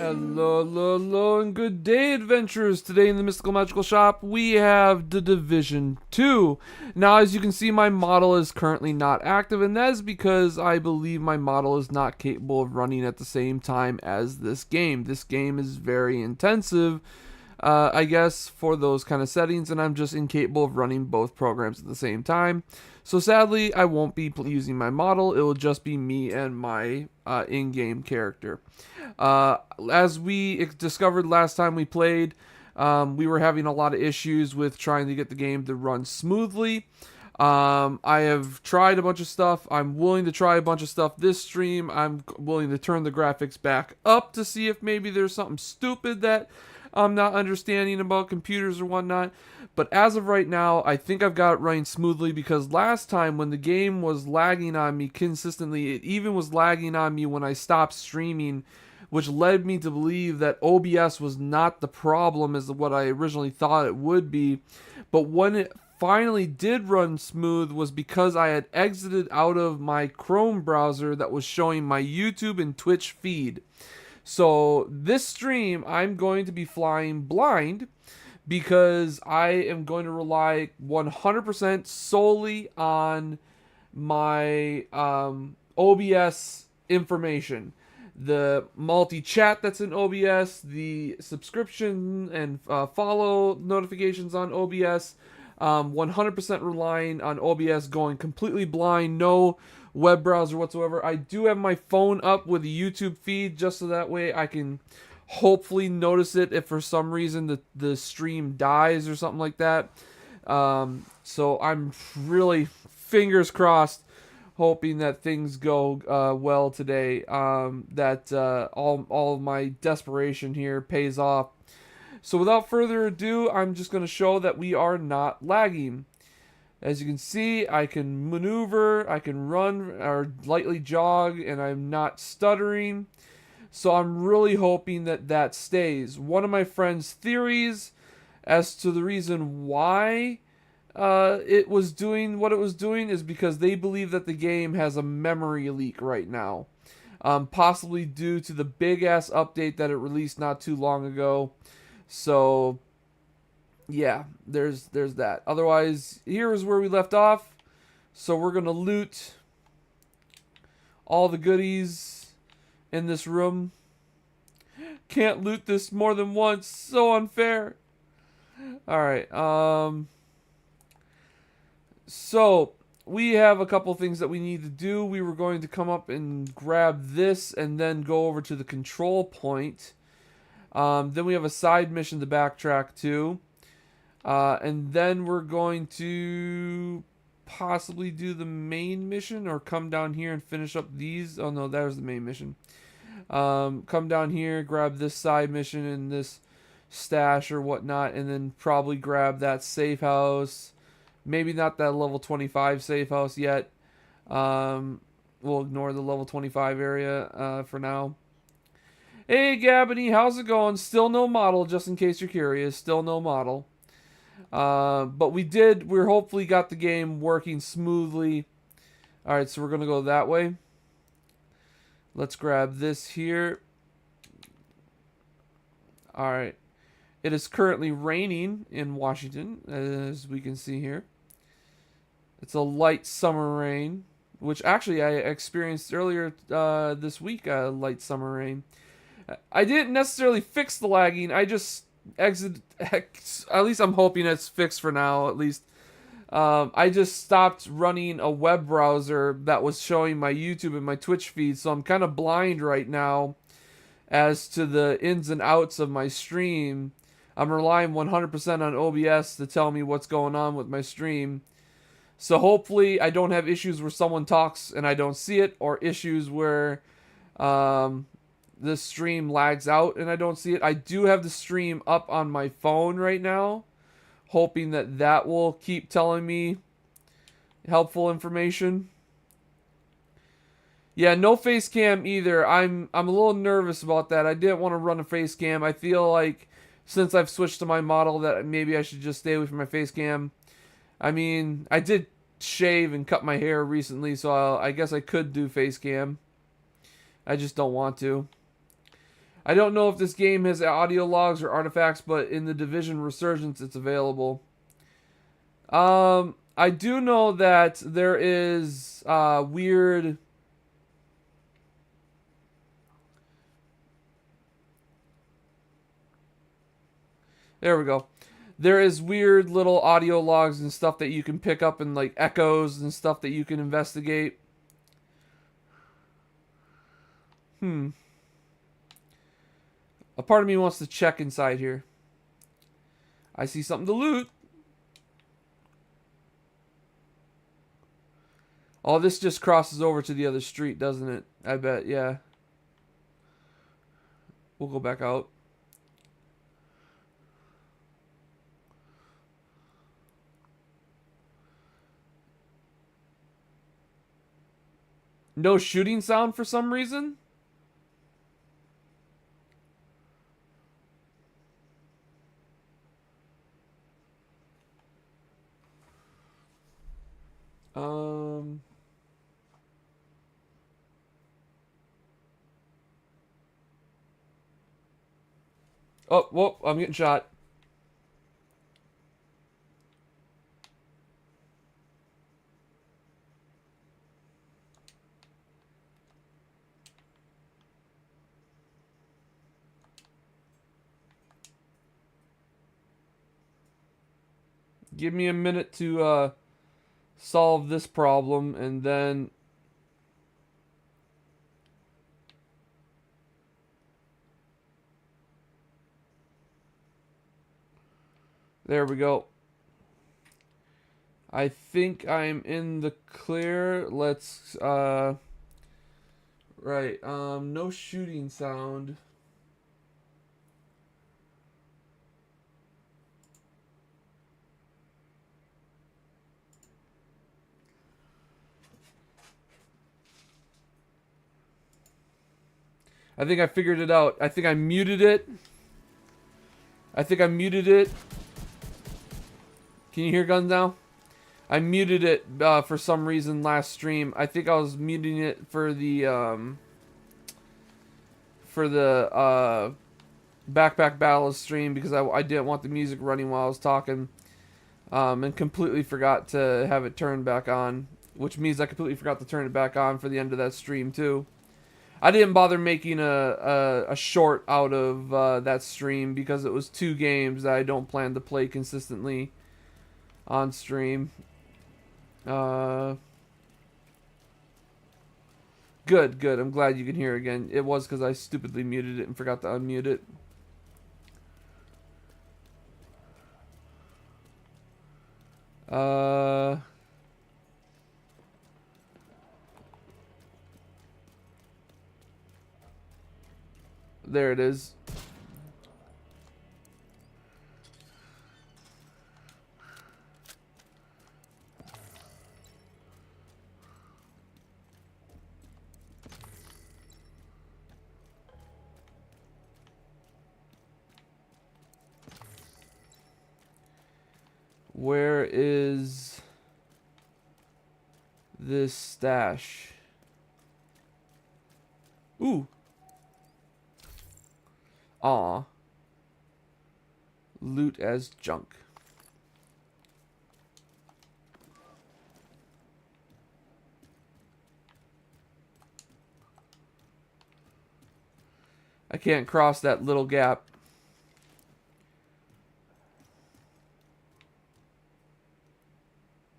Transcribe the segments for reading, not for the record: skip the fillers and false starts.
Hello, hello, hello, and good day, adventurers. Today in the Mystical Magical Shop, we have The Division 2. Now, as you can see, my model is currently not active, and that is because I believe my model is not capable of running at the same time as this game. This game is very intensive, I guess, for those kind of settings, and I'm just incapable of running both programs at the same time. So sadly, I won't be using my model. It will just be me and my in-game character. As we discovered last time we played, we were having a lot of issues with trying to get the game to run smoothly. I have tried a bunch of stuff. I'm willing to try a bunch of stuff this stream. I'm willing to turn the graphics back up to see if maybe there's something stupid that I'm not understanding about computers or whatnot. But as of right now, I think I've got it running smoothly, because last time when the game was lagging on me consistently, it even was lagging on me when I stopped streaming, which led me to believe that OBS was not the problem as what I originally thought it would be. But when it finally did run smooth was because I had exited out of my Chrome browser that was showing my YouTube and Twitch feed. So this stream, I'm going to be flying blind, because I am going to rely 100% solely on my OBS information. The multi-chat that's in OBS, the subscription and follow notifications on OBS, 100% relying on OBS, going completely blind, no web browser whatsoever. I do have my phone up with a YouTube feed, just so that way I can hopefully notice it if for some reason the stream dies or something like that. So I'm really, fingers crossed, hoping that things go well today, that all of my desperation here pays off. So without further ado, I'm just going to show that we are not lagging. As you can see, I can maneuver, I can run or lightly jog, and I'm not stuttering. So I'm really hoping that that stays. One of my friend's theories as to the reason why it was doing what it was doing is because they believe that the game has a memory leak right now. Possibly due to the big-ass update that it released not too long ago. So yeah, there's that. Otherwise, here is where we left off. So we're going to loot all the goodies in this room. Can't loot this more than once. So unfair. Alright, so we have a couple things that we need to do. We were going to come up and grab this and then go over to the control point. Then we have a side mission to backtrack to. And then we're going to possibly do the main mission, or come down here and finish up these. Oh no, there's the main mission. Come down here, grab this side mission and this stash or whatnot, and then probably grab that safe house. Maybe not that level 25 safe house yet. We'll ignore the level 25 area for now. Hey Gabony, how's it going? Still no model, just in case you're curious. Still no model. But we're hopefully got the game working smoothly. Alright, so we're going to go that way. Let's grab this here. Alright. It is currently raining in Washington, as we can see here. It's a light summer rain, which actually I experienced earlier this week, light summer rain. I didn't necessarily fix the lagging, I just exited. At least I'm hoping it's fixed for now, at least. I just stopped running a web browser that was showing my YouTube and my Twitch feed, so I'm kind of blind right now as to the ins and outs of my stream. I'm relying 100% on OBS to tell me what's going on with my stream. So hopefully I don't have issues where someone talks and I don't see it, or issues where the stream lags out and I don't see it. I do have the stream up on my phone right now, hoping that that will keep telling me helpful information. Yeah, no face cam either. I'm a little nervous about that. I didn't want to run a face cam. I feel like since I've switched to my model that maybe I should just stay away from my face cam. I mean, I did shave and cut my hair recently, so I guess I could do face cam. I just don't want to. I don't know if this game has audio logs or artifacts, but in the Division Resurgence, it's available. I do know that there is weird. There we go. There is weird little audio logs and stuff that you can pick up, and like echoes and stuff that you can investigate. A part of me wants to check inside here. I see something to loot. Oh, this just crosses over to the other street, doesn't it? I bet, yeah. We'll go back out. No shooting sound for some reason? Oh, whoa, I'm getting shot. Give me a minute to solve this problem, and then there we go. I think I'm in the clear. Let's right, no shooting sound. I think I figured it out. I think I muted it. Can you hear guns now? I muted it for some reason last stream. I think I was muting it for the Backpack Battles stream because I didn't want the music running while I was talking, and completely forgot to have it turned back on, which means I completely forgot to turn it back on for the end of that stream too. I didn't bother making a short out of that stream because it was 2 games that I don't plan to play consistently on stream. Good. I'm glad you can hear again. It was because I stupidly muted it and forgot to unmute it. There it is. Where is this stash? Ooh. Aw. Loot as junk. I can't cross that little gap.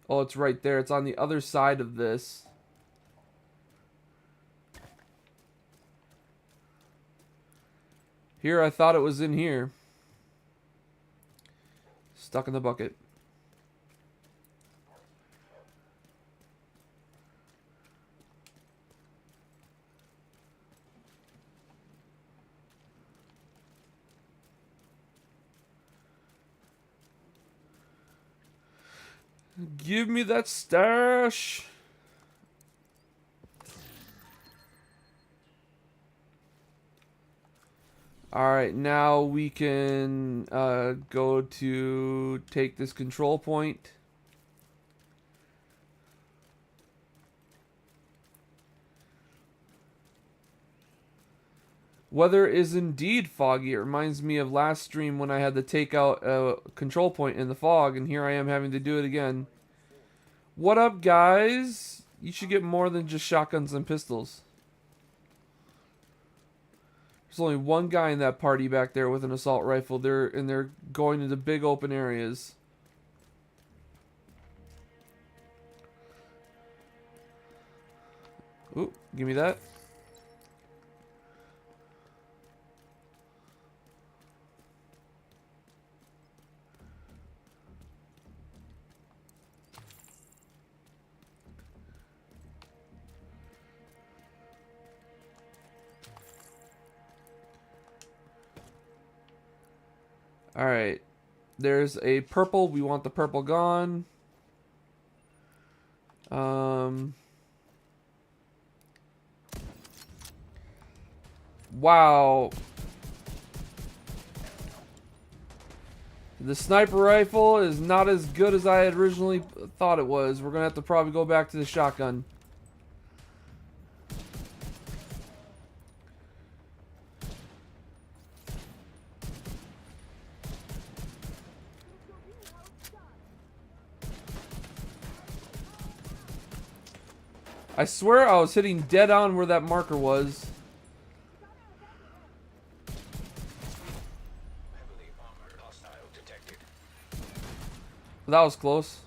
Oh, it's right there. It's on the other side of this. Here, I thought it was in here. Stuck in the bucket. Give me that stash. Alright, now we can go to take this control point. Weather is indeed foggy. It reminds me of last stream when I had to take out a control point in the fog, and here I am having to do it again. What up, guys? You should get more than just shotguns and pistols. There's only one guy in that party back there with an assault rifle. They're going into big open areas. Ooh, give me that. Alright. There's a purple. We want the purple gone. Wow. The sniper rifle is not as good as I had originally thought it was. We're going to have to probably go back to the shotgun. I swear I was hitting dead on where that marker was. That was close.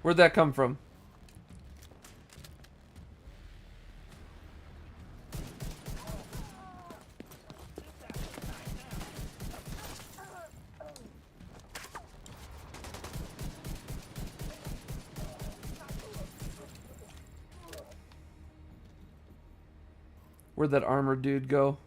Where'd that come from? Where'd that armored dude go?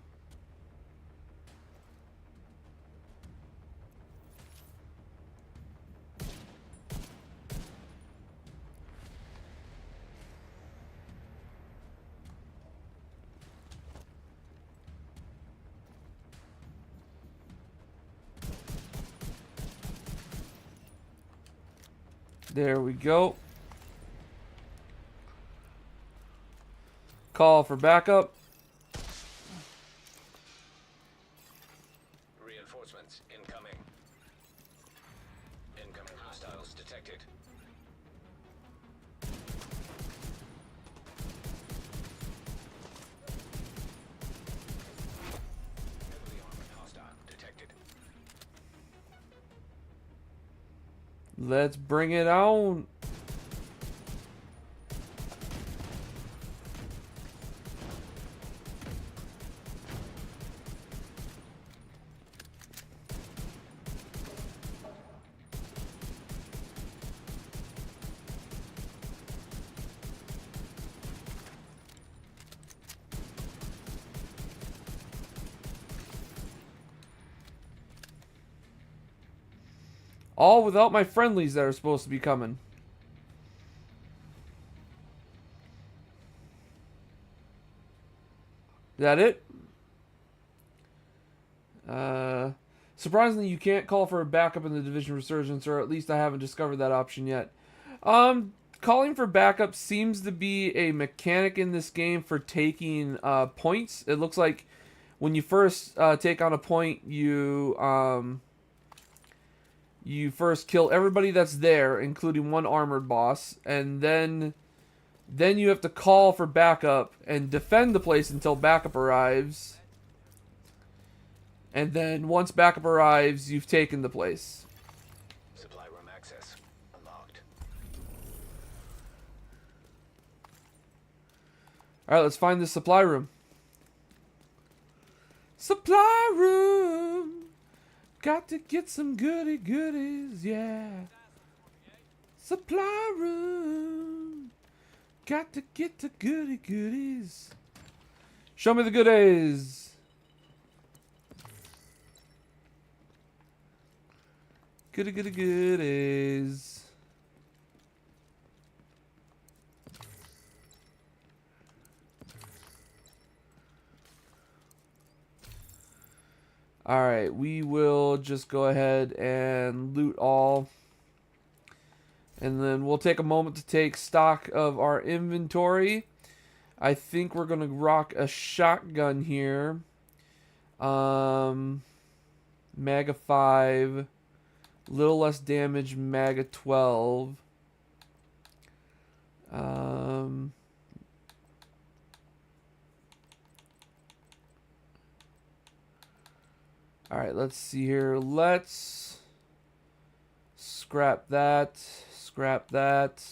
There we go. Call for backup. Reinforcements incoming. Incoming hostiles detected. Heavily armored hostile detected. Let's bring it on. All without my friendlies that are supposed to be coming. Is that it? Surprisingly, you can't call for a backup in the Division Resurgence, or at least I haven't discovered that option yet. Calling for backup seems to be a mechanic in this game for taking points. It looks like when you first take on a point, you first kill everybody that's there, including one armored boss, and then you have to call for backup and defend the place until backup arrives. And then once backup arrives, you've taken the place. Supply room access unlocked. Alright, let's find the supply room. Supply room! Got to get some goodies, yeah. Supply room. Got to get the goody goodies. Show me the goodies. Goody goody goodies. Alright, we will just go ahead and loot all. And then we'll take a moment to take stock of our inventory. I think we're going to rock a shotgun here. Maga 5. Little less damage, Maga 12. Alright, let's see here. Let's scrap that. Scrap that.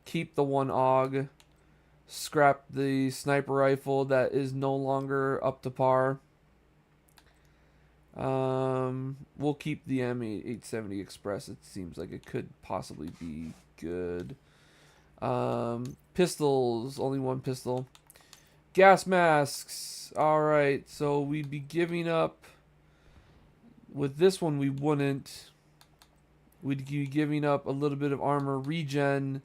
Keep the one AUG. Scrap the sniper rifle that is no longer up to par. We'll keep the M870 Express. It seems like it could possibly be good. Pistols. Only one pistol. Gas masks. Alright, so we'd be giving up. With this one, we wouldn't. We'd be giving up a little bit of armor regen.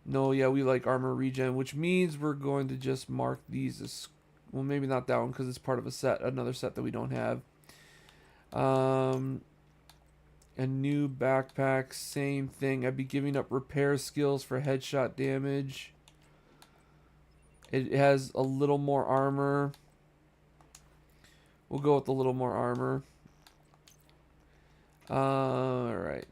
No, yeah, we like armor regen, which means we're going to just mark these as, well, maybe not that one because it's part of a set, another set that we don't have. A new backpack, same thing. I'd be giving up repair skills for headshot damage. It has a little more armor. We'll go with a little more armor. Alright.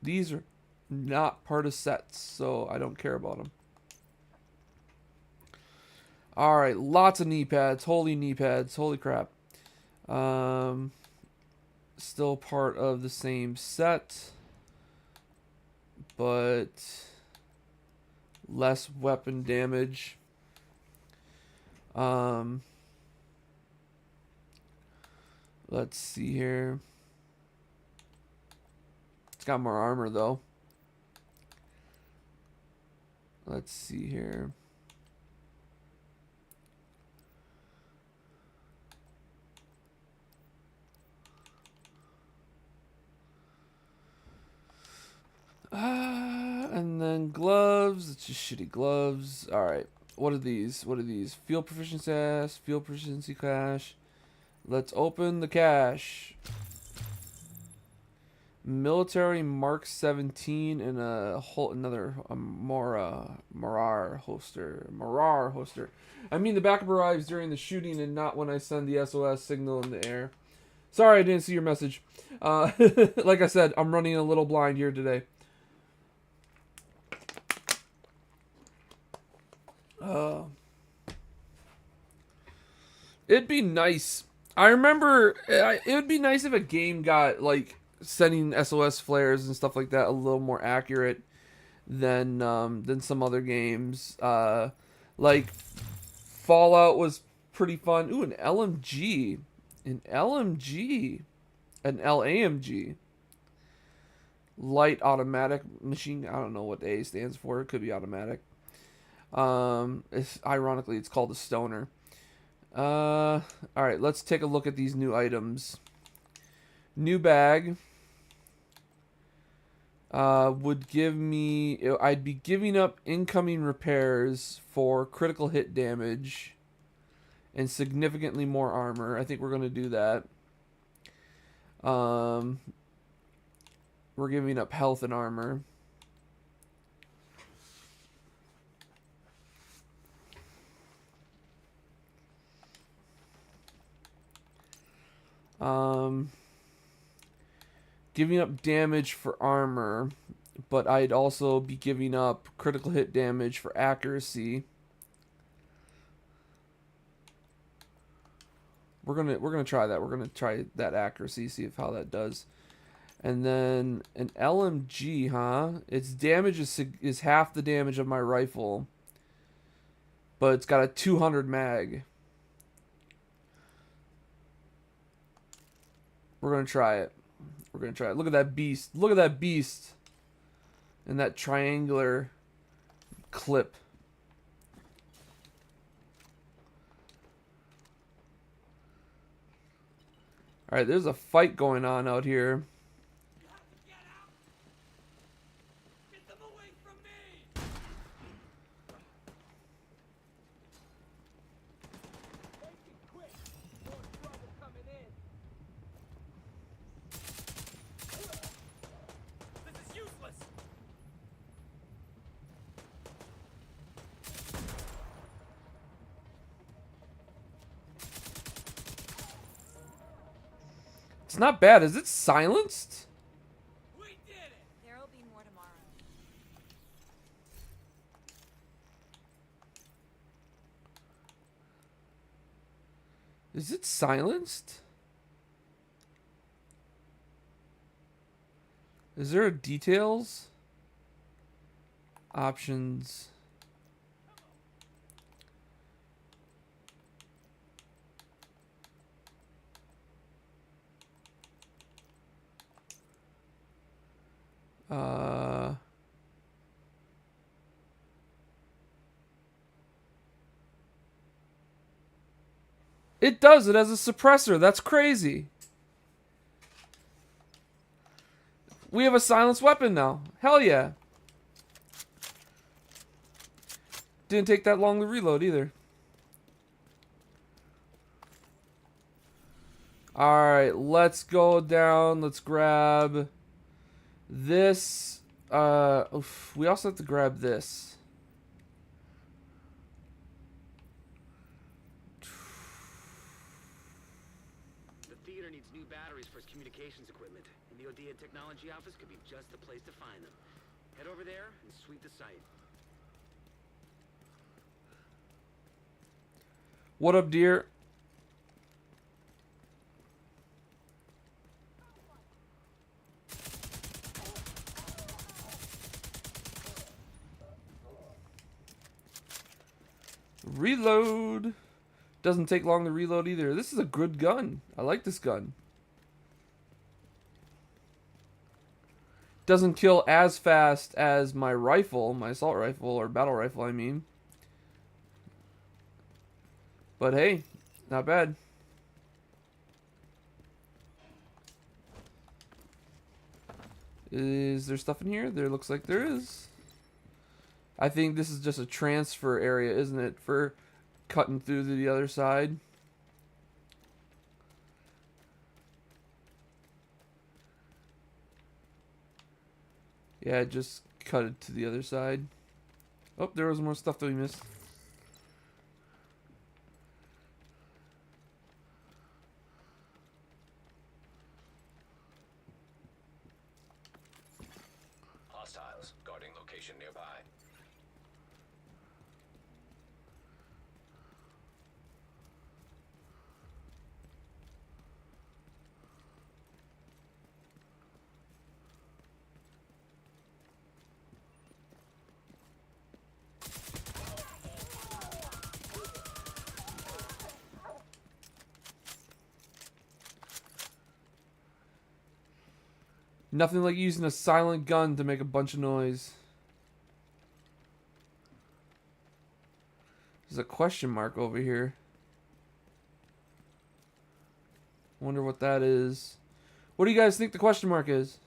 These are not part of sets, so I don't care about them. Alright, lots of knee pads. Holy knee pads. Holy crap. Still part of the same set, but less weapon damage. Let's see here. It's got more armor though. Let's see here. And then gloves. It's just shitty gloves. Alright. What are these? What are these? Field proficiency, field proficiency cache. Let's open the cache. Military Mark 17 and another Marar hoster. I mean the backup arrives during the shooting and not when I send the SOS signal in the air. Sorry I didn't see your message. Like I said, I'm running a little blind here today. It'd be nice. I remember it would be nice if a game got like sending SOS flares and stuff like that a little more accurate than some other games. Like Fallout was pretty fun. Ooh, an LMG, an LAMG, light automatic machine. I don't know what A stands for. It could be automatic. Ironically, it's called a stoner. Alright, let's take a look at these new items. New bag would give me, I'd be giving up incoming repairs for critical hit damage and significantly more armor. I think we're going to do that. We're giving up health and armor. Giving up damage for armor, but I'd also be giving up critical hit damage for accuracy. We're gonna try that. We're gonna try that accuracy, see how that does. And then an LMG, huh? Its damage is half the damage of my rifle, but it's got a 200 mag. We're gonna try it. We're gonna try it. Look at that beast. Look at that beast. And that triangular clip. Alright, there's a fight going on out here. You have to get out! Get them away from me! Make it quick! More trouble coming in! This is useless! It's not bad. Is it silenced? We did it! There'll be more tomorrow. Is it silenced? Is there details? Options. It does. It has a suppressor. That's crazy. We have a silenced weapon now. Hell yeah. Didn't take that long to reload either. Alright, let's go down. Let's grab this. We also have to grab this. The theater needs new batteries for its communications equipment, and the ODA technology office could be just the place to find them. Head over there and sweep the site. What up, dear? Reload. Doesn't take long to reload either. This is a good gun. I like this gun. Doesn't kill as fast as my rifle, my assault rifle, or battle rifle, I mean. But hey, not bad. Is there stuff in here? There looks like there is. I think this is just a transfer area, isn't it? For cutting through to the other side. Yeah, just cut it to the other side. Oh, there was more stuff that we missed. Hostiles guarding location nearby. Nothing like using a silent gun to make a bunch of noise. There's a question mark over here. Wonder what that is. What do you guys think the question mark is?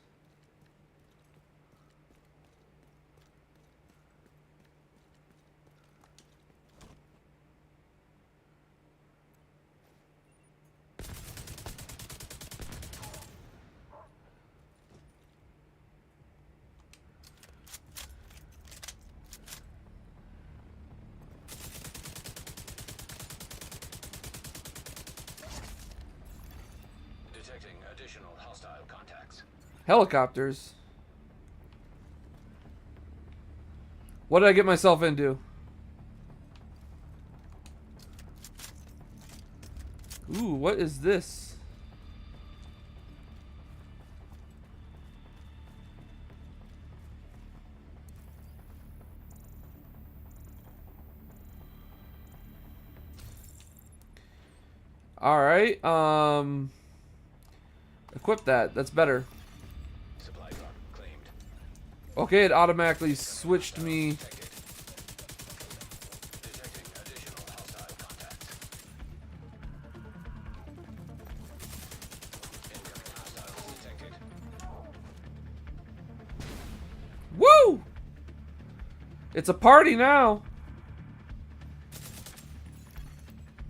Detecting additional hostile contacts. Helicopters. What did I get myself into? Ooh, what is this? All right. equip that. That's better. Supply drop claimed. Okay, it automatically switched me. Detecting additional hostile contacts. Incoming hostiles detected. Woo! It's a party now.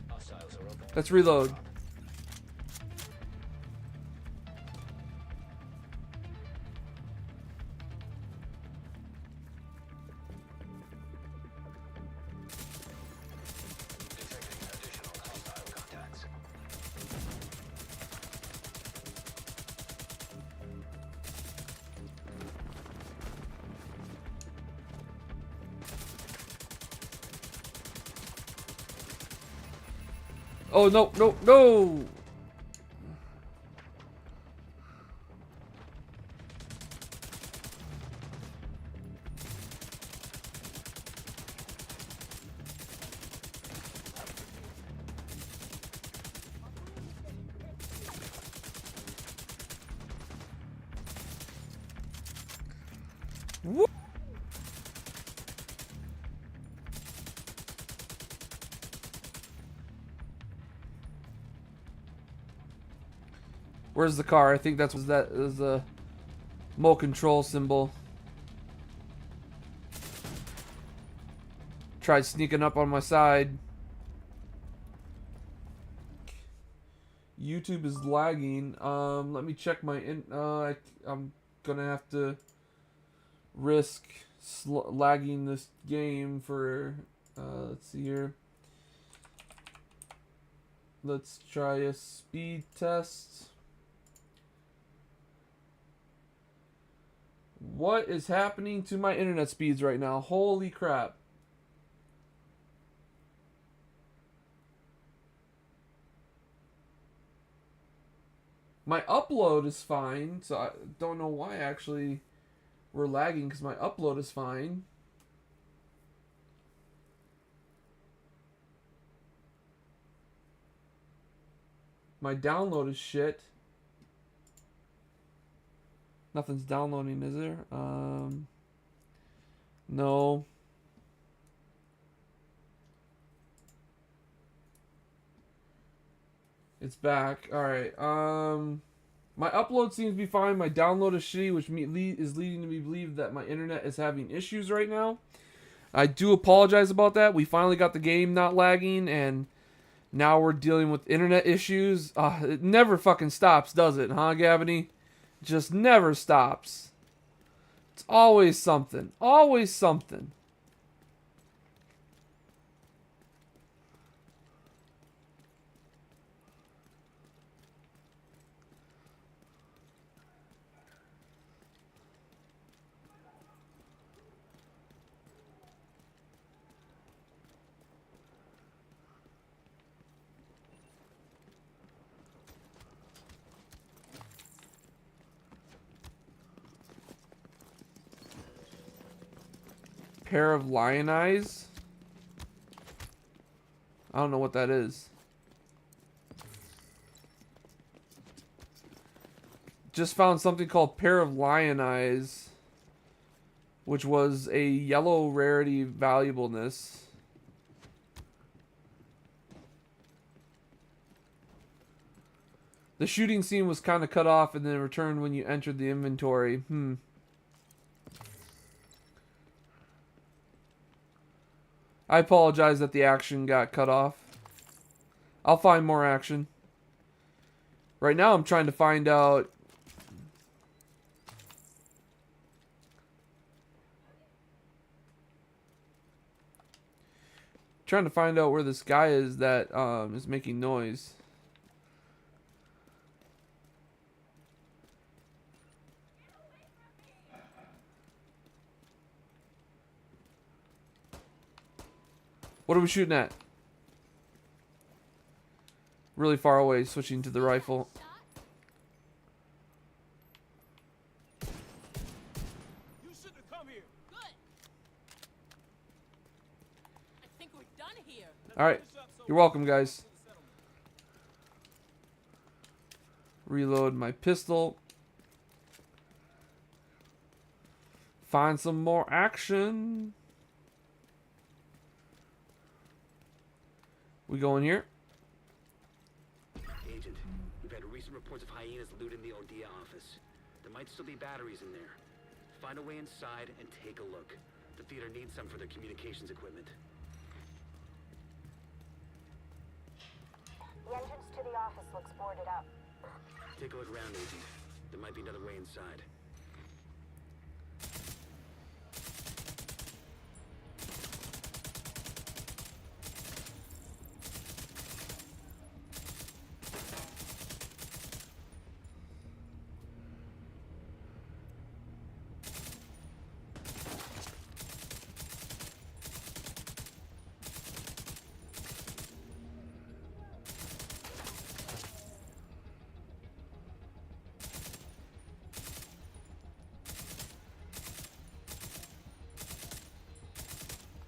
Hostiles are open. Let's reload. Detecting additional hostile contacts. Oh, no, no, no! Woo! Where's the car? I think that is a mo control symbol. Tried sneaking up on my side. YouTube is lagging. Let me check my I'm gonna have to risk lagging this game for. Let's see here. Let's try a speed test. What is happening to my internet speeds right now? Holy crap. My upload is fine, so I don't know why actually we're lagging, because my upload is fine. My download is shit. Nothing's downloading, is there? No. It's back. Alright. My upload seems to be fine. My download is shitty, which is leading to me believe that my internet is having issues right now. I do apologize about that. We finally got the game not lagging, and now we're dealing with internet issues. It never fucking stops, does it, huh, Gavany? Just never stops. It's always something. Always something. Pair of lion eyes? I don't know what that is. Just found something called pair of lion eyes, which was a yellow rarity valuableness. The shooting scene was kind of cut off and then returned when you entered the inventory. I apologize that the action got cut off. I'll find more action. Right now I'm trying to find out... Trying to find out where this guy is that is making noise. What are we shooting at? Really far away, switching to the rifle. You shouldn't have come here. Good. I think we're done here. Alright. You're welcome, guys. Reload my pistol. Find some more action. We go in here. Agent, we've had recent reports of hyenas looting the Odia office. There might still be batteries in there. Find a way inside and take a look. The theater needs some for their communications equipment. The entrance to the office looks boarded up. Take a look around, Agent. There might be another way inside.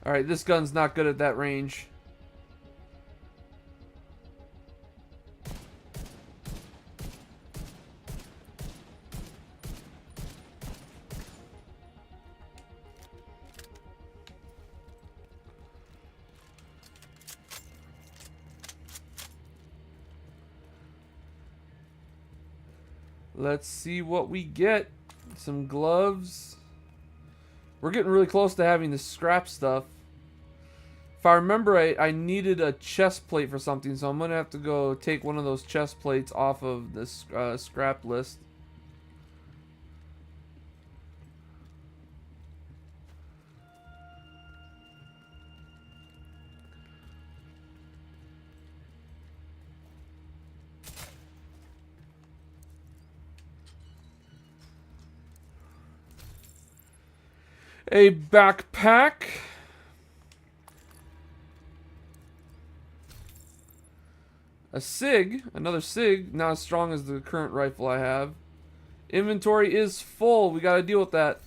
Alright, this gun's not good at that range. Let's see what we get. Some gloves. We're getting really close to having the scrap stuff. If I remember right, I needed a chest plate for something, so I'm going to have to go take one of those chest plates off of this scrap list. A backpack. A SIG, another SIG, not as strong as the current rifle I have. Inventory is full. We got to deal with that.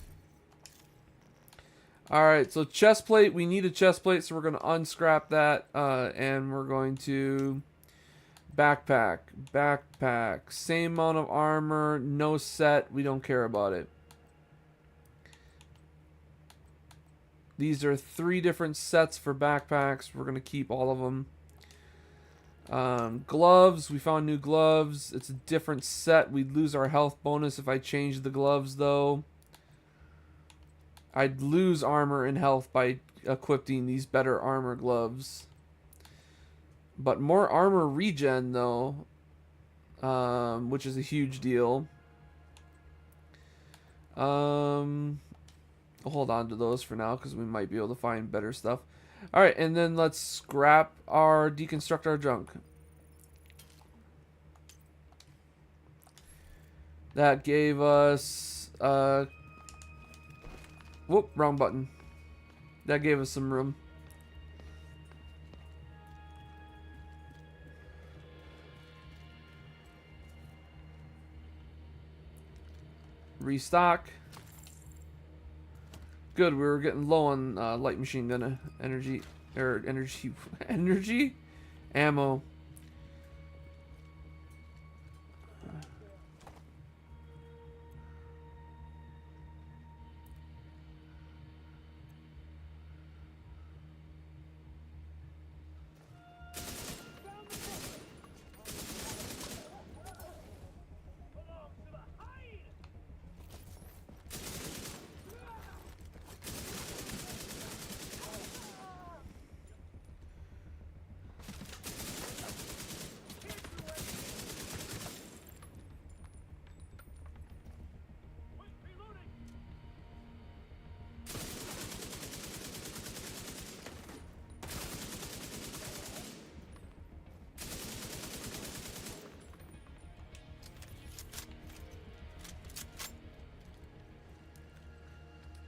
Alright, so chest plate. We need a chest plate, so we're going to unscrap that. And we're going to... Backpack. Backpack. Same amount of armor. No set. We don't care about it. These are 3 different sets for backpacks. We're going to keep all of them. Gloves. We found new gloves. It's a different set. We'd lose our health bonus if I changed the gloves, though. I'd lose armor and health by equipping these better armor gloves. But more armor regen, though. Which is a huge deal. I'll hold on to those for now because we might be able to find better stuff. Alright, and then let's deconstruct our junk. That gave us, whoop, wrong button. That gave us some room. Restock. Good, we were getting low on light machine gun energy ammo.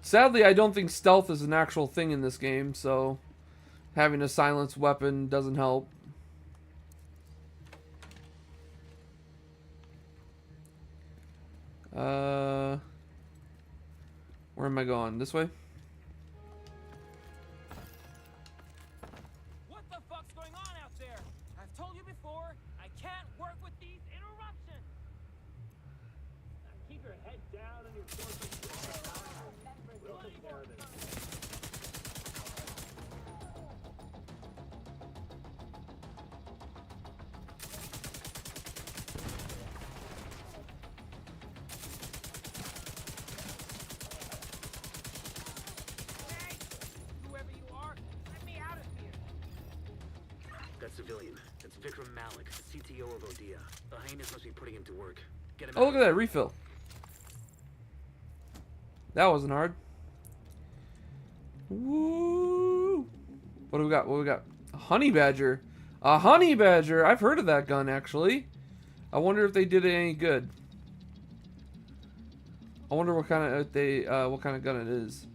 Sadly, I don't think stealth is an actual thing in this game, so having a silenced weapon doesn't help. Where am I going? This way? What the fuck's going on out there? I've told you before, I can't work with these interruptions. Whoever you are, let me out of here. That civilian. That's Vikram Malik, CTO of Odea. The hyenas must be putting him to work. Get him Oh, out. look at that refill. That wasn't hard. Woo! What do we got? What do we got? A honey badger. A honey badger. I've heard of that gun actually. I wonder if they did it any good. I wonder what kind of what kind of gun it is.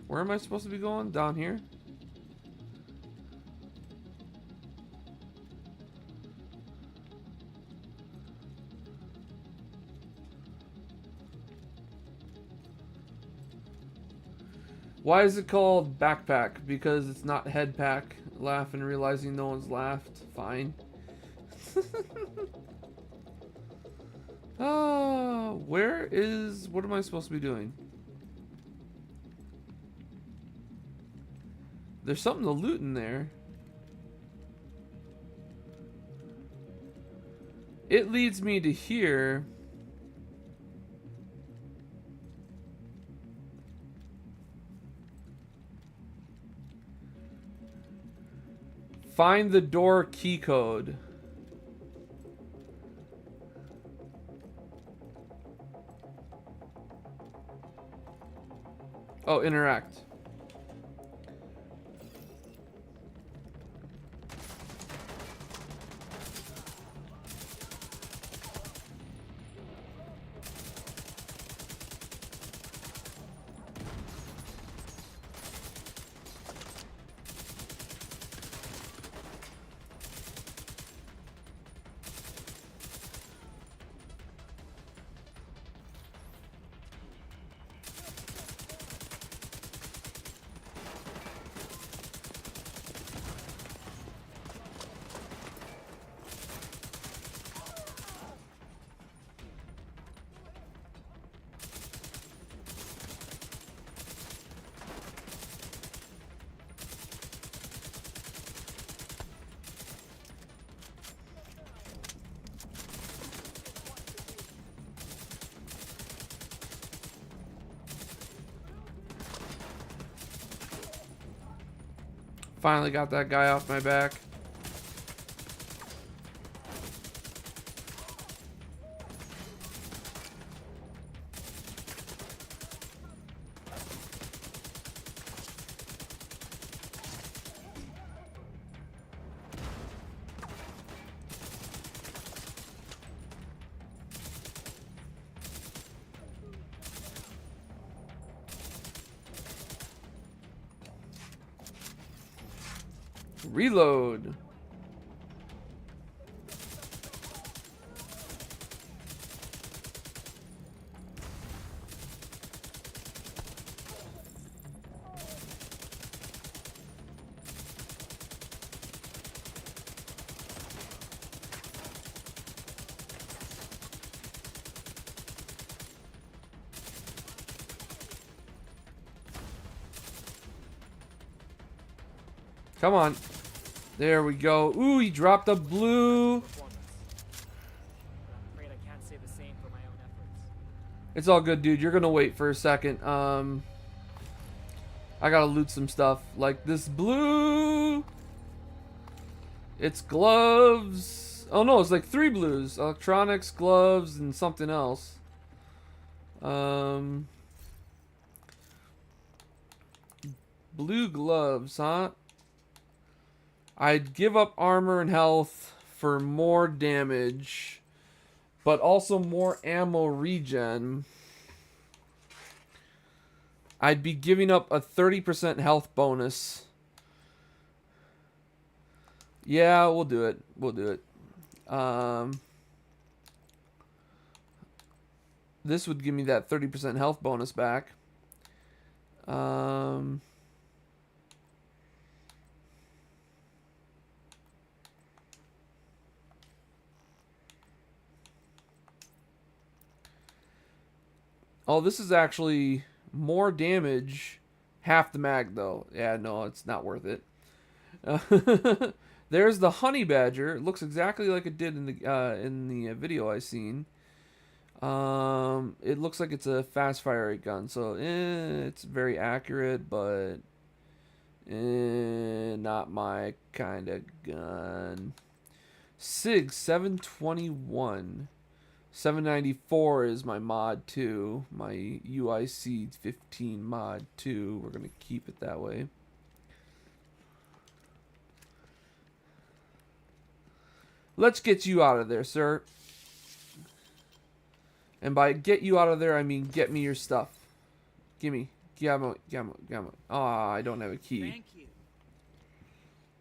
Where am I supposed to be going? Down here? Why is it called backpack? Because it's not head pack. Laugh and realizing no one's laughed. Fine. Where is... What am I supposed to be doing? There's something to loot in there. It leads me to here. Find the door key code. Oh, interact. Finally got that guy off my back. Reload. Come on. There we go. Ooh, he dropped a blue. Performance. I'm afraid I can't say the same for my own efforts. It's all good, dude. You're gonna wait for a second. I gotta loot some stuff. Like this blue. It's gloves. Oh no, it's like 3 blues. Electronics, gloves, and something else. Blue gloves, huh? I'd give up armor and health for more damage, but also more ammo regen. I'd be giving up a 30% health bonus. Yeah, we'll do it. We'll do it. This would give me that 30% health bonus back. Oh, this is actually more damage. Half the mag, though. Yeah, no, it's not worth it. There's the honey badger. It looks exactly like it did in the video I seen. It looks like it's a fast fire rate gun, so it's very accurate, but not my kind of gun. SIG 721. 794 is my mod 2, my UIC 15 mod 2. We're going to keep it that way. Let's get you out of there, sir. And by get you out of there, I mean get me your stuff. Gimme. Gamma. Ah, I don't have a key. Thank you.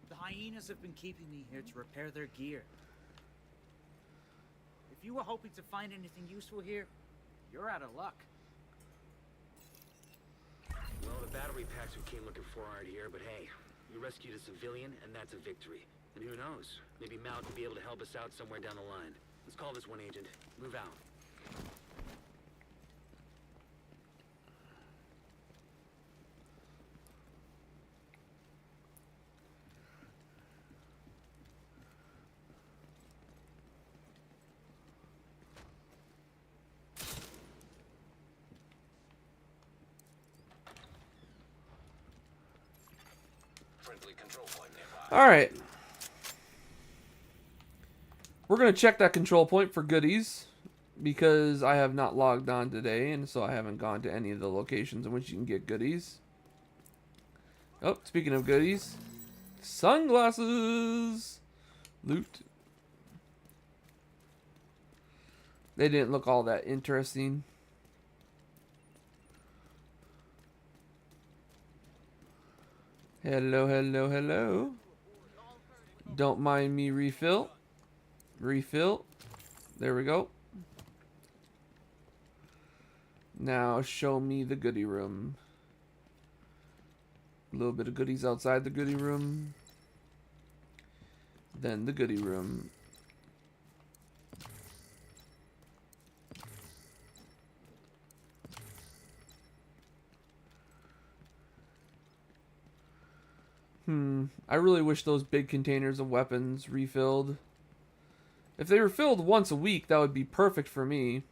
The hyenas have been keeping me here to repair their gear. If you were hoping to find anything useful here, you're out of luck. Well, the battery packs we came looking for aren't here, but hey, we rescued a civilian, and that's a victory. And who knows? Maybe Mal could be able to help us out somewhere down the line. Let's call this one agent. Move out. Friendly control point nearby. Alright. We're going to check that control point for goodies, because I have not logged on today, and so I haven't gone to any of the locations in which you can get goodies. Oh, speaking of goodies, sunglasses! Loot. They didn't look all that interesting. Hello, hello, hello. Don't mind me refill. Refill. There we go. Now show me the goodie room. A little bit of goodies outside the goodie room. Then the goodie room. I really wish those big containers of weapons refilled. If they were filled once a week, that would be perfect for me.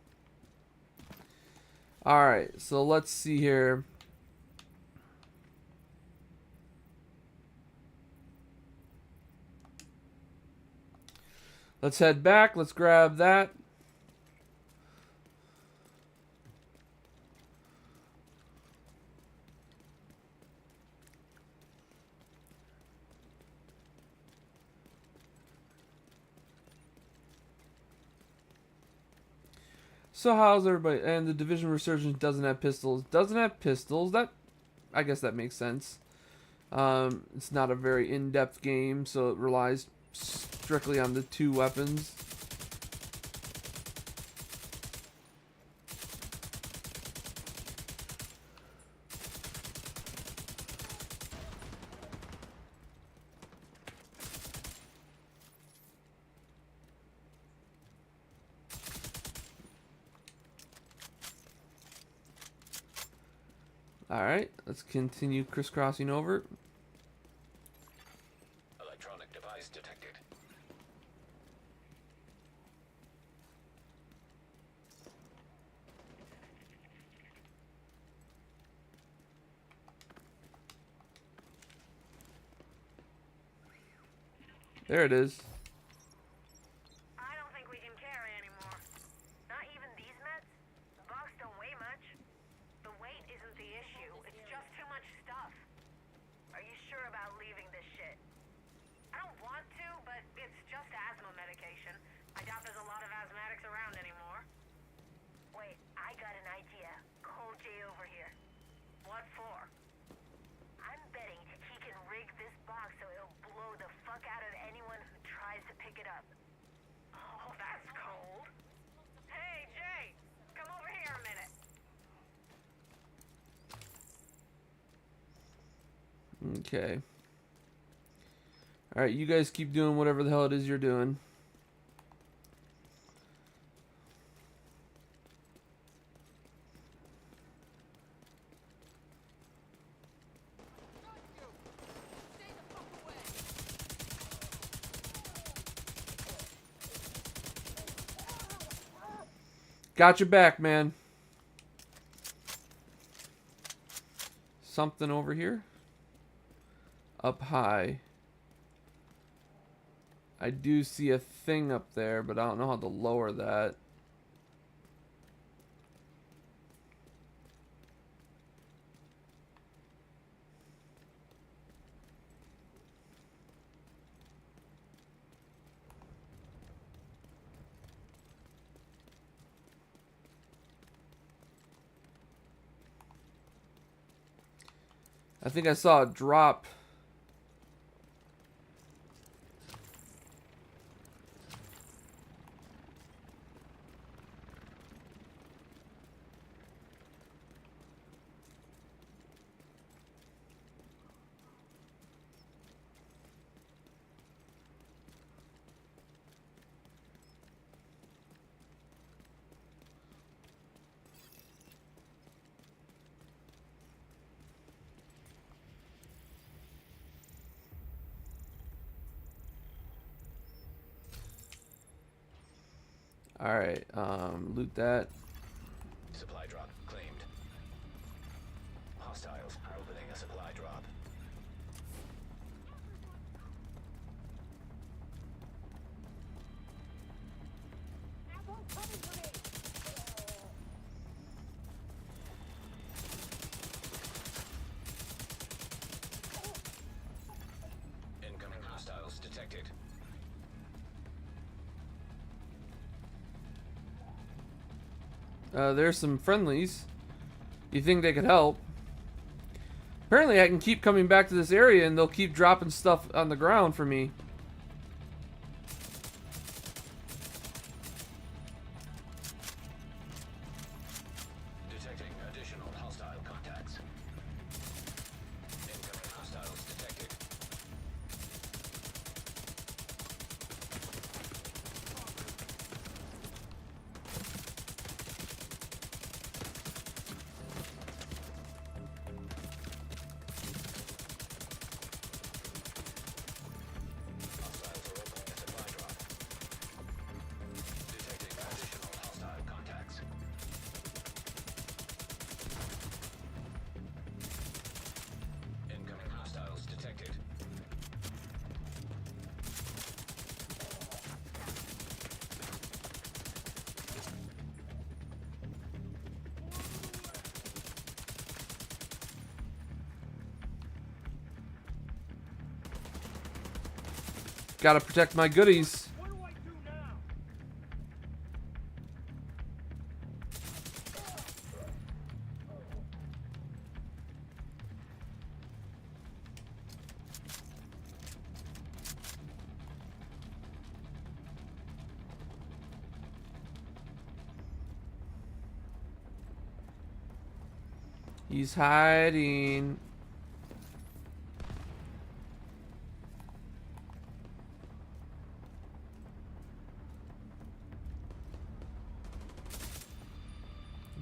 Alright, so let's see here. Let's head back. Let's grab that. So how's everybody? And the Division Resurgence doesn't have pistols. Doesn't have pistols. That, I guess that makes sense. It's not a very in-depth game, so it relies strictly on the 2 weapons. Alright, let's continue crisscrossing over. Electronic device detected. There it is. I don't think we can carry anymore. Not even these meds? The box don't weigh much. The weight isn't the issue. It's just too much stuff. Are you sure about leaving this shit? I don't want to, but it's just asthma medication. I doubt there's a lot of asthmatics around anymore. Wait, I got an idea. Call Jay over here. What for? I'm betting he can rig this box so it'll blow the fuck out of anyone who tries to pick it up. Oh, that's cold. Hey, Jay! Come over here a minute. Okay. Alright, you guys keep doing whatever the hell it is you're doing. Got your back, man. Something over here. Up high. I do see a thing up there, but I don't know how to lower that. I think I saw a drop. Alright, loot that. Supply drop claimed. Hostiles are opening a supply drop. Incoming hostiles detected. There's some friendlies. You think they could help? Apparently I can keep coming back to this area and they'll keep dropping stuff on the ground for me. Detecting additional hostile contacts. Incoming hostiles detected. Hostiles are opening a supply drop. Detecting additional hostile contacts. Incoming hostiles detected. Gotta protect my goodies. What do I do now? He's hiding.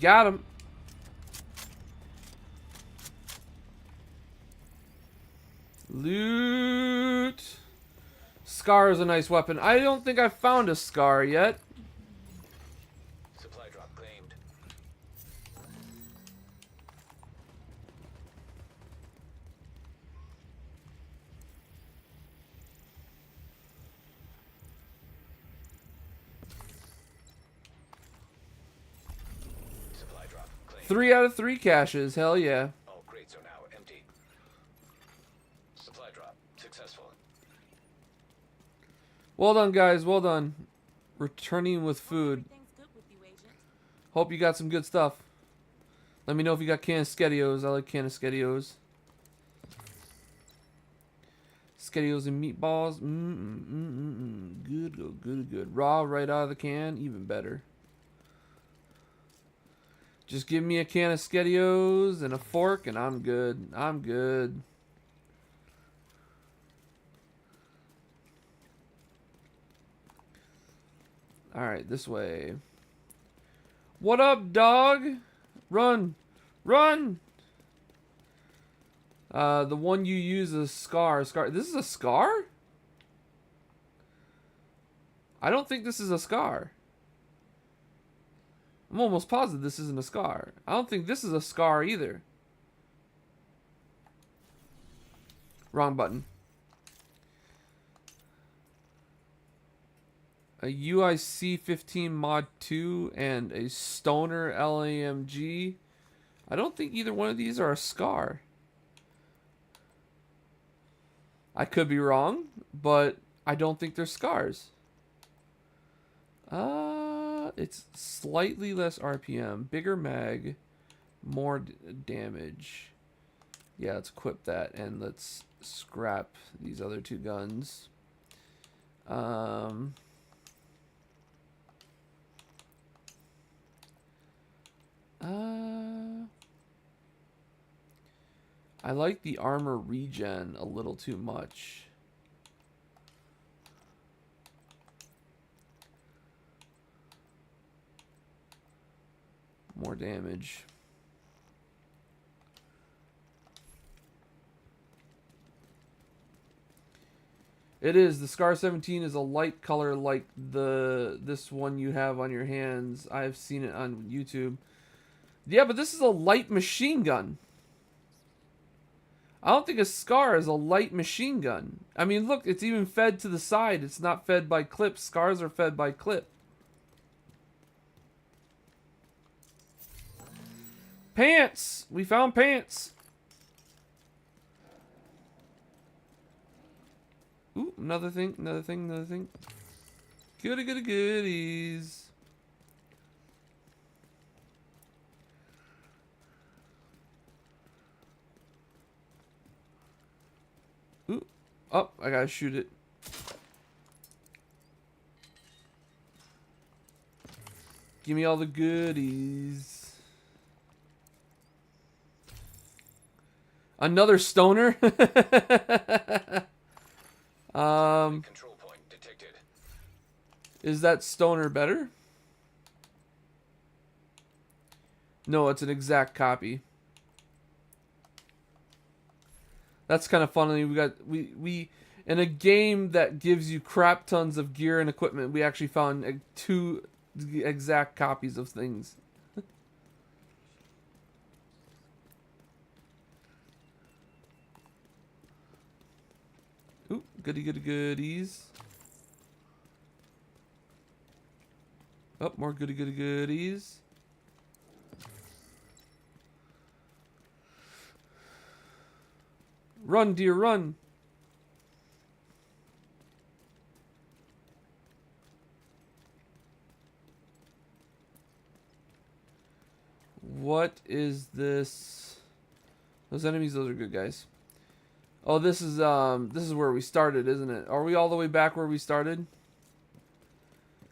Got him. Loot. Scar is a nice weapon. I don't think I've found a scar yet. Supply drop claimed. Supply drop claimed. 3 out of 3 caches. Hell yeah. All crates are now empty. Supply drop successful. Well done, guys. Well done. Returning with food. Everything's good with you, Agent. Hope you got some good stuff. Let me know if you got canned SkettyOs. I like canned SkettyOs. SkettyOs and meatballs. Good, good. Raw right out of the can. Even better. Just give me a can of SkettyOs and a fork and I'm good. I'm good. Alright, this way. What up, dog? Run! Run! The one you use is Scar. This is a Scar? I don't think this is a Scar. I'm almost positive this isn't a scar. I don't think this is a scar either. Wrong button. A UIC-15 Mod 2 and a Stoner LAMG. I don't think either one of these are a scar. I could be wrong, but I don't think they're scars. It's slightly less RPM, bigger mag, more damage. Yeah, let's equip that and let's scrap these other two guns. I like the armor regen a little too much. More damage. It is. The Scar 17 is a light color like this one you have on your hands. I've seen it on YouTube. Yeah, but this is a light machine gun. I don't think a Scar is a light machine gun. I mean, look, it's even fed to the side. It's not fed by clips. Scars are fed by clip. Pants! We found pants! Ooh, another thing, another thing, another thing. Goody goody goodies. Ooh. Oh, I gotta shoot it. Give me all the goodies. Another stoner? Control point detected. Is that stoner better? No, it's an exact copy. That's kind of funny. We in a game that gives you crap tons of gear and equipment, we actually found two exact copies of things. Ooh, goody goody goodies. Oh, more goody goody goodies. Run, dear, run. What is this? Those enemies, those are good guys. Oh, this is where we started, isn't it? Are we all the way back where we started?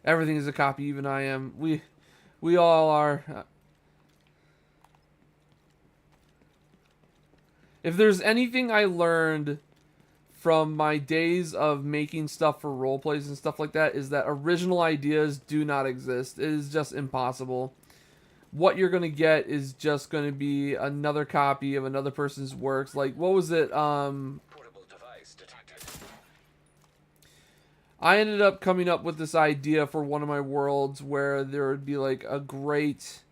Everything is a copy, even I am. We all are. If there's anything I learned from my days of making stuff for role plays and stuff like that, is that original ideas do not exist. It is just impossible. What you're going to get is just going to be another copy of another person's works. Like, what was it? Portable device detected. I ended up coming up with this idea for one of my worlds where there would be like a great,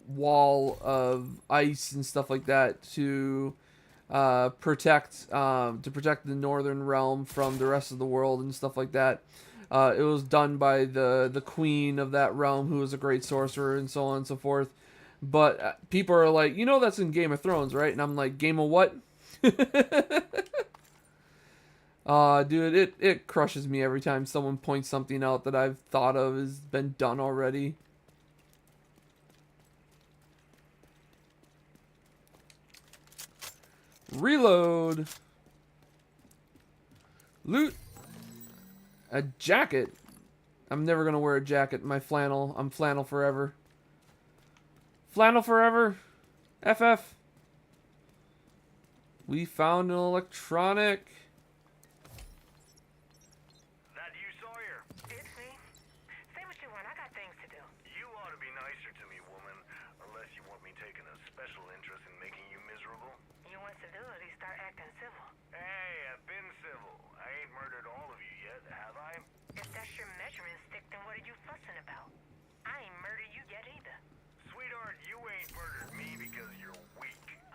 wall of ice and stuff like that to protect the northern realm from the rest of the world and stuff like that. It was done by the queen of that realm, who was a great sorcerer, and so on and so forth. But people are like, you know, that's in Game of Thrones, right? And I'm like, Game of what? Dude, it crushes me every time someone points something out that I've thought of has been done already. Reload. Loot. A jacket. I'm never gonna wear a jacket. My flannel. I'm flannel forever. Flannel forever. FF. We found an electronic. That you, Sawyer? It's me. Say what you want. I got things to do. You ought to be nicer to me, woman. Unless you want me taking a special interest in making you miserable. You want civility, start acting civil. Hey, I've been civil. I ain't murdered all of you yet, have I? If that's your measuring stick, then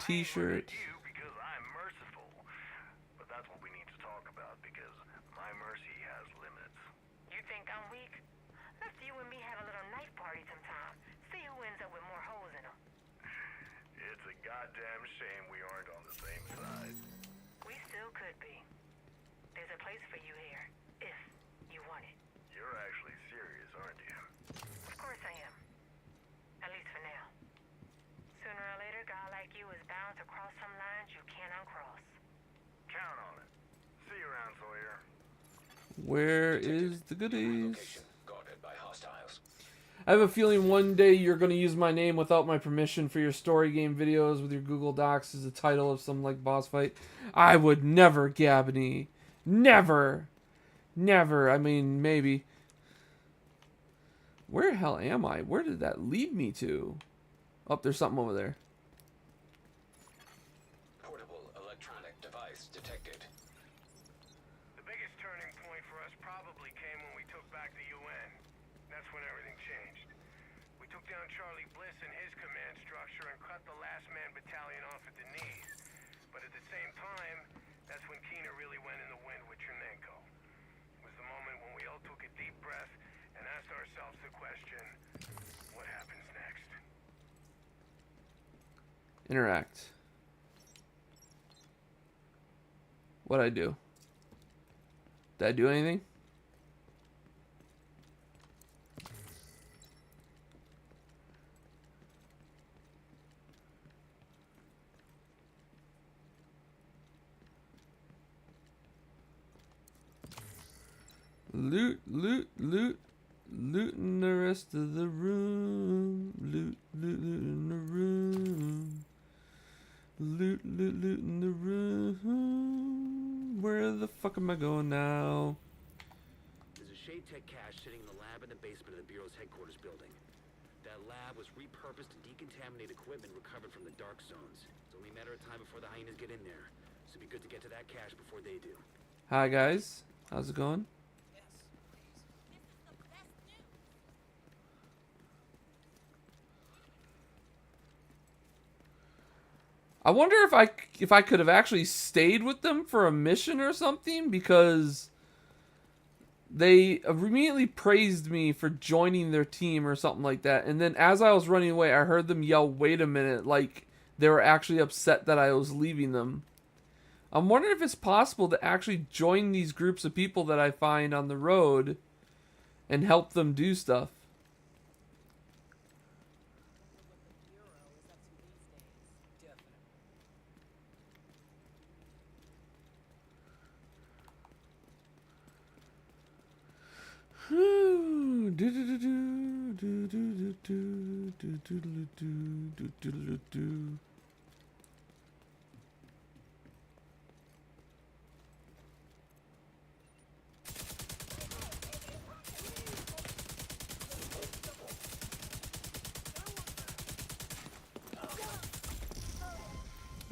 t-shirt. You because I'm merciful. But that's what we need to talk about because my mercy has limits. You think I'm weak? Let's you and me have a little knife party sometime. See who ends up with more holes in them. It's a goddamn shame we aren't on the same side. We still could be. There's a place for you here, if you want it. You're actually serious, aren't you? Of course I am. At least for now. Sooner or later, a guy like you is bound to cross some lines you can't uncross. Count on it. See you around, Sawyer. Where is the goodies? Location guarded by hostiles. I have a feeling one day you're going to use my name without my permission for your story game videos with your Google Docs as the title of some like boss fight. I would never, Gabney. Never. Never. I mean, maybe. Where the hell am I? Where did that lead me to? Oh, there's something over there. Portable electronic device detected. The biggest turning point for us probably came when we took back the UN. That's when everything changed. We took down Charlie Bliss and his command structure and cut the last man battalion off at the knees. But at the same time, that's when Keener really went in the wind with Chernenko. It was the moment when we all took a deep breath and asked ourselves the question, what happens next? Interact. What'd I do? Did I do anything? Loot, loot, loot. Loot in the rest of the room. Loot, loot, loot in the room. Loot, loot, loot in the room. Where the fuck am I going now? There's a Shade Tech cache sitting in the lab in the basement of the Bureau's headquarters building. That lab was repurposed to decontaminate equipment recovered from the dark zones. It's only a matter of time before the hyenas get in there. So it'd be good to get to that cache before they do. Hi guys, how's it going? I wonder if I could have actually stayed with them for a mission or something, because they immediately praised me for joining their team or something like that. And then as I was running away, I heard them yell, "Wait a minute," like they were actually upset that I was leaving them. I'm wondering if it's possible to actually join these groups of people that I find on the road and help them do stuff.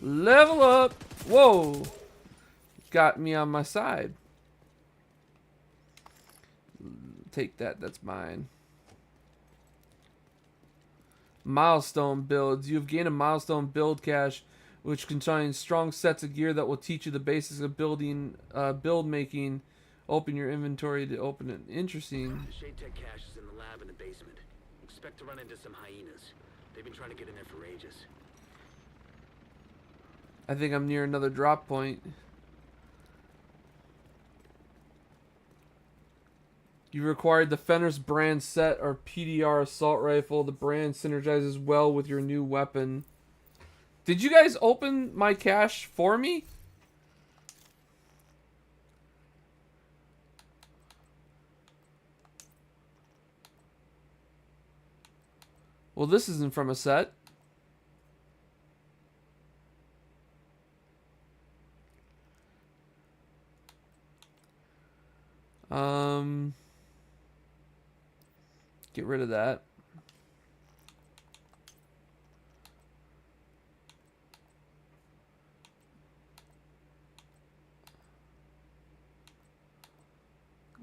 Level up. Whoa. Got me on my side. Take that. That's mine. Milestone builds. You have gained a milestone build cache, which contains strong sets of gear that will teach you the basics of building, build making. Open your inventory to open it. Interesting. The Shade Tech cache is in the lab in the basement. Expect to run into some hyenas. They've been trying to get in there for ages. I think I'm near another drop point. You required the Fenris brand set or PDR assault rifle. The brand synergizes well with your new weapon. Did you guys open my cache for me? Well, this isn't from a set. Get rid of that.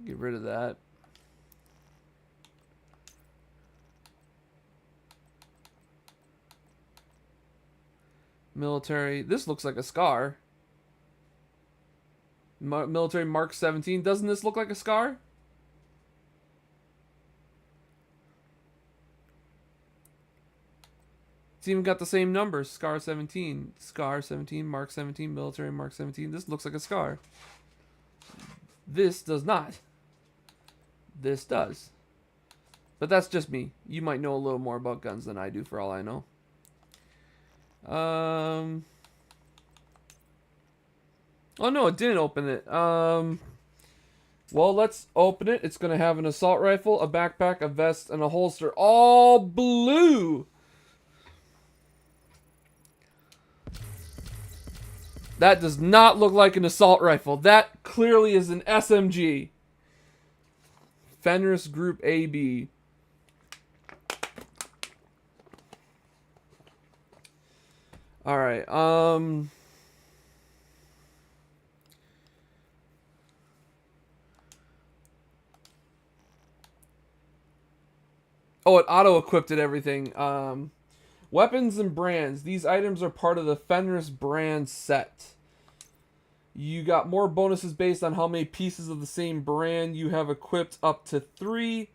Get rid of that. Military. This looks like a SCAR. Military Mark 17. Doesn't this look like a SCAR? It's even got the same numbers. SCAR 17. SCAR 17. Mark 17. Military Mark 17. This looks like a SCAR. This does not. This does. But that's just me. You might know a little more about guns than I do, for all I know. Oh no, it didn't open it. Well, let's open it. It's gonna have an assault rifle, a backpack, a vest, and a holster. All blue. That does not look like an assault rifle. That clearly is an SMG. Fenris Group AB. All right. Oh, it auto-equipped it everything. Weapons and brands. These items are part of the Fenris brand set. You got more bonuses based on how many pieces of the same brand you have equipped, up to 3.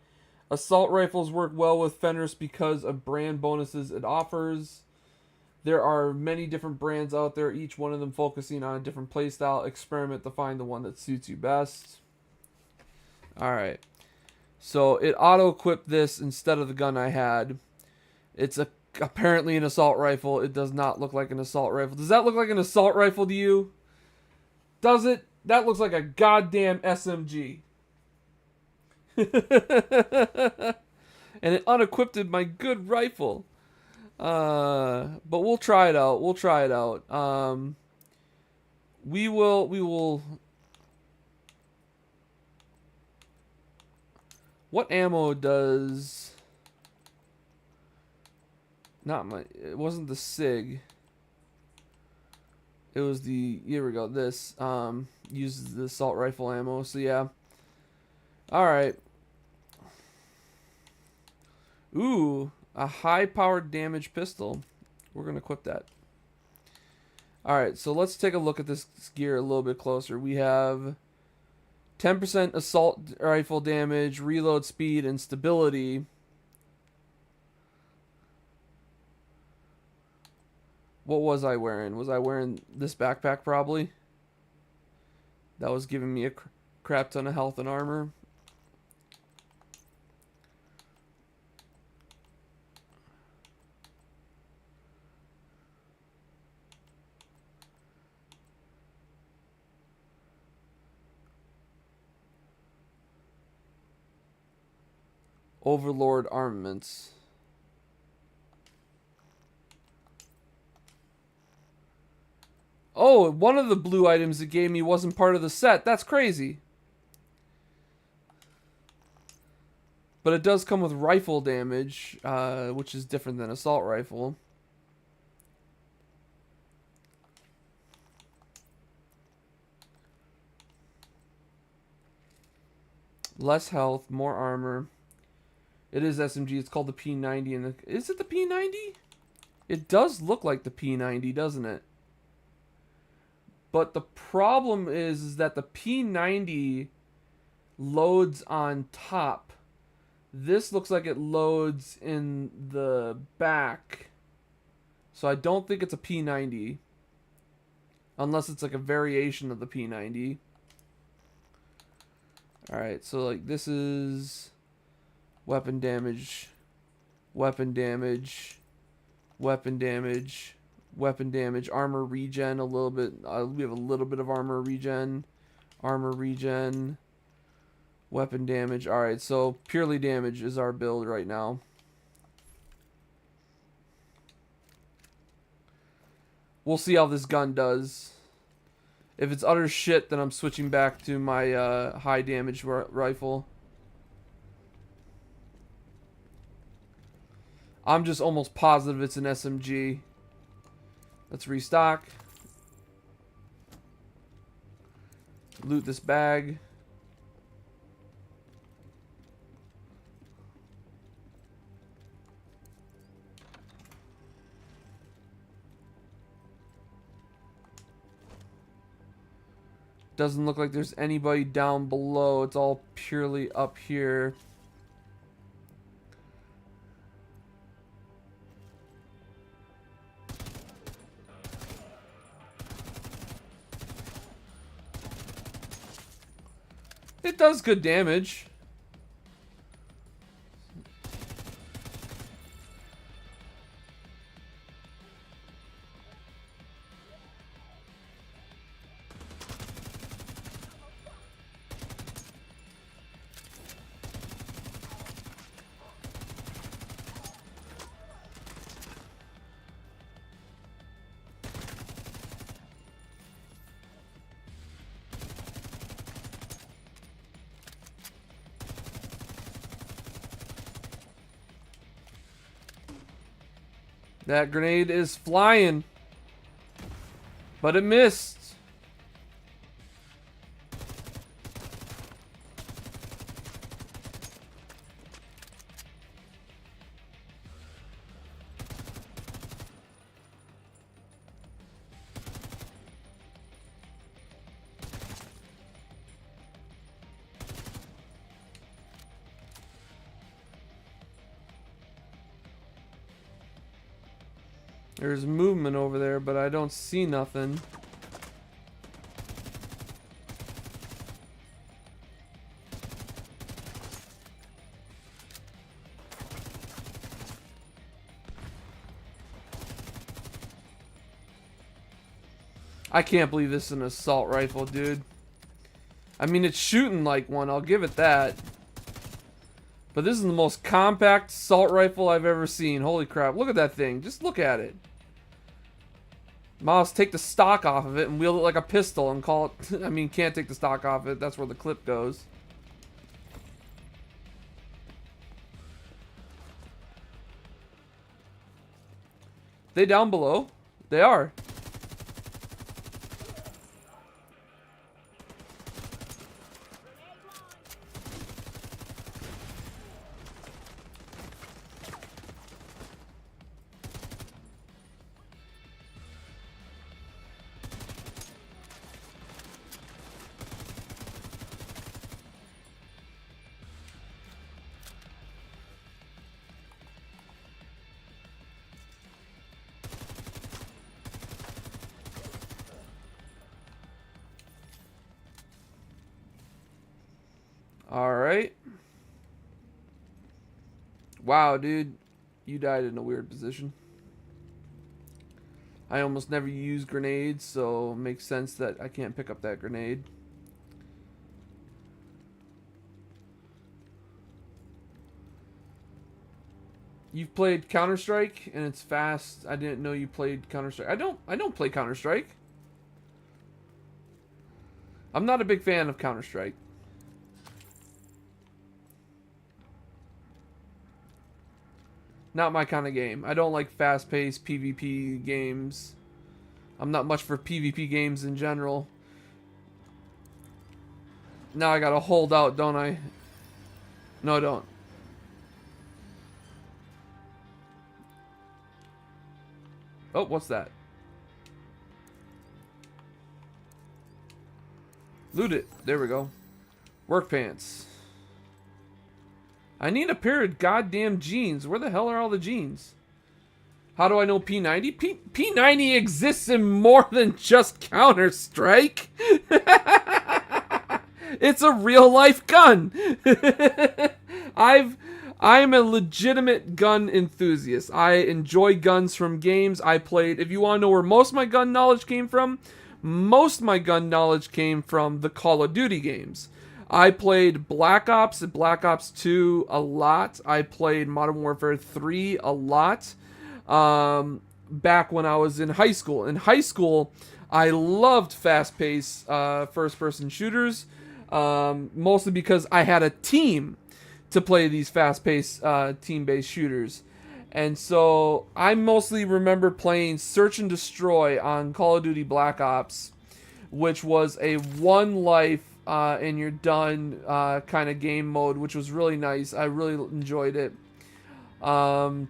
Assault rifles work well with Fenris because of brand bonuses it offers. There are many different brands out there, each one of them focusing on a different playstyle. Experiment to find the one that suits you best. Alright. So it auto-equipped this instead of the gun I had. It's apparently an assault rifle. It does not look like an assault rifle. Does that look like an assault rifle to you? Does it? That looks like a goddamn SMG. And it unequipped my good rifle. But we'll try it out. We'll try it out. We will. What ammo does? Not my. It wasn't the SIG. It was the. Here we go. This uses the assault rifle ammo. So yeah. All right. Ooh, a high-powered damage pistol. We're gonna equip that. All right. So let's take a look at this gear a little bit closer. We have 10% assault rifle damage, reload speed, and stability. What was I wearing? Was I wearing this backpack probably? That was giving me a crap ton of health and armor. Overlord armaments. Oh, one of the blue items it gave me wasn't part of the set. That's crazy. But it does come with rifle damage, which is different than assault rifle. Less health, more armor. It is SMG. It's called the P90. And is it the P90? It does look like the P90, doesn't it? But the problem is that the P90 loads on top. This looks like it loads in the back. So I don't think it's a P90. Unless it's like a variation of the P90. Alright, so like this is weapon damage, weapon damage, weapon damage, weapon damage, armor regen a little bit. We have a little bit of armor regen, weapon damage. Alright, so purely damage is our build right now. We'll see how this gun does. If it's utter shit, then I'm switching back to my high damage rifle. I'm just almost positive it's an SMG. Let's restock. Loot this bag. Doesn't look like there's anybody down below. It's all purely up here. It does good damage. That grenade is flying. But it missed. There's movement over there, but I don't see nothing. I can't believe this is an assault rifle, dude. I mean, it's shooting like one, I'll give it that. But this is the most compact assault rifle I've ever seen. Holy crap, look at that thing. Just look at it. Miles, take the stock off of it and wield it like a pistol and call it... I mean, can't take the stock off it. That's where the clip goes. They down below? They are. Alright. Wow, dude. You died in a weird position. I almost never use grenades, so it makes sense that I can't pick up that grenade. You've played Counter-Strike and it's fast. I didn't know you played Counter-Strike. I don't play Counter-Strike. I'm not a big fan of Counter-Strike. Not my kind of game. I don't like fast-paced PvP games. I'm not much for PvP games in general. Now I gotta hold out, don't I? No, I don't. Oh, what's that? Loot it. There we go. Work pants. I need a pair of goddamn jeans. Where the hell are all the jeans? How do I know P90? P90 exists in more than just Counter-Strike. It's a real life gun. I'm a legitimate gun enthusiast. I enjoy guns from games I played. If you want to know where most of my gun knowledge came from, most of my gun knowledge came from the Call of Duty games. I played Black Ops and Black Ops 2 a lot. I played Modern Warfare 3 a lot. Back when I was in high school. In high school, I loved fast-paced first-person shooters. Mostly because I had a team to play these fast-paced team-based shooters. And so I mostly remember playing Search and Destroy on Call of Duty Black Ops, which was a one life and you're done kind of game mode, which was really nice. I really enjoyed it. The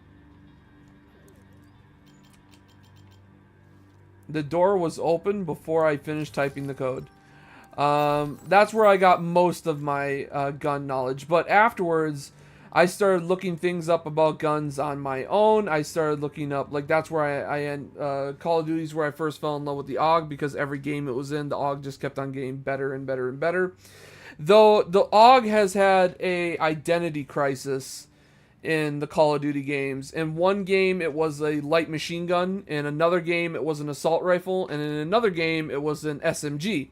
door was open before I finished typing the code. That's where I got most of my gun knowledge. But afterwards, I started looking things up about guns on my own. I started looking up, like, that's where Call of Duty's where I first fell in love with the AUG, because every game it was in, the AUG just kept on getting better and better and better. Though the AUG has had a identity crisis in the Call of Duty games. In one game, it was a light machine gun. In another game, it was an assault rifle. And in another game, it was an SMG.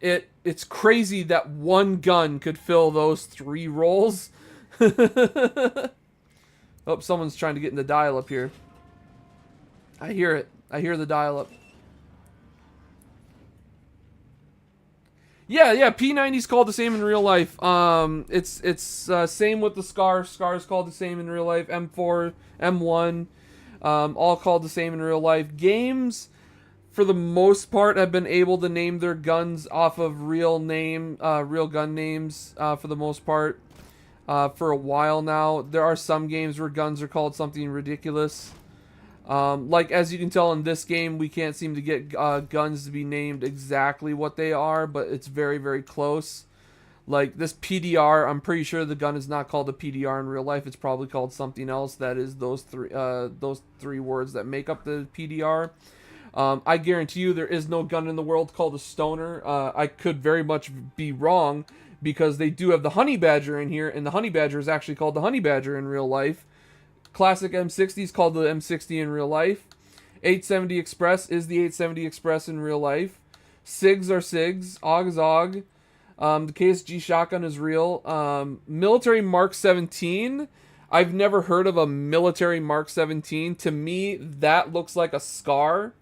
It's crazy that one gun could fill those 3 roles. Oh, someone's trying to get in the dial-up here. I hear it. I hear the dial-up. Yeah, P90's called the same in real life. It's same with the Scar. Scar is called the same in real life. M4, M1, all called the same in real life. Games, for the most part, have been able to name their guns off of real gun names, for the most part, for a while now. There are some games where guns are called something ridiculous. Like, as you can tell in this game, we can't seem to get guns to be named exactly what they are, but it's very, very close. Like, this PDR, I'm pretty sure the gun is not called a PDR in real life. It's probably called something else that is those three words that make up the PDR. I guarantee you there is no gun in the world called a stoner. I could very much be wrong, because they do have the Honey Badger in here, and the Honey Badger is actually called the Honey Badger in real life. Classic M60 is called the M60 in real life. 870 Express is the 870 Express in real life. SIGs are SIGs. AUG is AUG. The KSG shotgun is real. Military Mark 17. I've never heard of a military Mark 17. To me, that looks like a SCAR.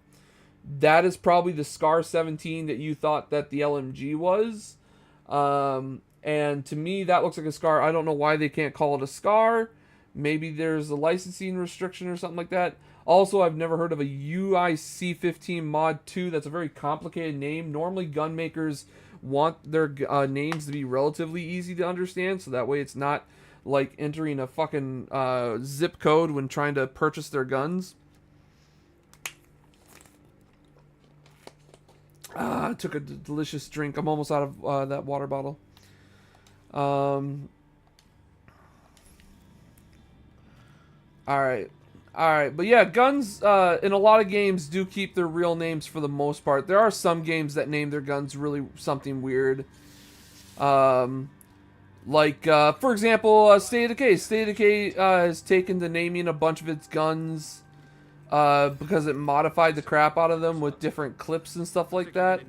That is probably the SCAR 17 that you thought that the LMG was. And to me, that looks like a SCAR. I don't know why they can't call it a SCAR. Maybe there's a licensing restriction or something like that. Also, I've never heard of a UIC-15 Mod 2. That's a very complicated name. Normally, gun makers want their names to be relatively easy to understand, so that way it's not like entering a fucking zip code when trying to purchase their guns. I took a delicious drink. I'm almost out of that water bottle. Alright, but yeah, guns in a lot of games do keep their real names for the most part. There are some games that name their guns really something weird. Like, for example, State of Decay. State of Decay has taken to naming a bunch of its guns because it modified the crap out of them with different clips and stuff like that.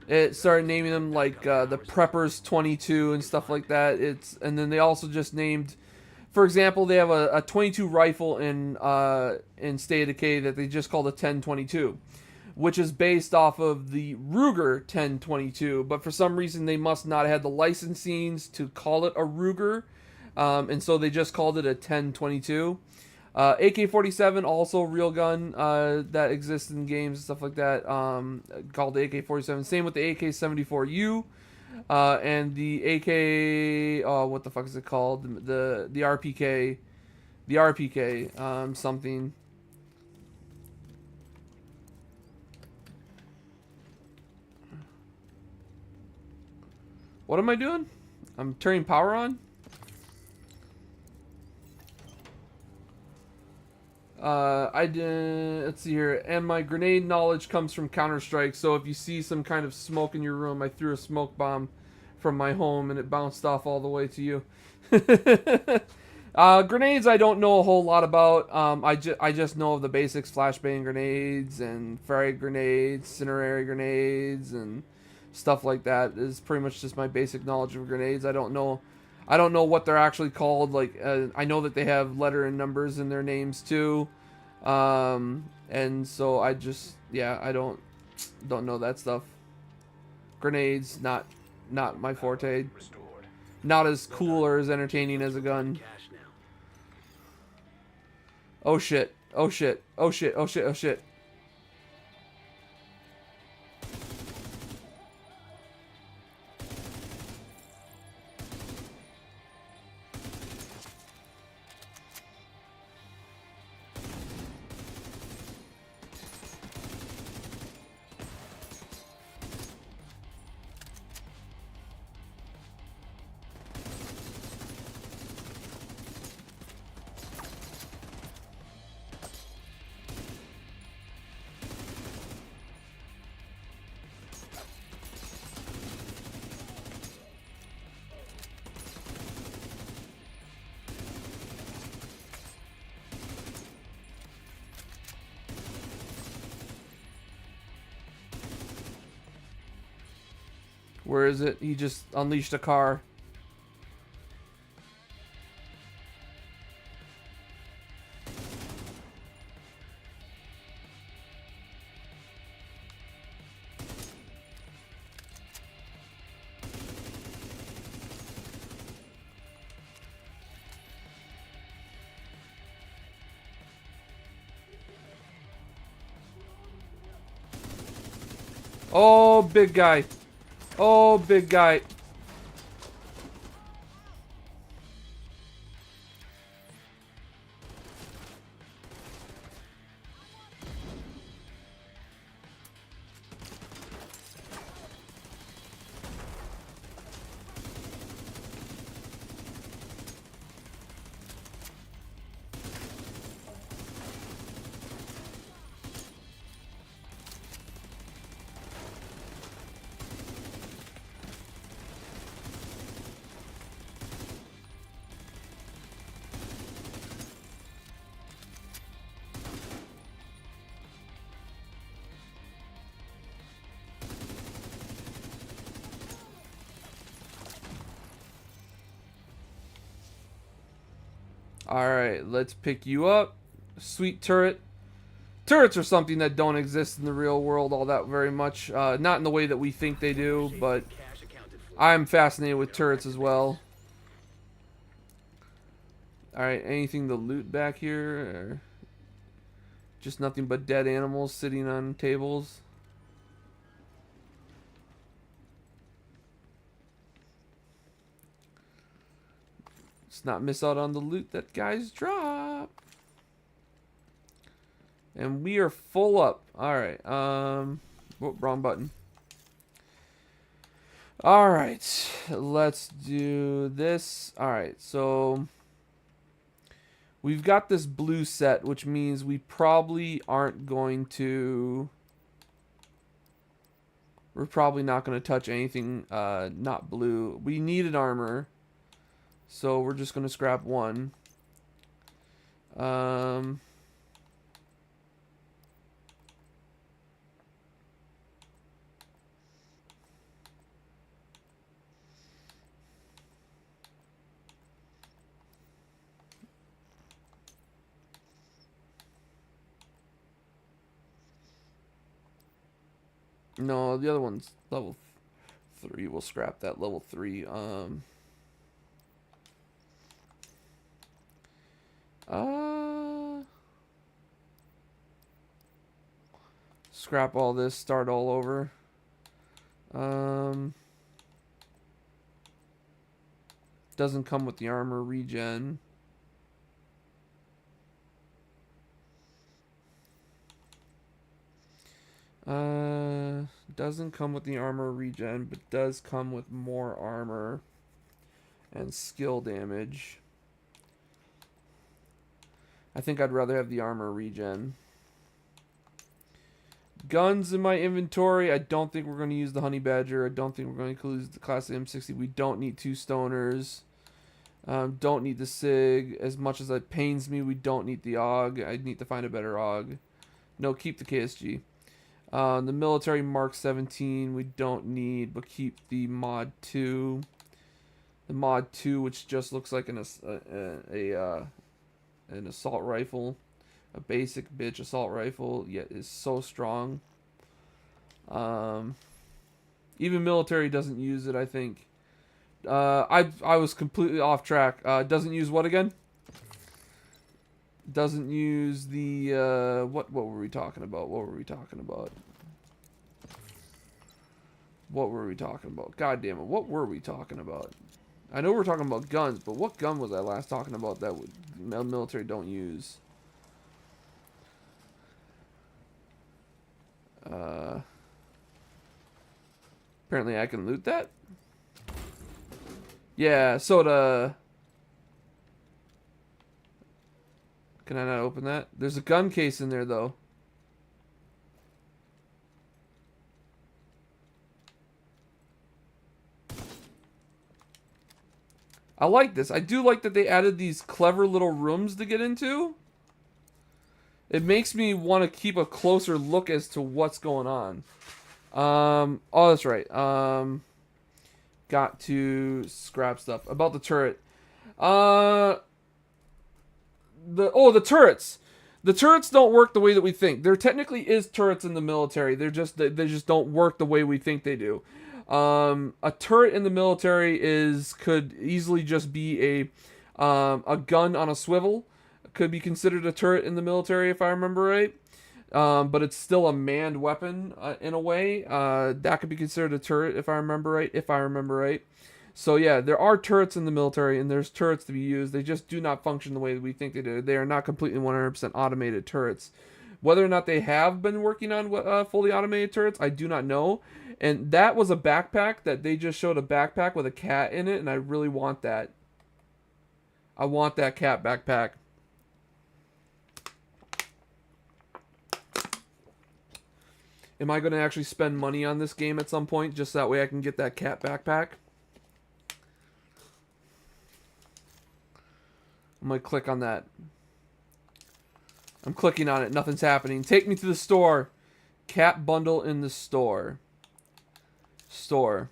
It started naming them like the Preppers 22 and stuff like that. And then they also just named, for example, they have a 22 rifle in State of Decay that they just called a 1022, which is based off of the Ruger 1022. But for some reason, they must not have had the licensings to call it a Ruger, and so they just called it a 1022. AK-47, also a real gun that exists in games and stuff like that, called the AK-47. Same with the AK-74U. And the AK, what the fuck is it called? The RPK, something. What am I doing? I'm turning power on? I did, let's see here, and my grenade knowledge comes from Counter-Strike, so if you see some kind of smoke in your room, I threw a smoke bomb from my home and it bounced off all the way to you. Grenades I don't know a whole lot about. I just know of the basics: flashbang grenades and frag grenades, incendiary grenades, and stuff like that. Is pretty much just my basic knowledge of grenades. I don't know what they're actually called. Like, I know that they have letter and numbers in their names too. And so I just, yeah, I don't know that stuff. Grenades, not my forte. Not as cool or as entertaining as a gun. Oh shit. Oh shit. Oh shit. Oh shit. Oh shit. Where is it? He just unleashed a car. Oh, big guy. Oh, big guy. Alright, let's pick you up. Sweet turret. Turrets are something that don't exist in the real world all that very much. Not in the way that we think they do, but Cash accounted for. I'm fascinated with turrets as well. Alright, anything to loot back here? Or just nothing but dead animals sitting on tables? Let's not miss out on the loot that guys drop. And we are full up. Alright, oh, wrong button. Alright, let's do this. Alright, so we've got this blue set, which means we probably aren't going to... We're probably not going to touch anything not blue. We needed armor, so we're just going to scrap one. No, the other one's level 3. We'll scrap that level 3. Scrap all this, start all over. Doesn't come with the armor regen. Doesn't come with the armor regen, but does come with more armor and skill damage. I think I'd rather have the armor regen. Guns in my inventory. I don't think we're going to use the Honey Badger. I don't think we're going to use the Classic M60. We don't need 2 stoners. Don't need the SIG. As much as it pains me, we don't need the AUG. I need to find a better AUG. No, keep the KSG. The military Mark 17 we don't need, but keep the Mod 2. The Mod 2, which just looks like an assault rifle. A basic bitch assault rifle, yet is so strong. Even military doesn't use it, I think. I was completely off track. Doesn't use what again? Doesn't use the what were we talking about? What were we talking about? What were we talking about? God damn it, what were we talking about? I know we're talking about guns, but what gun was I last talking about that military don't use? Apparently I can loot that. Yeah, soda. Can I not open that? There's a gun case in there though. I like this. I do like that they added these clever little rooms to get into. It makes me want to keep a closer look as to what's going on. Oh, that's right. got to scrap stuff about the turret. The turrets. The turrets don't work the way that we think. There technically is turrets in the military. They just don't work the way we think they do. A turret in the military could easily just be a gun on a swivel. Could be considered a turret in the military if I remember right. But it's still a manned weapon in a way. That could be considered a turret if I remember right. So yeah, there are turrets in the military, and there's turrets to be used. They just do not function the way that we think they do. They are not completely 100% automated turrets. Whether or not they have been working on fully automated turrets, I do not know. And that was a backpack that they just showed, a backpack with a cat in it, and I really want that. I want that cat backpack. Am I going to actually spend money on this game at some point, just that way I can get that cat backpack? I'm going to click on that. I'm clicking on it. Nothing's happening. Take me to the store. Cat bundle in the store. Store.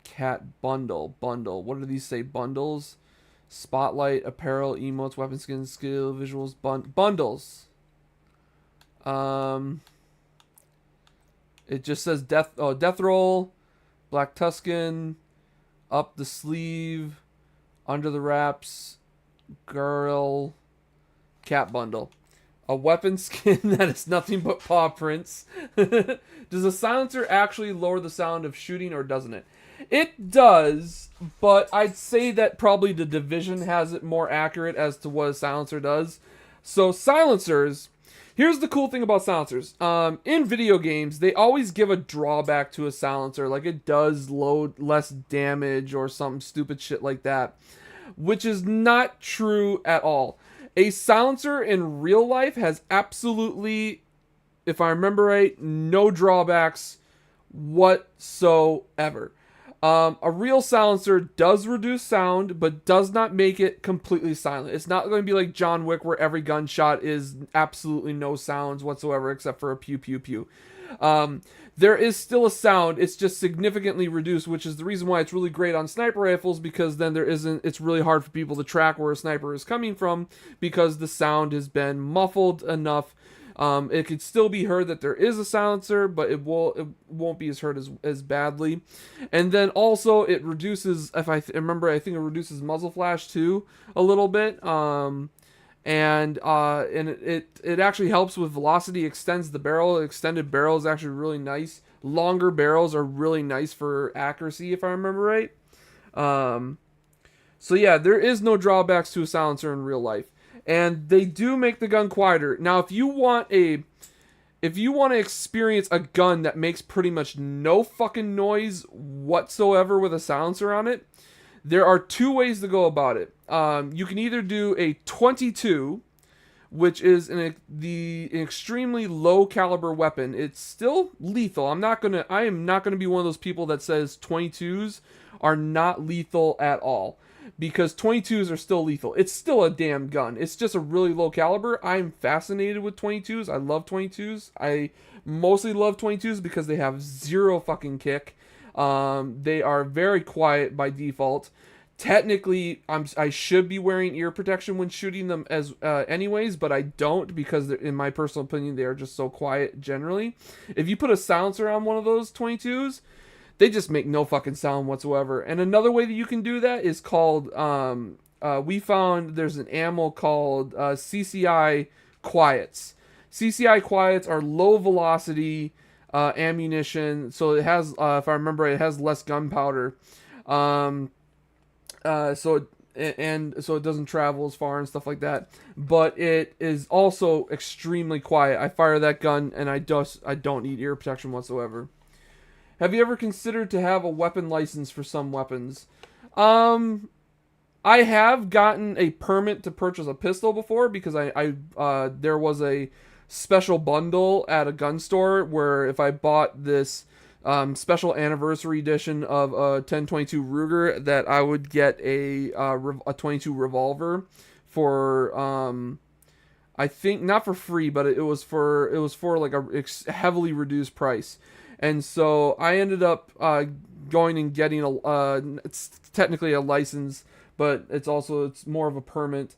Cat bundle. Bundle. What do these say? Bundles? Spotlight, apparel, emotes, weapon skins, skill, visuals, bundles. It just says death roll, black Tuscan, up the sleeve, under the wraps, girl, cat bundle. A weapon skin that is nothing but paw prints. Does a silencer actually lower the sound of shooting, or doesn't it? It does, but I'd say that probably the Division has it more accurate as to what a silencer does. So silencers, here's the cool thing about silencers. In video games, they always give a drawback to a silencer, like it does load less damage or some stupid shit like that, which is not true at all. A silencer in real life has absolutely, if I remember right, no drawbacks whatsoever. A real silencer does reduce sound, but does not make it completely silent. It's not going to be like John Wick, where every gunshot is absolutely no sounds whatsoever except for a pew pew pew. There is still a sound, it's just significantly reduced, which is the reason why it's really great on sniper rifles, because then it's really hard for people to track where a sniper is coming from, because the sound has been muffled enough. It could still be heard that there is a silencer, but it won't be as heard as badly. And then also it reduces, if I remember, I think it reduces muzzle flash too a little bit. And it actually helps with velocity, extends the barrel. Extended barrel is actually really nice. Longer barrels are really nice for accuracy, if I remember right. So yeah, there is no drawbacks to a silencer in real life. And they do make the gun quieter. Now, if you want to experience a gun that makes pretty much no fucking noise whatsoever with a silencer on it, there are two ways to go about it. You can either do a 22, which is an extremely low caliber weapon. It's still lethal. I am not gonna be one of those people that says 22s are not lethal at all, because 22s are still lethal. It's still a damn gun. It's just a really low caliber. I'm fascinated with 22s. I love 22s. I mostly love 22s because they have zero fucking kick. They are very quiet by default. Technically, I should be wearing ear protection when shooting them as anyways, but I don't, because in my personal opinion, they are just so quiet generally. If you put a silencer on one of those 22s, they just make no fucking sound whatsoever. And another way that you can do that is called, we found there's an ammo called CCI quiets. CCI quiets are low velocity ammunition, so it has, if I remember, it has less gunpowder. So it doesn't travel as far and stuff like that. But it is also extremely quiet. I fire that gun and I don't need ear protection whatsoever. Have you ever considered to have a weapon license for some weapons? I have gotten a permit to purchase a pistol before, because there was a special bundle at a gun store where if I bought this special anniversary edition of a 10/22 Ruger, that I would get a 22 revolver for I think not for free, but it was for like a heavily reduced price. And so I ended up going and getting it's technically a license, but it's more of a permit,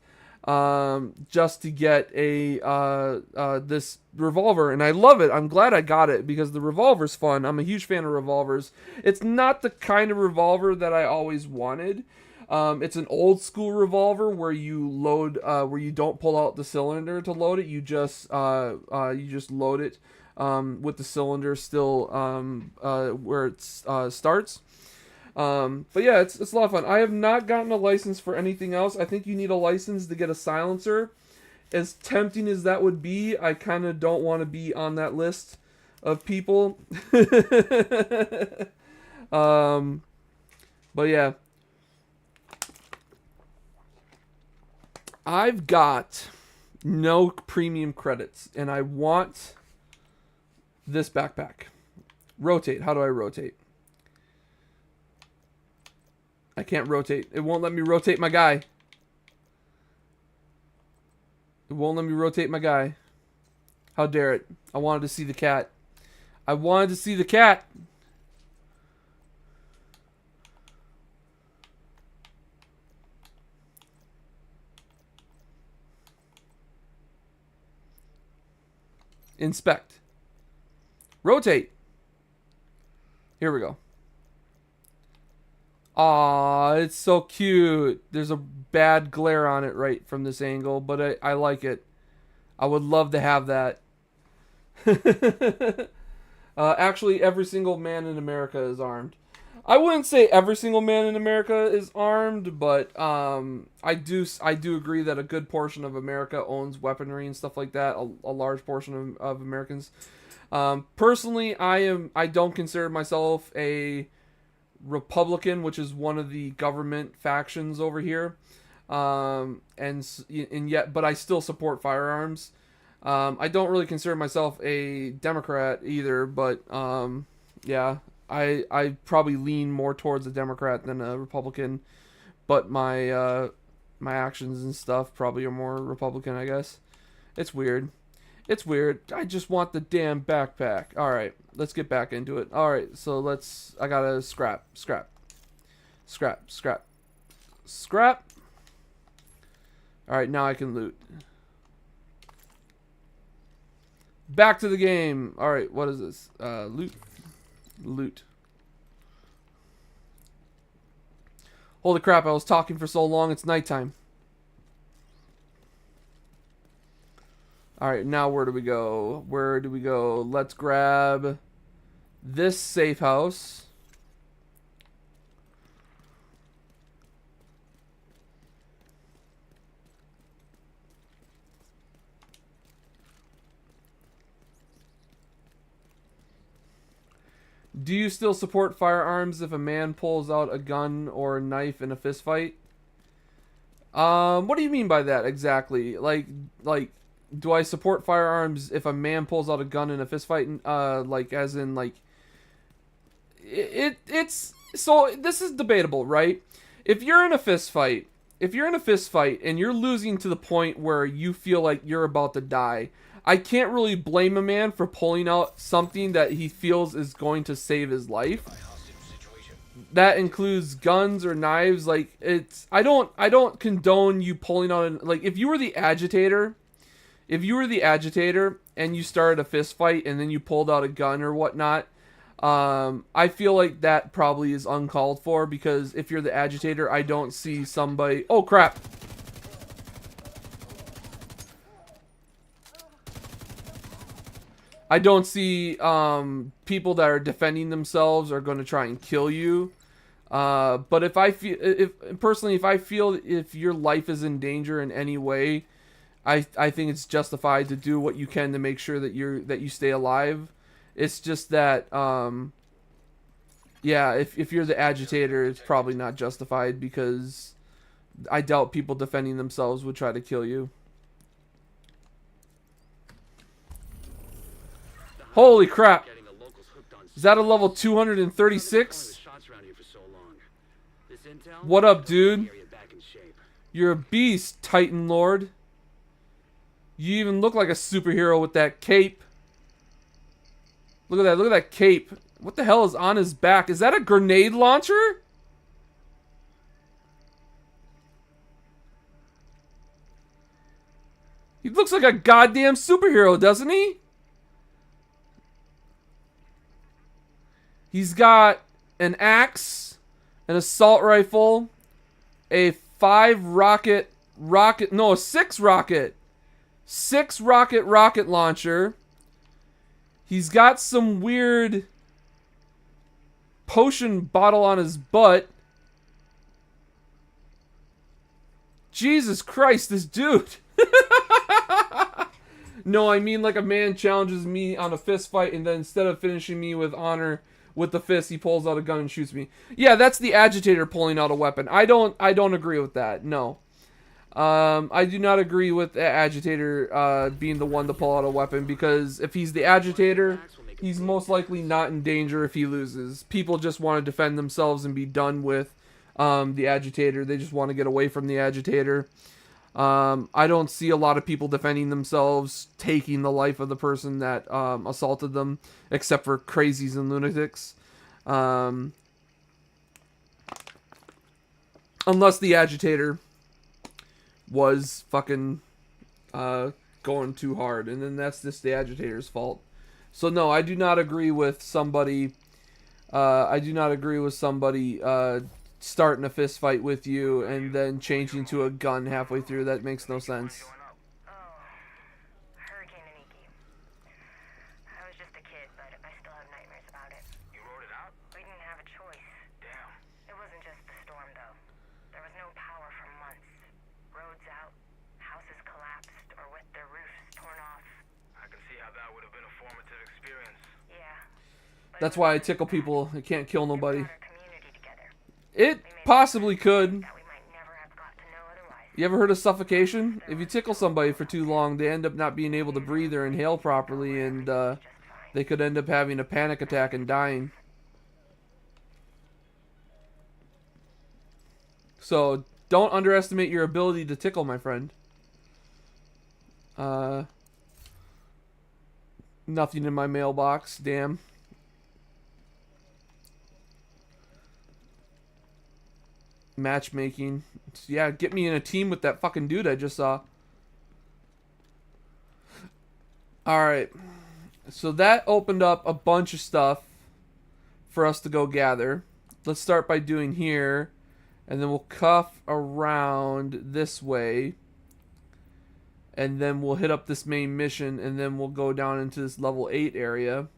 just to get this revolver, and I love it. I'm glad I got it because the revolver's fun. I'm a huge fan of revolvers. It's not the kind of revolver that I always wanted. It's an old school revolver where you load, where you don't pull out the cylinder to load it. You just load it with the cylinder still where it starts. But yeah, it's a lot of fun. I have not gotten a license for anything else. I think you need a license to get a silencer. As tempting as that would be, I kind of don't want to be on that list of people. But yeah. I've got no premium credits, and I want this backpack. Rotate. How do I rotate? I can't rotate. It won't let me rotate my guy. It won't let me rotate my guy. How dare it? I wanted to see the cat. I wanted to see the cat. Inspect. Rotate. Here we go. Aw, it's so cute. There's a bad glare on it right from this angle, but I like it. I would love to have that. Actually, every single man in America is armed. I wouldn't say every single man in America is armed, but I do agree that a good portion of America owns weaponry and stuff like that. A large portion of Americans. Personally, I don't consider myself a Republican, which is one of the government factions over here, and yet, but I still support firearms. I don't really consider myself a Democrat either, but yeah, I probably lean more towards a Democrat than a Republican, but my actions and stuff probably are more Republican, I guess. It's weird. It's weird. I just want the damn backpack. All right, let's get back into it. All right, so I gotta scrap. All right, now I can loot. Back to the game. All right, what is this? Loot. Holy crap, I was talking for so long, it's nighttime. Alright, now where do we go? Let's grab this safe house. Do you still support firearms if a man pulls out a gun or a knife in a fist fight? What do you mean by that exactly? Like, do I support firearms if a man pulls out a gun in a fist fight? Like, as in, like, it's so this is debatable, right? If you're in a fist fight and you're losing to the point where you feel like you're about to die, I can't really blame a man for pulling out something that he feels is going to save his life. That includes guns or knives. Like, I don't condone you pulling out like, if you were the agitator and you started a fist fight and then you pulled out a gun or whatnot, I feel like that probably is uncalled for, because if you're the agitator, I don't see somebody... Oh, crap. I don't see people that are defending themselves are going to try and kill you. But if I feel if your life is in danger in any way, I think it's justified to do what you can to make sure that you stay alive. It's just that yeah, if you're the agitator, it's probably not justified, because I doubt people defending themselves would try to kill you. Holy crap! Is that a level 236? What up, dude? You're a beast, Titan Lord. You even look like a superhero with that cape. Look at that. Look at that cape. What the hell is on his back? Is that a grenade launcher? He looks like a goddamn superhero, doesn't he? He's got an axe, an assault rifle, a 6 rocket launcher. He's got some weird potion bottle on his butt. Jesus Christ, this dude. No, I mean like a man challenges me on a fist fight, and then instead of finishing me with honor with the fist, he pulls out a gun and shoots me. Yeah, that's the agitator pulling out a weapon. I don't agree with that. No. I do not agree with the agitator being the one to pull out a weapon, because if he's the agitator, he's most likely not in danger if he loses. People just want to defend themselves and be done with the agitator. They just want to get away from the agitator. I don't see a lot of people defending themselves, taking the life of the person that assaulted them, except for crazies and lunatics. Unless the agitator was fucking going too hard, and then that's just the agitator's fault. So no, I do not agree with somebody. Starting a fist fight with you and then changing to a gun halfway through. That makes no sense. Oh, Hurricane Aniki. I was just a kid, but I still have nightmares about it. You wrote it out? We didn't have a choice. Damn. It wasn't just the storm, though. There was no power for months. Roads out, houses collapsed, or with their roofs torn off. I can see how that would have been a formative experience. Yeah. That's why I tickle people. I can't kill nobody. Brought our community together. It possibly could. That we might never have got to know otherwise. You ever heard of suffocation? If you tickle somebody for too long, they end up not being able to breathe or inhale properly, and they could end up having a panic attack and dying. So don't underestimate your ability to tickle, my friend. Nothing in my mailbox, damn. Matchmaking. Yeah, get me in a team with that fucking dude I just saw. Alright. So that opened up a bunch of stuff for us to go gather. Let's start by doing here. And then we'll cuff around this way. And then we'll hit up this main mission. And then we'll go down into this level 8 area.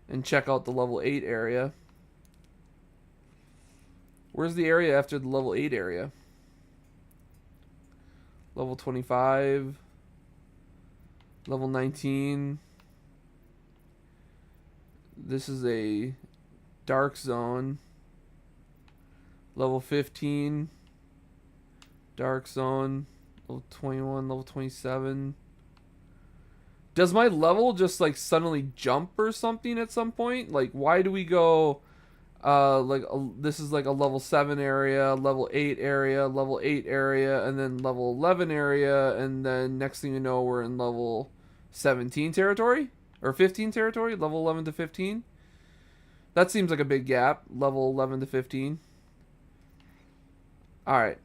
And check out the level 8 area. Where's the area after the level 8 area? Level 25. Level 19. This is a dark zone. Level 15. Dark zone. Level 21. Level 27. Does my level just like suddenly jump or something at some point? Like, why do we go... this is like a level 7 area, level 8 area, level 8 area, and then level 11 area, and then next thing you know, we're in level 17 territory? Or 15 territory? Level 11 to 15? That seems like a big gap, level 11 to 15. Alright.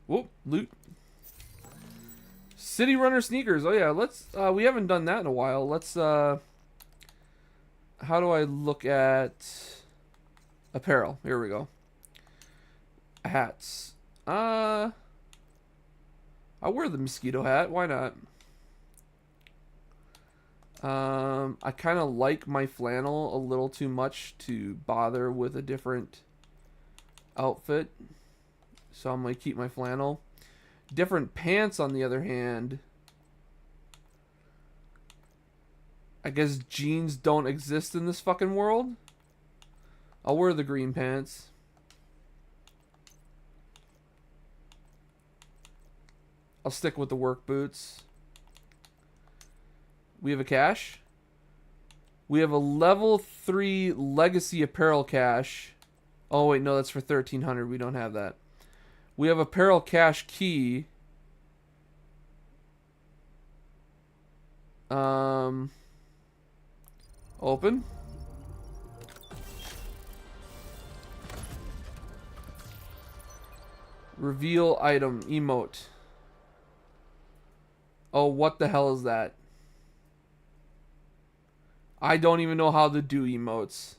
Whoop, loot. City Runner sneakers. Oh yeah, let's we haven't done that in a while. Let's how do I look at apparel? Here we go. Hats. I wear the mosquito hat. Why not? I kind of like my flannel a little too much to bother with a different outfit. So I'm going to keep my flannel. Different pants, on the other hand. I guess jeans don't exist in this fucking world. I'll wear the green pants. I'll stick with the work boots. We have a cache. We have a level 3 legacy apparel cache. Oh wait, no, that's for 1300. We don't have that. We have apparel cache key. Open. Reveal item emote. Oh, what the hell is that? I don't even know how to do emotes.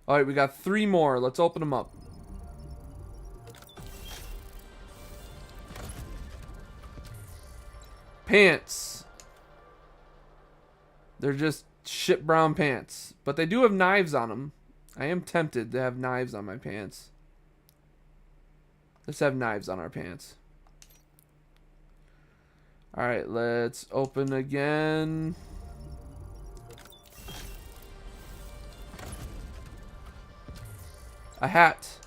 Alright, we got 3 more. Let's open them up. Pants. They're just shit brown pants. But they do have knives on them. I am tempted to have knives on my pants. Let's have knives on our pants. Alright, let's open again. A hat.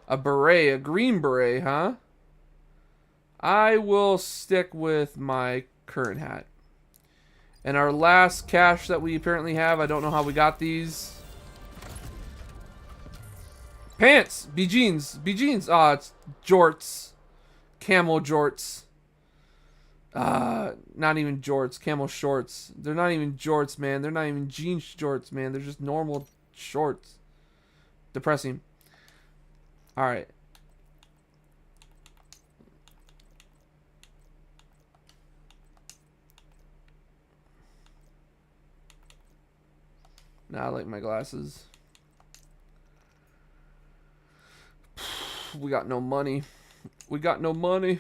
A beret. A green beret, huh? I will stick with my current hat. And our last cache that we apparently have, I don't know how we got these. Pants! B-jeans! B-jeans! Ah, it's jorts. Camel jorts. Not even jorts. Camel shorts. They're not even jorts, man. They're not even jean shorts, man. They're just normal shorts. Depressing. Alright. Now I like my glasses. We got no money. We got no money.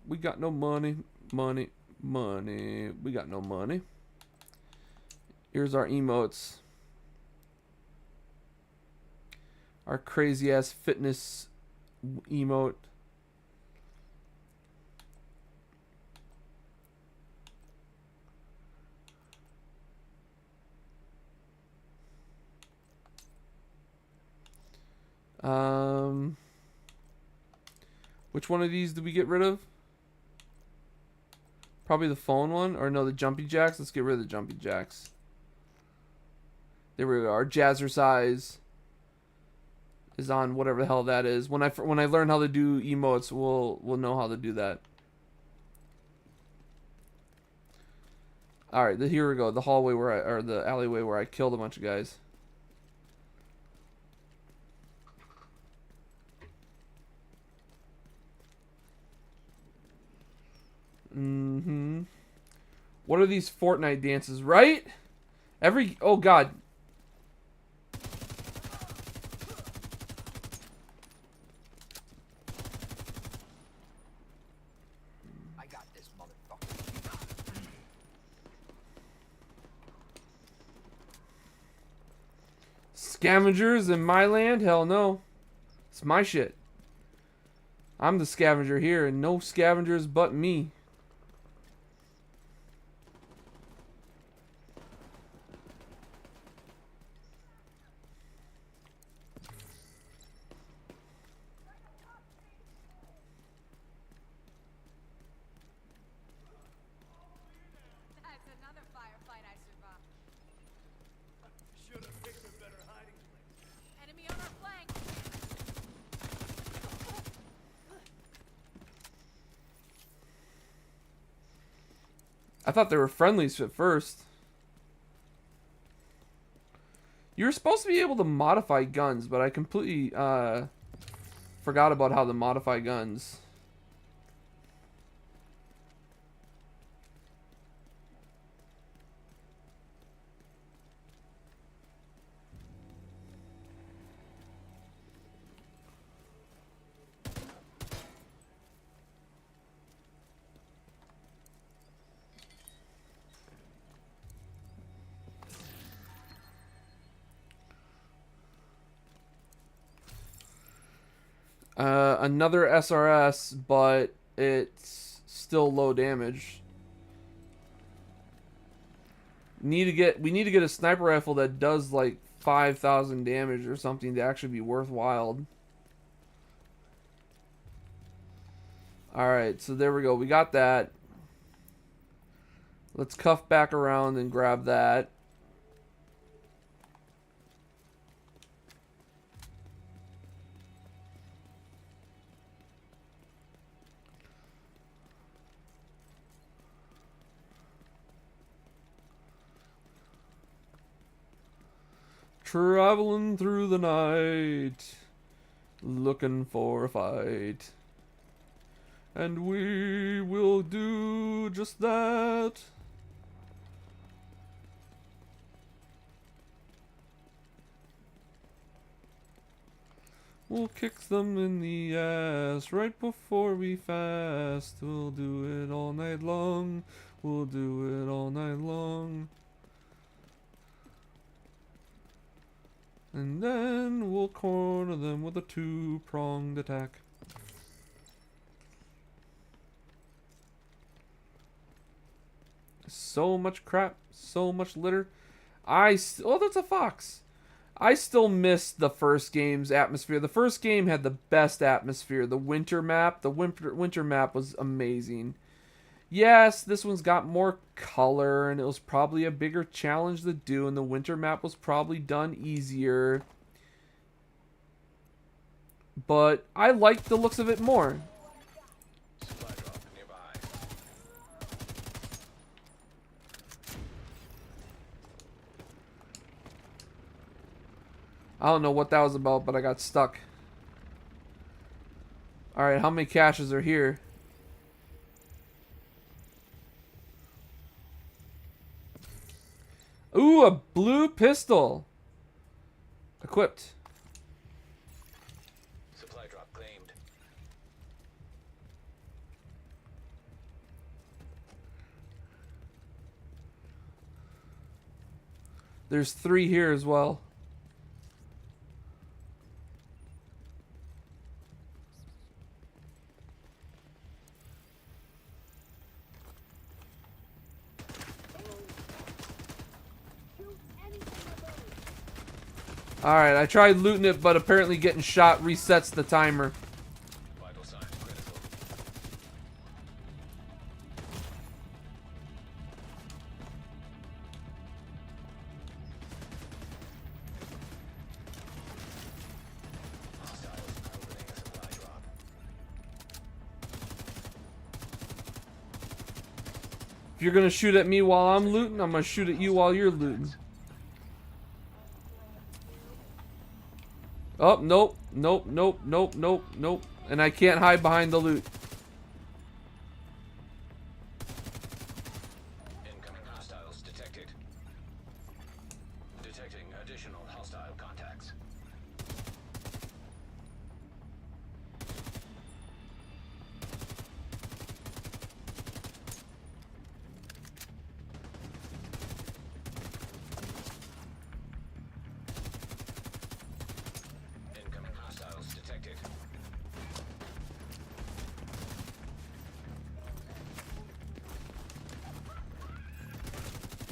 We got no money. Money. Money. We got no money. Here's our emotes. Our crazy ass fitness emote. Which one of these did we get rid of? Probably the phone one, or no, the jumpy jacks. Let's get rid of the jumpy jacks. There we are. Jazzercise is on whatever the hell that is. When I learn how to do emotes, we'll know how to do that. All right, here we go. The hallway or the alleyway where I killed a bunch of guys. What are these Fortnite dances, right? Oh god. I got this, motherfucker. Scavengers in my land? Hell no. It's my shit. I'm the scavenger here, and no scavengers but me. That's another firefight I survived. Should have picked a better hiding place. Enemy on our flank. I thought they were friendlies at first. You were supposed to be able to modify guns, but I completely forgot about how to modify guns. Another SRS, but it's still low damage. We need to get a sniper rifle that does like 5,000 damage or something to actually be worthwhile. Alright, so there we go. We got that. Let's cuff back around and grab that. traveling through the night, looking for a fight. And we will do just that. We'll kick them in the ass right before we fast. We'll do it all night long. We'll do it all night long. And then we'll corner them with a two-pronged attack. So much crap, so much litter. Oh, that's a fox. I still miss the first game's atmosphere. The first game had the best atmosphere. The winter map, winter map was amazing. Yes, this one's got more color, and it was probably a bigger challenge to do, and the winter map was probably done easier. But I like the looks of it more. Supply drop nearby. I don't know what that was about, but I got stuck. Alright, how many caches are here? Ooh, a blue pistol. Equipped. Supply drop claimed. There's 3 here as well. Alright, I tried looting it, but apparently getting shot resets the timer. Vital signs critical. Hostiles opening a supply drop. If you're gonna shoot at me while I'm looting, I'm gonna shoot at you while you're looting. Oh, nope, nope, nope, nope, nope, nope. And I can't hide behind the loot. Incoming hostiles detected. Detecting additional hostile contacts. Incoming hostiles detected.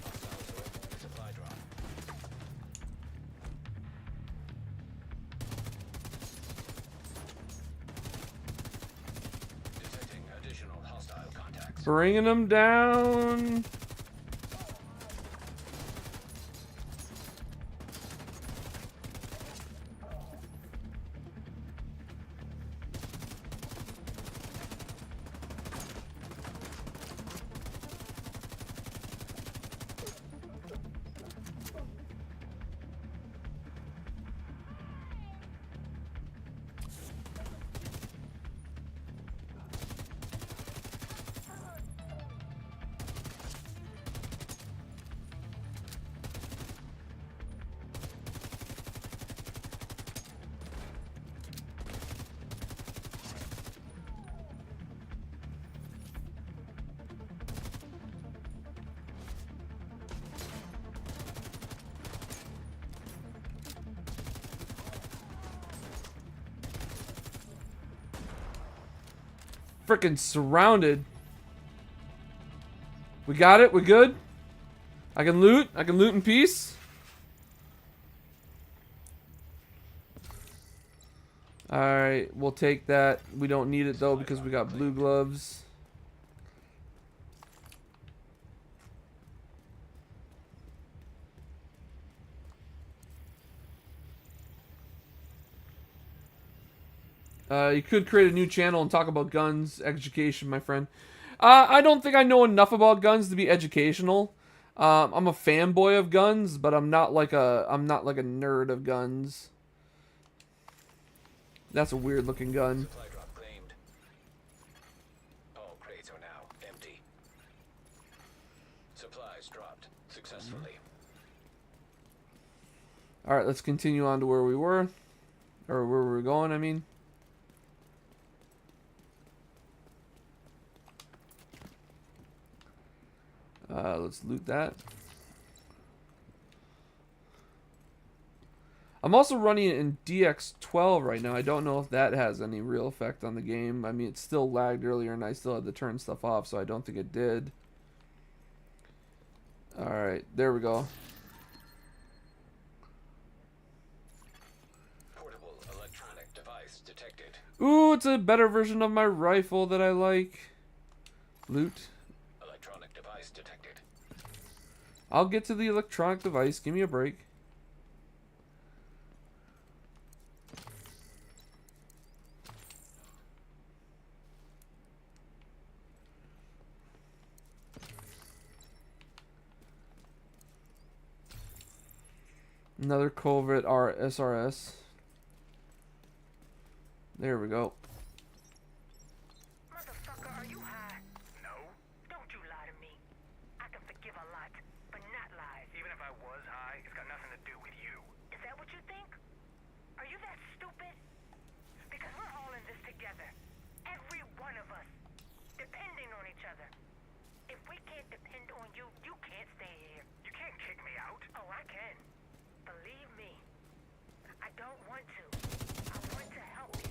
Hostiles are opening a supply drop. Detecting additional hostile contacts. Bringing them down. Freaking surrounded. We got it. We're good. I can loot. I can loot in peace. Alright, we'll take that. We don't need it though because we got blue gloves. You could create a new channel and talk about guns, education, my friend. I don't think I know enough about guns to be educational. I'm a fanboy of guns, but I'm not like a nerd of guns. That's a weird looking gun. Supply drop claimed. All crates are now empty. Supplies dropped successfully. All right, let's continue on to where we were, or where we were going. I mean. Let's loot that. I'm also running it in DX12 right now. I don't know if that has any real effect on the game. I mean, it still lagged earlier, and I still had to turn stuff off, so I don't think it did. Alright, there we go. Portable electronic device detected. Ooh, it's a better version of my rifle that I like. Loot. Electronic device detected. I'll get to the electronic device. Give me a break. Another Covert SRS. There we go. Motherfucker, are you high? No? Don't you lie to me. I can forgive a lot, but not lies. Even if I was high, it's got nothing to do with you. Is that what you think? Are you that stupid? Because we're all in this together. Every one of us. Depending on each other. If we can't depend on you, you can't stay here. You can't kick me out. Oh, I can. Believe me. I don't want to. I want to help you.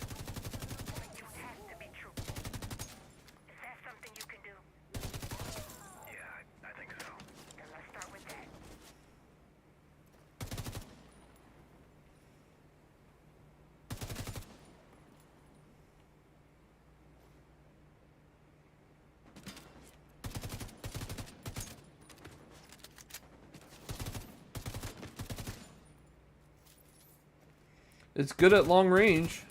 But you have to be truthful. Is that something you can do? Yeah, I think so. Then let's start with that. It's good at long range.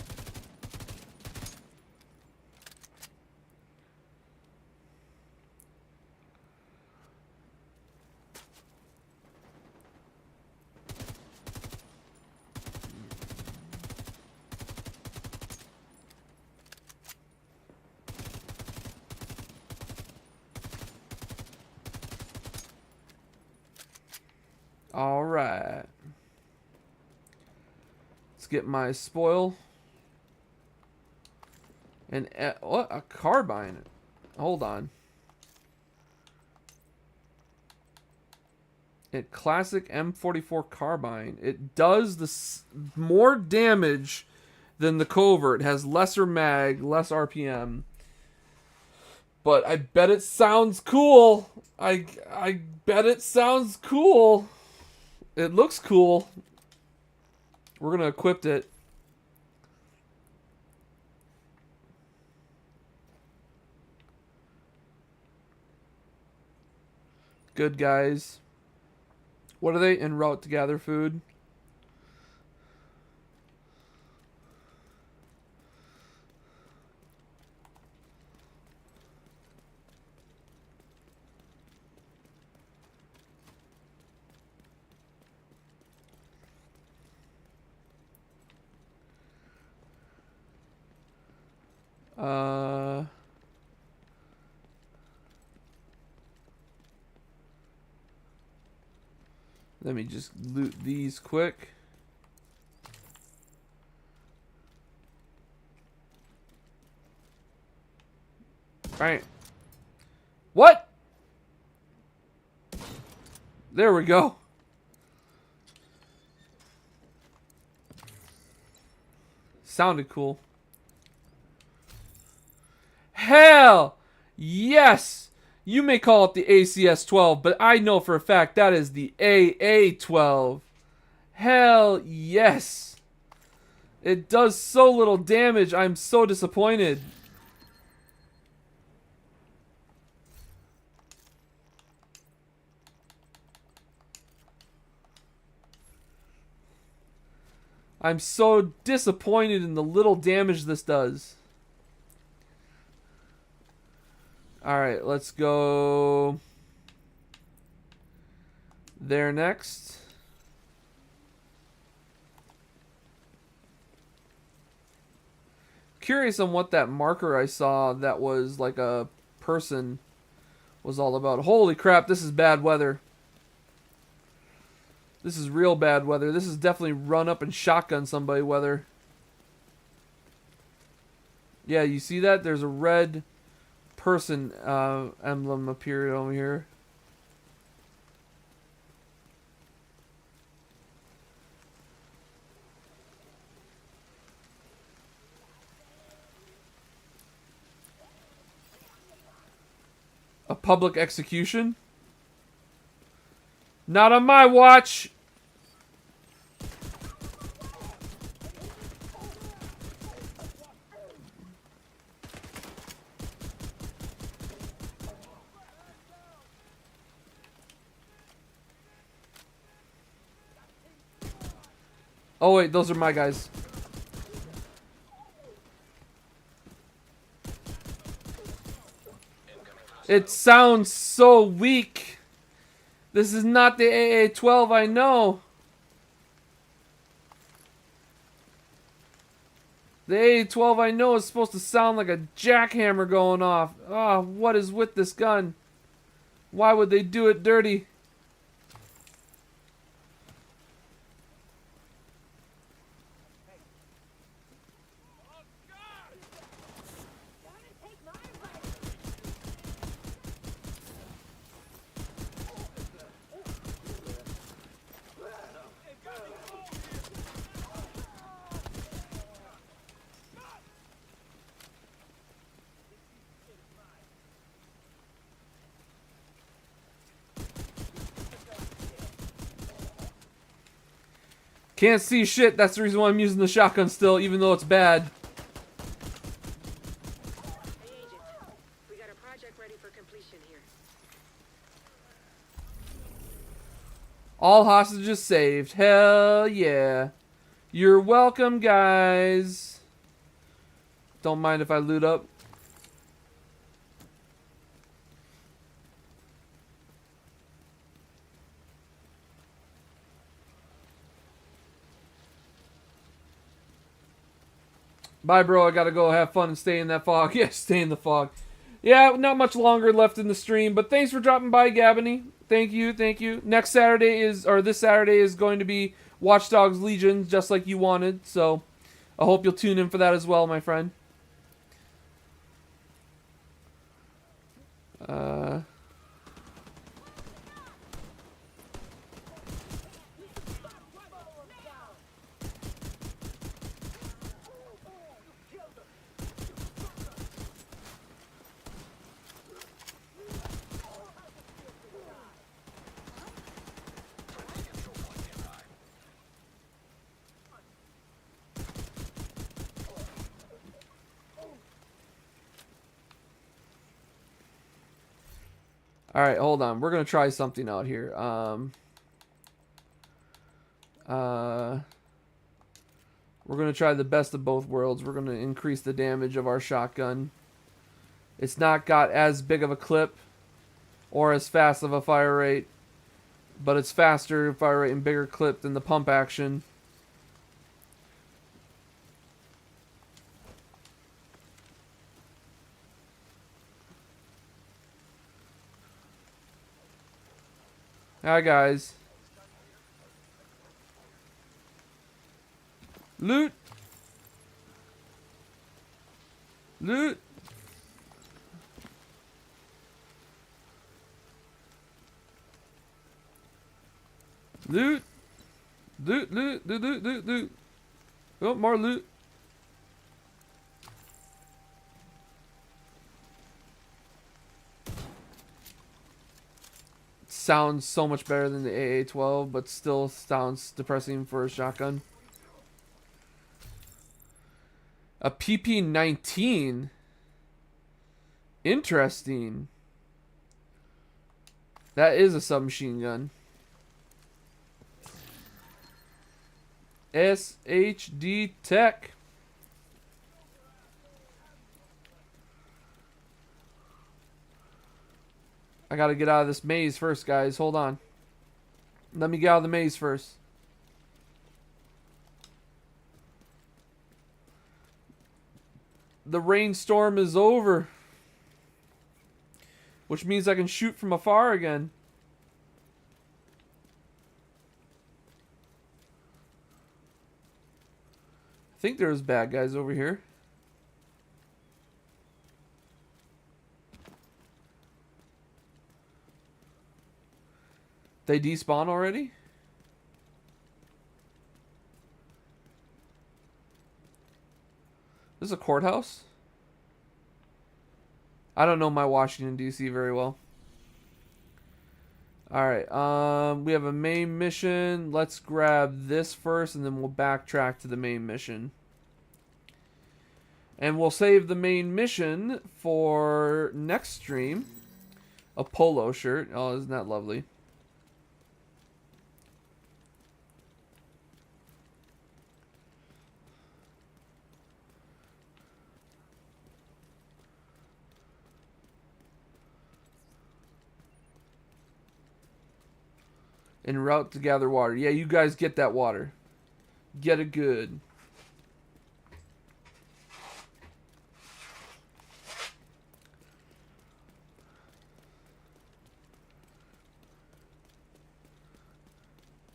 All right. Let's get my spoil. And what? A carbine. Hold on. A classic M44 carbine. It does more damage than the Covert. It has lesser mag, less RPM. But I bet it sounds cool. I bet it sounds cool. It looks cool. We're gonna equip it. Good guys. What are they? En route to gather food. Let me just loot these quick. Alright. What? There we go. Sounded cool. Hell yes! You may call it the ACS-12, but I know for a fact that is the AA-12. Hell yes! It does so little damage, I'm so disappointed. I'm so disappointed in the little damage this does. Alright, let's go. there next. Curious on what that marker I saw that was like a person was all about. Holy crap, this is bad weather. This is real bad weather. This is definitely run up and shotgun somebody weather. Yeah, you see that? There's a red person emblem appeared over here. A public execution? Not on my watch! Oh wait, those are my guys. It sounds so weak. This is not the AA-12 I know. The AA-12 I know is supposed to sound like a jackhammer going off. Ah, oh, what is with this gun? Why would they do it dirty? Can't see shit. That's the reason why I'm using the shotgun still, even though it's bad. Hey, Agent. We got a project ready for completion here. All hostages saved. Hell yeah. You're welcome, guys. Don't mind if I loot up. Bye, bro. I gotta go have fun and stay in that fog. Yeah, stay in the fog. Yeah, not much longer left in the stream, but thanks for dropping by, Gabony. Thank you, thank you. Next Saturday is, or this Saturday is going to be Watch Dogs Legion, just like you wanted. So I hope you'll tune in for that as well, my friend. Alright, hold on. We're going to try something out here. We're going to try the best of both worlds. We're going to increase the damage of our shotgun. It's not got as big of a clip or as fast of a fire rate, but it's faster fire rate and bigger clip than the pump action. Hi, guys. Loot. Loot. Loot. Loot, loot, loot, loot, loot, loot. Oh, more loot. Sounds so much better than the AA-12, but still sounds depressing for a shotgun. A PP-19. Interesting. That is a submachine gun. SHD Tech. I gotta get out of this maze first, guys. Hold on. Let me get out of the maze first. The rainstorm is over. Which means I can shoot from afar again. I think there's bad guys over here. They despawn already? This is a courthouse? I don't know my Washington, D.C. very well. Alright, we have a main mission. Let's grab this first, and then we'll backtrack to the main mission. And we'll save the main mission for next stream. A polo shirt. Oh, isn't that lovely? En route to gather water. Yeah, you guys get that water. Get it good.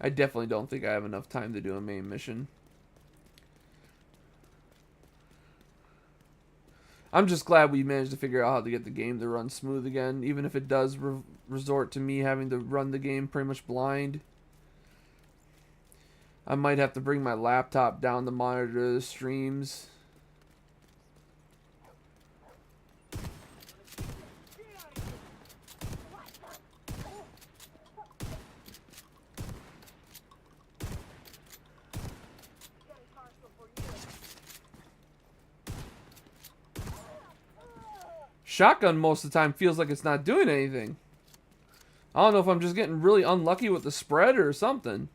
I definitely don't think I have enough time to do a main mission. I'm just glad we managed to figure out how to get the game to run smooth again, even if it does resort to me having to run the game pretty much blind. I might have to bring my laptop down to monitor the streams. Shotgun most of the time feels like it's not doing anything. I don't know if I'm just getting really unlucky with the spread or something.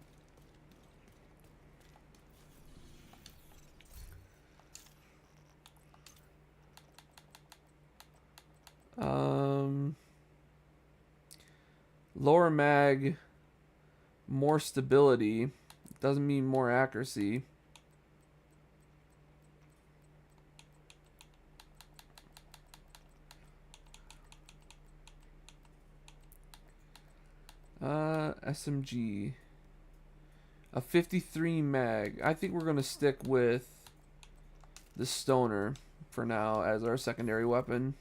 Lower mag, more stability. Doesn't mean more accuracy. SMG. A 53 mag. I think we're going to stick with the stoner for now as our secondary weapon.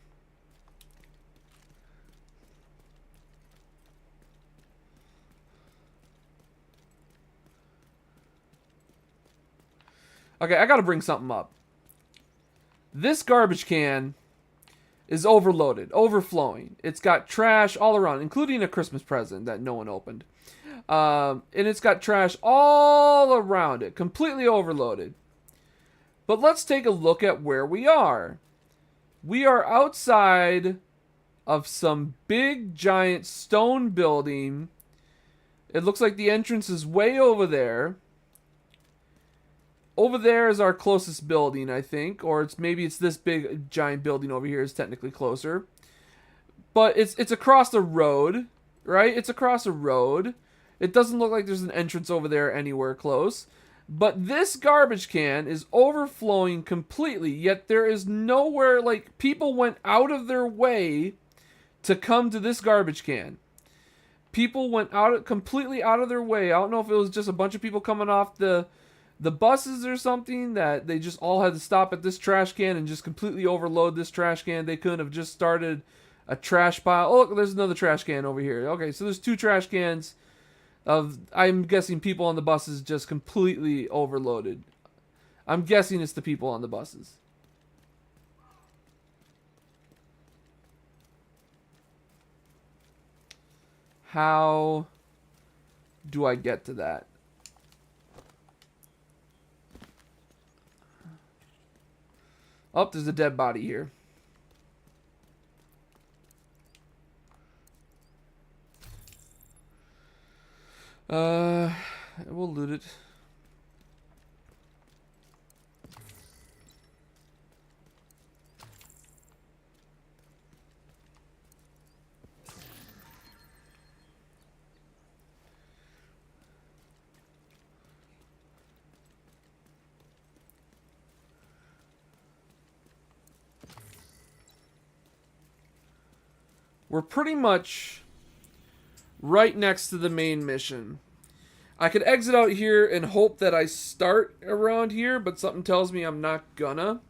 Okay, I got to bring something up. This garbage can is overloaded, overflowing. It's got trash all around, including a Christmas present that no one opened. And it's got trash all around it, completely overloaded. But let's take a look at where we are. We are outside of some big, giant stone building. It looks like the entrance is way over there. Over there is our closest building, I think. Or maybe it's this big, giant building over here is technically closer. But it's across the road, right? It's across a road. It doesn't look like there's an entrance over there anywhere close. But this garbage can is overflowing completely. Yet there is nowhere, like, people went out of their way to come to this garbage can. People went completely out of their way. I don't know if it was just a bunch of people coming off the buses or something, that they just all had to stop at this trash can and just completely overload this trash can. They couldn't have just started a trash pile. Oh, look, there's another trash can over here. Okay, so there's two trash cans of, I'm guessing people on the buses just completely overloaded. I'm guessing it's the people on the buses. How do I get to that? Oh, there's a dead body here. We'll loot it. we're pretty much right next to the main mission. I could exit out here and hope that I start around here, but something tells me I'm not gonna.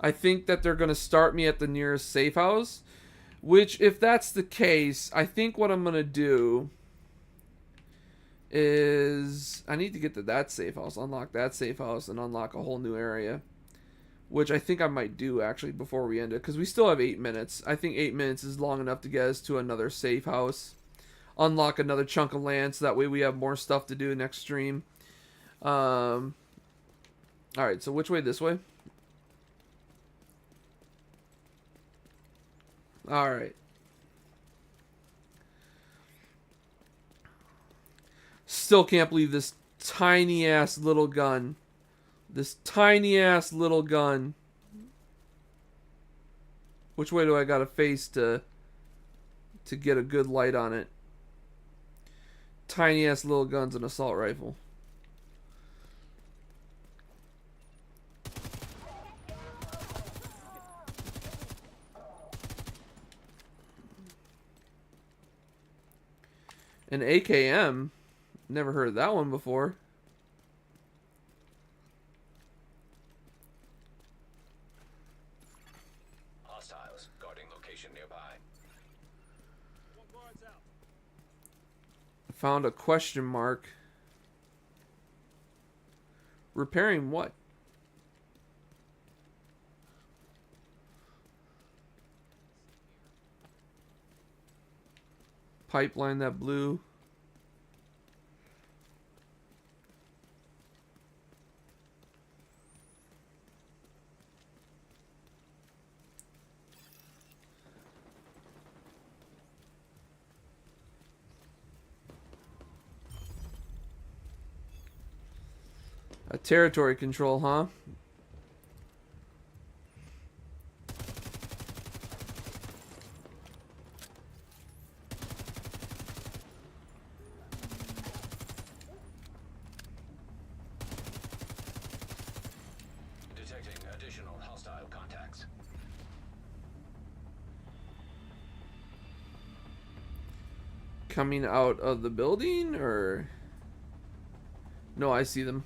I think that they're gonna start me at the nearest safe house, which, if that's the case, I think what I'm gonna do is I need to get to that safe house, unlock that safe house, and unlock a whole new area, which I think I might do actually before we end it, because we still have 8 minutes. I think 8 minutes is long enough to get us to another safe house, unlock another chunk of land, so that way we have more stuff to do next stream. Alright, so which way? This way? Alright. Still can't believe this tiny ass little gun. This tiny ass little gun. Which way do I gotta face to get a good light on it? Tiny ass little gun's an assault rifle. An AKM? Never heard of that one before. Hostiles guarding location nearby. Found a question mark. Repairing what? Pipeline that blew. A territory control, huh? Detecting additional hostile contacts. Coming out of the building, or... No, I see them.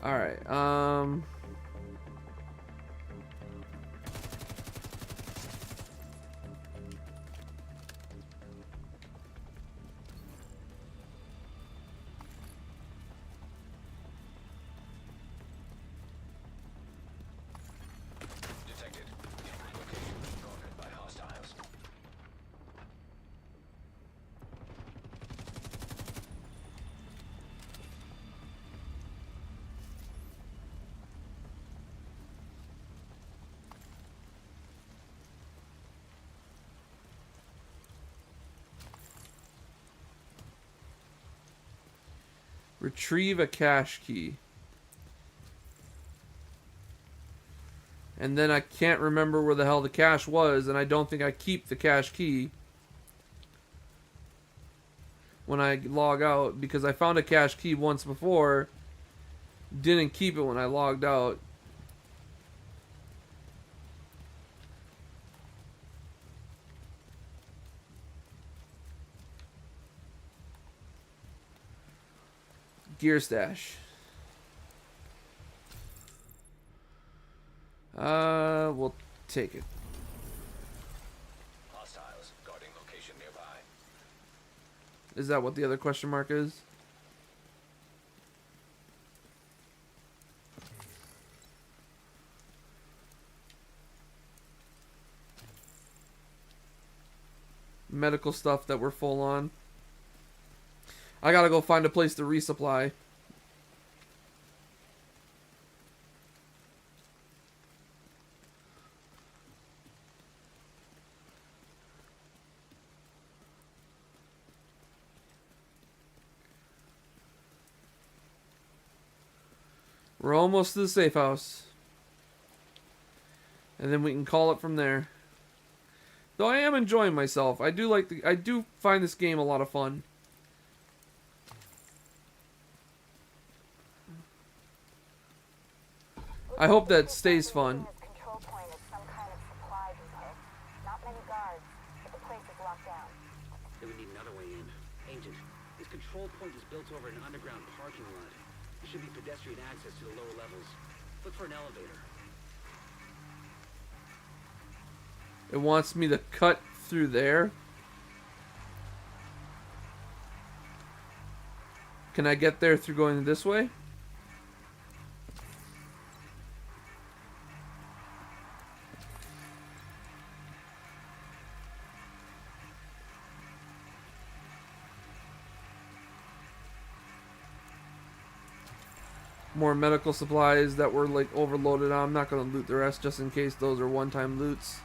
Alright, Detected. Location cornered by hostiles. retrieve a cache key. And then I can't remember where the hell the cache was, and I don't think I keep the cache key when I log out, because I found a cache key once before, didn't keep it when I logged out. Gear stash. We'll take it. Hostiles guarding location nearby. Is that what the other question mark is? Medical stuff that we're full on. I gotta go find a place to resupply. We're almost to the safe house. And then we can call it from there. Though I am enjoying myself. I do find this game a lot of fun. I hope that stays fun. Control point is some kind of supply depot. Not many guards, but the place is locked down. Then we need another way in. Agent, this control point is built over an underground parking lot. There should be pedestrian access to the lower levels. Look for an elevator. It wants me to cut through there. Can I get there through going this way? More medical supplies that were like overloaded on. I'm not going to loot the rest just in case those are one-time loots.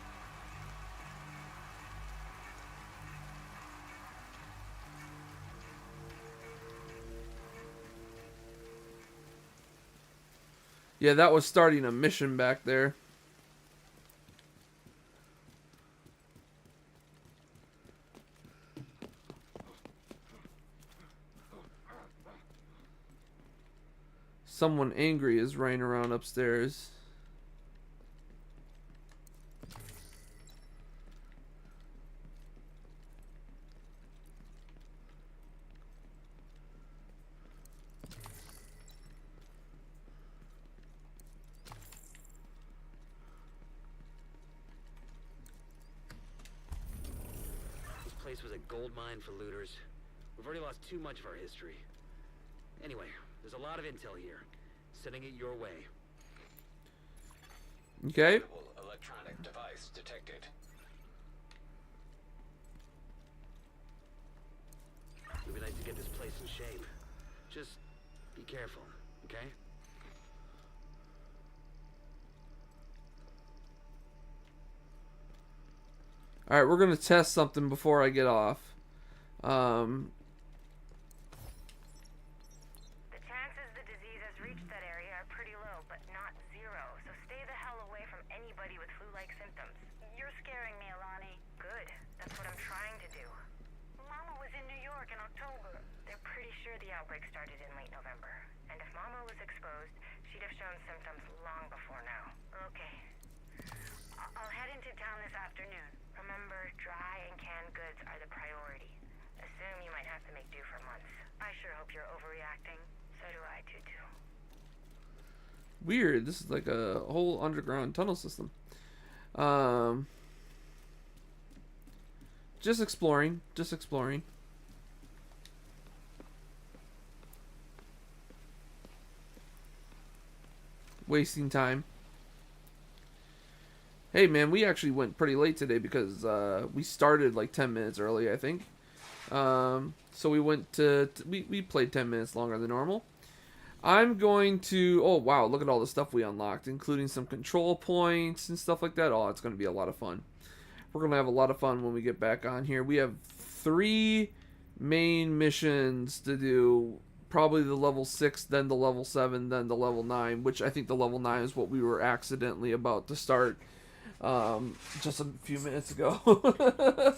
Yeah, that was starting a mission back there. Someone angry is running around upstairs. This place was a gold mine for looters. We've already lost too much of our history. Anyway, there's a lot of intel here. Sending it your way. Okay. Electronic device detected. It would be nice to get this place in shape. Just be careful, okay? Alright, we're going to test something before I get off. The chances the disease has reached that area are pretty low, but not zero. So stay the hell away from anybody with flu-like symptoms. You're scaring me, Alani. Good. That's what I'm trying to do. Mama was in New York in October. They're pretty sure the outbreak started in late November. And if Mama was exposed, she'd have shown symptoms long before now. Okay. I'll head into town this afternoon. Remember, dry and canned goods are the priority. Assume you might have to make do for months. I sure hope you're overreacting. So do I, Tutu. Weird. This is like a whole underground tunnel system. Just exploring. Just exploring. Wasting time. Hey man, we actually went pretty late today because we started like 10 minutes early, I think. So we went to we played 10 minutes longer than normal. I'm going to, oh wow, look at all the stuff we unlocked, including some control points and stuff like that. Oh, it's going to be a lot of fun. We're going to have a lot of fun when we get back on here. We have 3 main missions to do. Probably the level 6, then the level 7, then the level 9, which I think the level 9 is what we were accidentally about to start just a few minutes ago.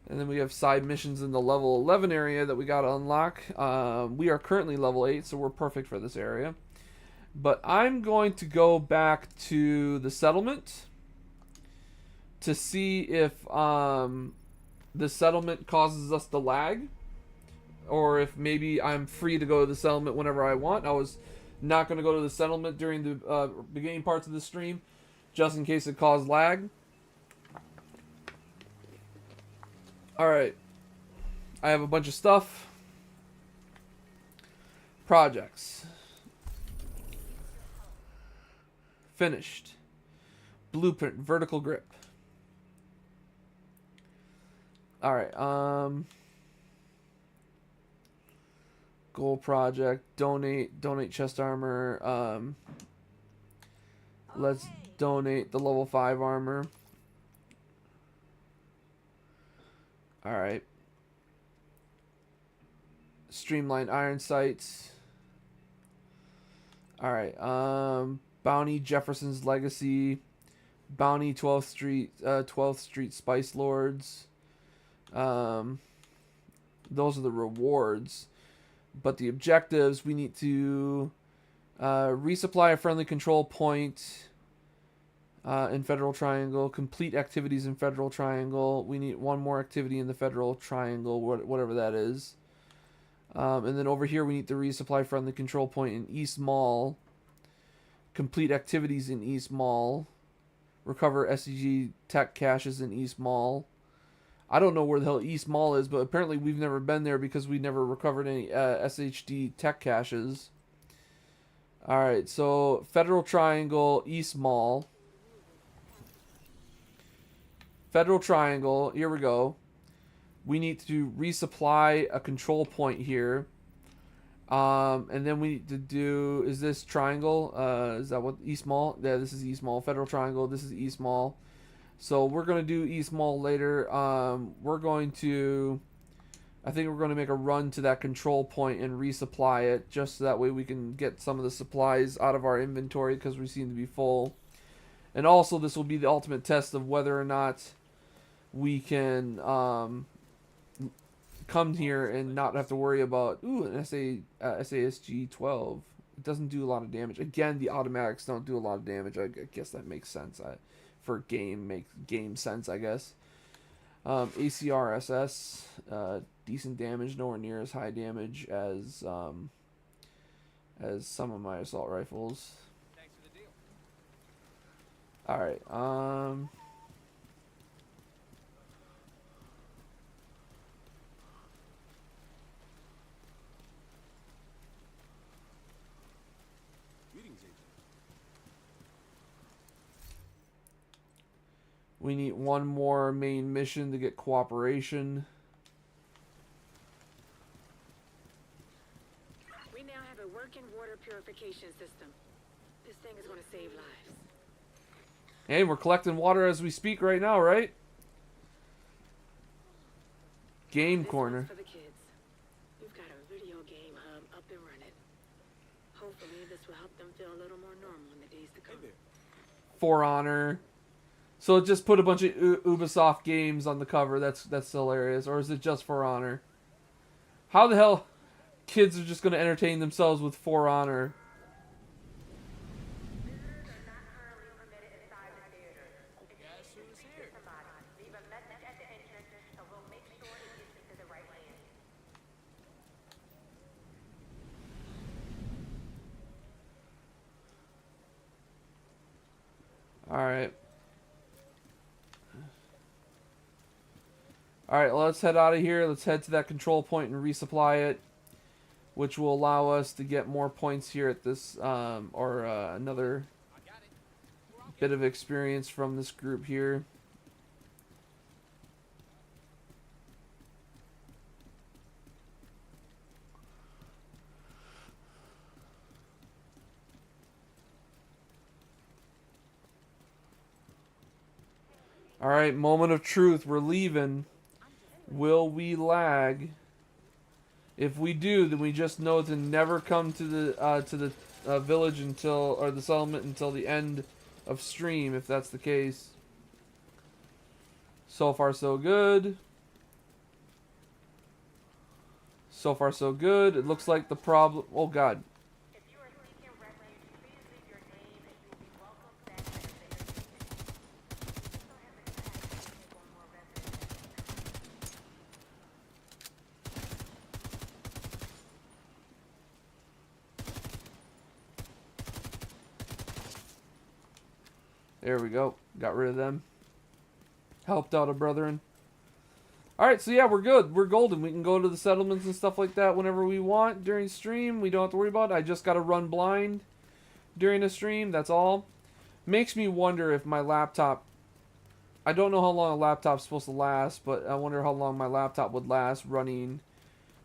And then we have side missions in the level 11 area that we got to unlock. We are currently level 8, so we're perfect for this area. But I'm going to go back to the settlement to see if the settlement causes us to lag, or if maybe I'm free to go to the settlement whenever I want. I was not going to go to the settlement during the beginning parts of the stream, just in case it caused lag. Alright. I have a bunch of stuff. Projects. Finished. Blueprint, vertical grip. Alright, goal project, donate chest armor, let's donate the level 5 armor. Alright. Streamlined iron sights. All right. Bounty Jefferson's Legacy, Bounty 12th Street Spice Lords. Those are the rewards, but the objectives, we need to resupply a friendly control point in Federal Triangle, complete activities in Federal Triangle. We need one more activity in the Federal Triangle, whatever that is. And then over here we need to resupply friendly control point in East Mall, complete activities in East Mall, recover SCG tech caches in East Mall. I don't know where the hell East Mall is, but apparently we've never been there because we never recovered any SHD tech caches. Alright, so Federal Triangle, East Mall. Federal Triangle, here we go. We need to resupply a control point here. And then we need to do, is this Triangle? Is that what, East Mall? Yeah, this is East Mall. Federal Triangle, this is East Mall. So we're going to do East Mall later. We're going to, I think we're going to make a run to that control point and resupply it, just so that way we can get some of the supplies out of our inventory because we seem to be full. And also this will be the ultimate test of whether or not we can come here and not have to worry about, ooh, an SASG 12. It doesn't do a lot of damage. Again, the automatics don't do a lot of damage. I guess that makes sense. For game sense, I guess. ACRSS, decent damage, nowhere near as high damage as some of my assault rifles. Thanks for the deal. All right. We need one more main mission to get cooperation. We now have a working water purification system. This thing is going to save lives. Hey, we're collecting water as we speak right now, right? Game This corner. one's for the kids. We've got a video game hub up and running. Hopefully this will help them feel a little more normal in the days to come. For Honor. So it just put a bunch of Ubisoft games on the cover. That's hilarious. Or is it just For Honor? How the hell kids are just going to entertain themselves with For Honor? Visitors are not currently permitted inside the theater. If you need to speak to somebody, leave a message at the entrance and we'll make sure it gets into the right hands. Alright. Alright, let's head out of here. Let's head to that control point and resupply it, which will allow us to get more points here at this, another bit of experience from this group here. Alright, moment of truth. We're leaving. Will we lag? If we do, then we just know to never come to the village until, or the settlement until the end of stream, if that's the case. So far so good. So far so good. It looks like the problem, oh god. If you are seeking refuge, please leave your name and you will be welcomed back at a later date. Don't have the capacity to take one more resident. There we go. Got rid of them. Helped out a brethren. Alright, so yeah, we're good. We're golden. We can go to the settlements and stuff like that whenever we want during stream. We don't have to worry about it. I just got to run blind during a stream. That's all. Makes me wonder if my laptop... I don't know how long a laptop's supposed to last, but I wonder how long my laptop would last running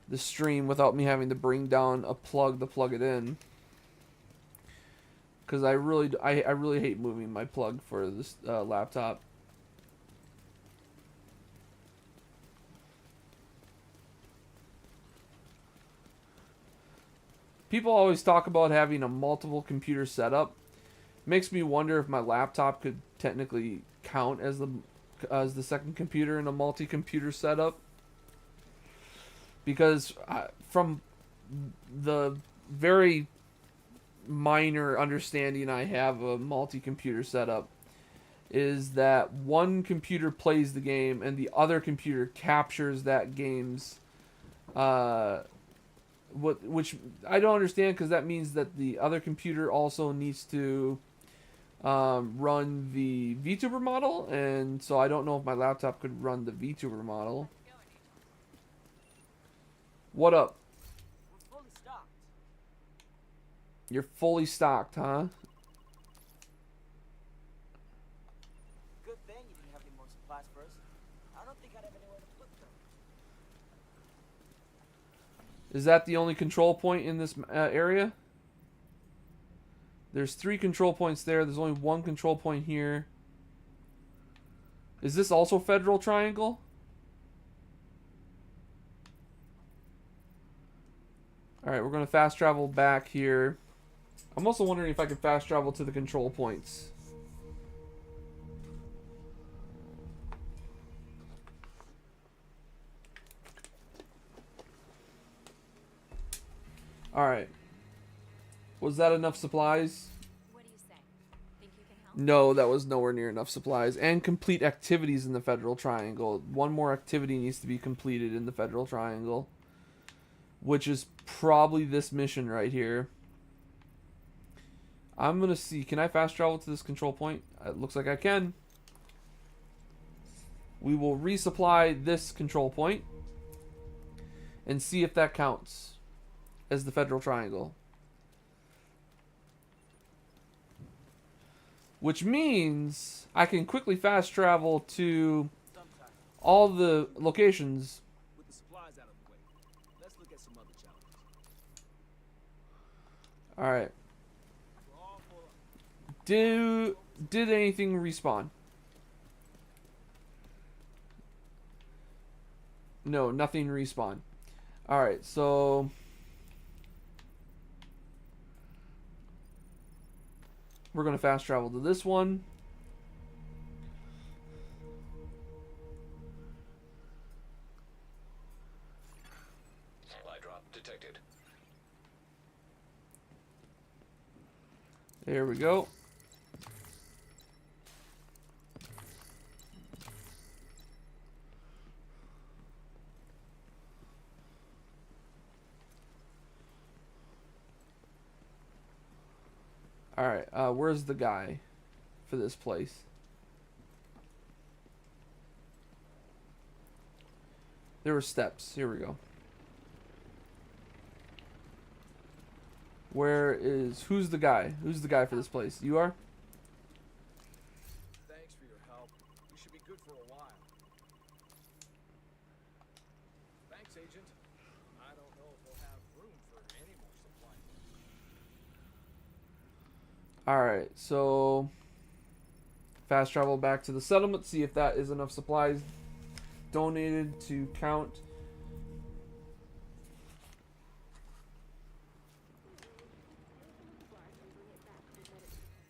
the stream without me having to bring down a plug to plug it in. Because I really hate moving my plug for this laptop. People always talk about having a multiple computer setup. Makes me wonder if my laptop could technically count as the second computer in a multi-computer setup. Because from the very minor understanding I have of a multi-computer setup is that one computer plays the game and the other computer captures that game's which I don't understand, because that means that the other computer also needs to run the VTuber model, and so I don't know if my laptop could run the VTuber model. What up? We're fully stocked. You're fully stocked, huh? Good thing you didn't have any more supplies first. I don't think I'd have anywhere to put them. Is that the only control point in this area? There's 3 control points there. There's only 1 control point here. Is this also Federal Triangle? Alright, we're going to fast travel back here. I'm also wondering if I can fast travel to the control points. Alright. Was that enough supplies? What do you say? Think you can help? No, that was nowhere near enough supplies. And complete activities in the Federal Triangle. One more activity needs to be completed in the Federal Triangle, which is probably this mission right here. I'm going to see. Can I fast travel to this control point? It looks like I can. We will resupply this control point and see if that counts as the Federal Triangle. Which means I can quickly fast travel to all the locations. With the supplies out of the way, let's look at some other challenges. Alright. We're all full up. Did anything respawn? No, nothing respawn. Alright, so we're going to fast travel to this one. Supply drop detected. There we go. Alright, where's the guy for this place? There were steps. Here we go. Who's the guy? Who's the guy for this place? You are? Thanks for your help. We should be good for a while. Thanks, Agent. I don't know if we'll have room for any more supplies. Alright, so fast travel back to the settlement, see if that is enough supplies donated to count.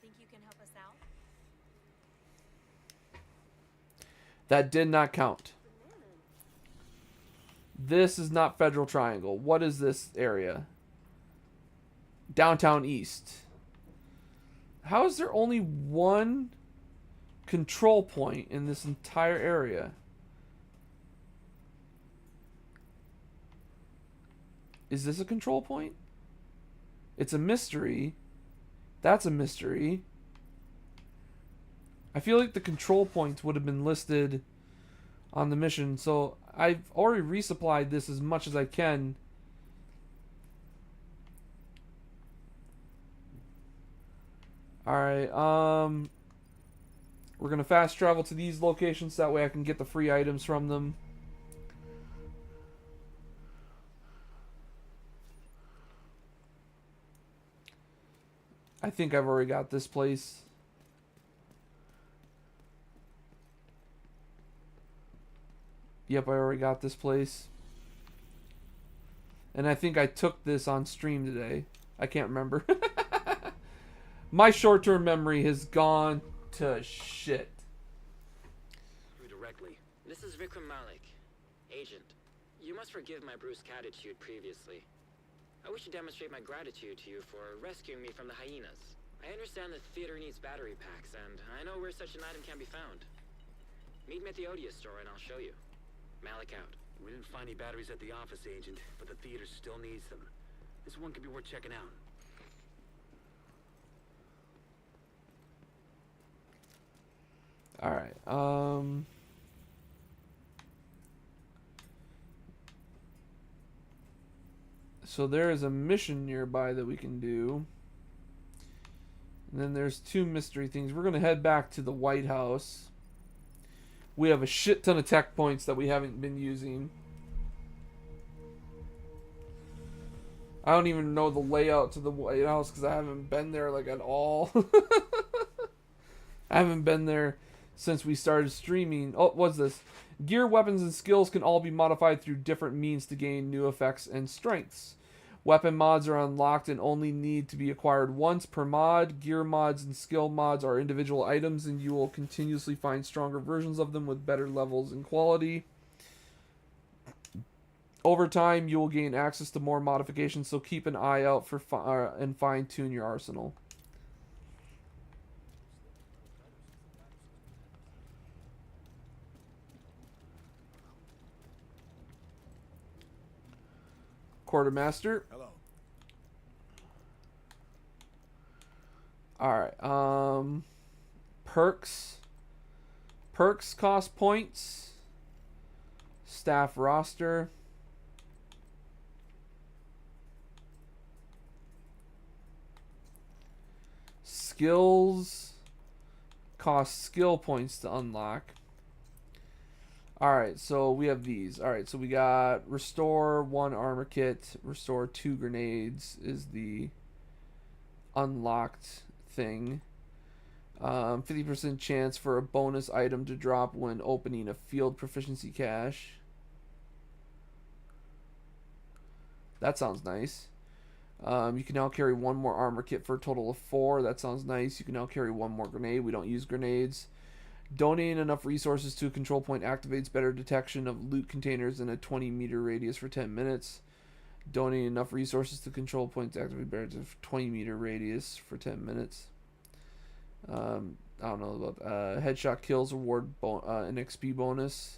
Think you can help us out? That did not count. This is not Federal Triangle. What is this area? Downtown East. How is there only one control point in this entire area? Is this a control point? It's a mystery. That's a mystery. I feel like the control points would have been listed on the mission, so I've already resupplied this as much as I can. Alright, we're gonna fast travel to these locations, that way I can get the free items from them. I think I've already got this place. Yep, I already got this place. And I think I took this on stream today. I can't remember. My short-term memory has gone to shit. Directly. This is Vikram Malik, agent. You must forgive my brusque attitude previously. I wish to demonstrate my gratitude to you for rescuing me from the hyenas. I understand the theater needs battery packs, and I know where such an item can be found. Meet me at the Odia store and I'll show you. Malik out. We didn't find any batteries at the office, Agent, but the theater still needs them. This one could be worth checking out. Alright, so there is a mission nearby that we can do. And then there's 2 mystery things. We're going to head back to the White House. We have a shit ton of tech points that we haven't been using. I don't even know the layout to the White House because I haven't been there like at all. I haven't been there since we started streaming. Oh, what's this? Gear, weapons, and skills can all be modified through different means to gain new effects and strengths. Weapon mods are unlocked and only need to be acquired once per mod. Gear mods and skill mods are individual items, and you will continuously find stronger versions of them with better levels and quality. Over time, you will gain access to more modifications, so keep an eye out for and fine-tune your arsenal. Quartermaster. Hello. Alright, perks. Perks cost points. Staff roster. Skills cost skill points to unlock. Alright, so we have these. Alright, so we got restore 1 armor kit, restore 2 grenades is the unlocked thing. 50% chance for a bonus item to drop when opening a field proficiency cache. That sounds nice. You can now carry 1 more armor kit for a total of 4. That sounds nice. You can now carry 1 more grenade. We don't use grenades. Donating enough resources to a control point activates better detection of loot containers in a 20-meter radius for 10 minutes. Donating enough resources to control points activate better 20-meter radius for 10 minutes. I don't know about headshot kills award an XP bonus.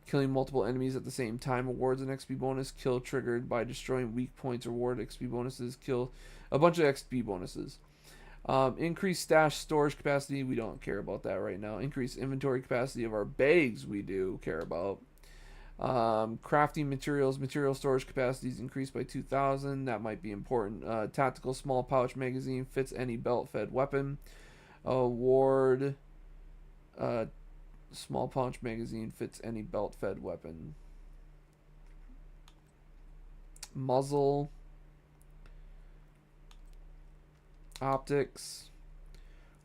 Killing multiple enemies at the same time awards an XP bonus. Kill triggered by destroying weak points award XP bonuses. Kill a bunch of XP bonuses. Increase stash storage capacity. We don't care about that right now. Increase inventory capacity of our bags. We do care about. Crafting materials. Material storage capacity is increased by 2,000. That might be important. Tactical small pouch magazine fits any belt-fed weapon. Award. Small pouch magazine fits any belt-fed weapon. Muzzle. Optics.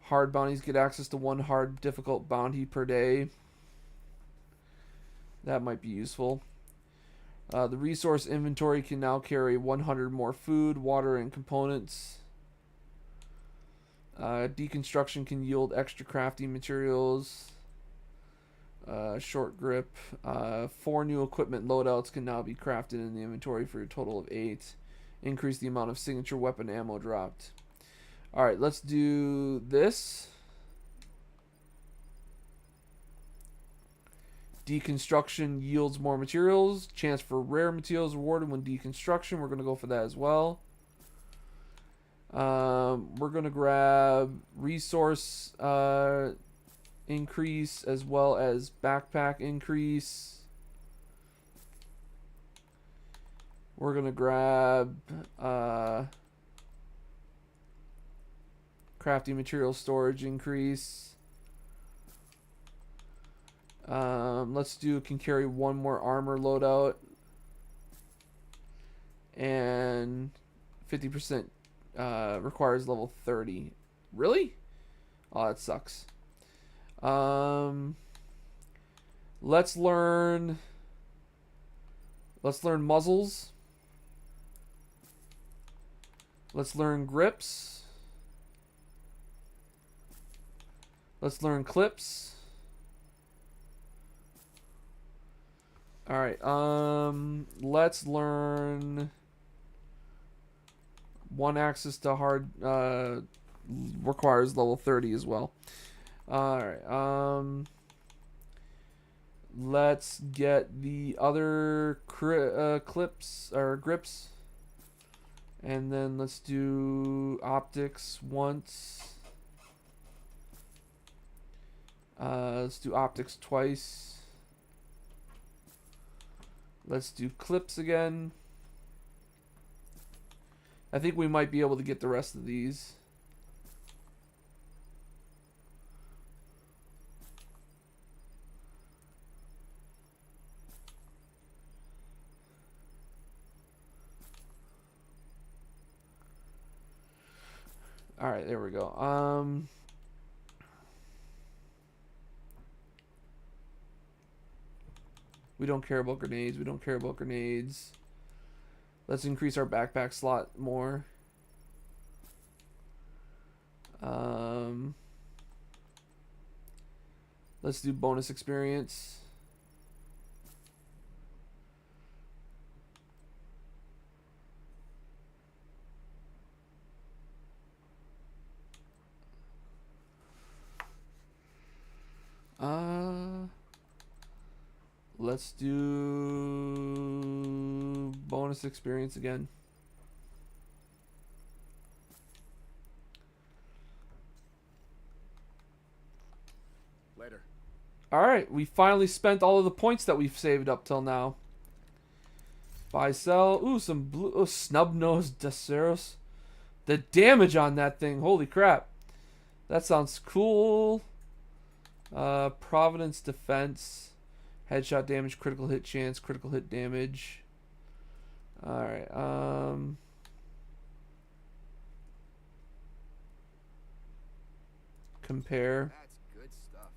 Hard bounties get access to 1 hard difficult bounty per day. That might be useful. The resource inventory can now carry 100 more food, water, and components. Deconstruction can yield extra crafting materials. Short grip. 4 new equipment loadouts can now be crafted in the inventory for a total of 8. Increase the amount of signature weapon ammo dropped. Alright, let's do this. Deconstruction yields more materials. Chance for rare materials awarded when deconstruction. We're going to go for that as well. We're going to grab resource increase as well as backpack increase. We're going to grab crafting material storage increase. Let's do can carry 1 more armor loadout. And 50% requires level 30. Really? Oh, that sucks. Let's learn muzzles. Let's learn grips. Let's learn clips. All right. Let's learn one axis to hard requires level 30 as well. All right. Let's get the other clips or grips, and then let's do optics once. Let's do optics twice. Let's do clips again. I think we might be able to get the rest of these. All right, there we go. We don't care about grenades. We don't care about grenades. Let's increase our backpack slot more. Let's do bonus experience. Let's do bonus experience again. Later. All right, we finally spent all of the points that we've saved up till now. Buy, sell. Ooh, some blue snub-nosed Daceros. The damage on that thing, holy crap. That sounds cool. Providence defense. Headshot damage, critical hit chance, critical hit damage. Alright, compare. That's good stuff.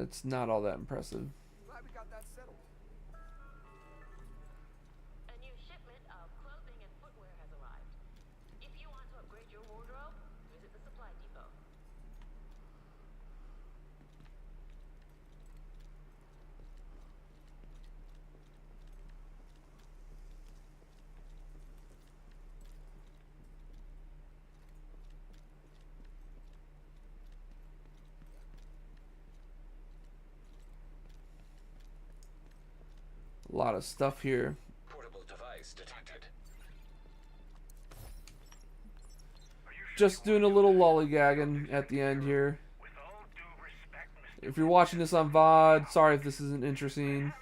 It's not all that impressive. Glad we got that settled. A new shipment of clothing and footwear has arrived. If you want to upgrade your wardrobe, visit the supply depot. A lot of stuff here. Portable device detected. Just doing a little lollygagging at the end here. With all due respect, Mr. If you're watching this on VOD, sorry if this isn't interesting,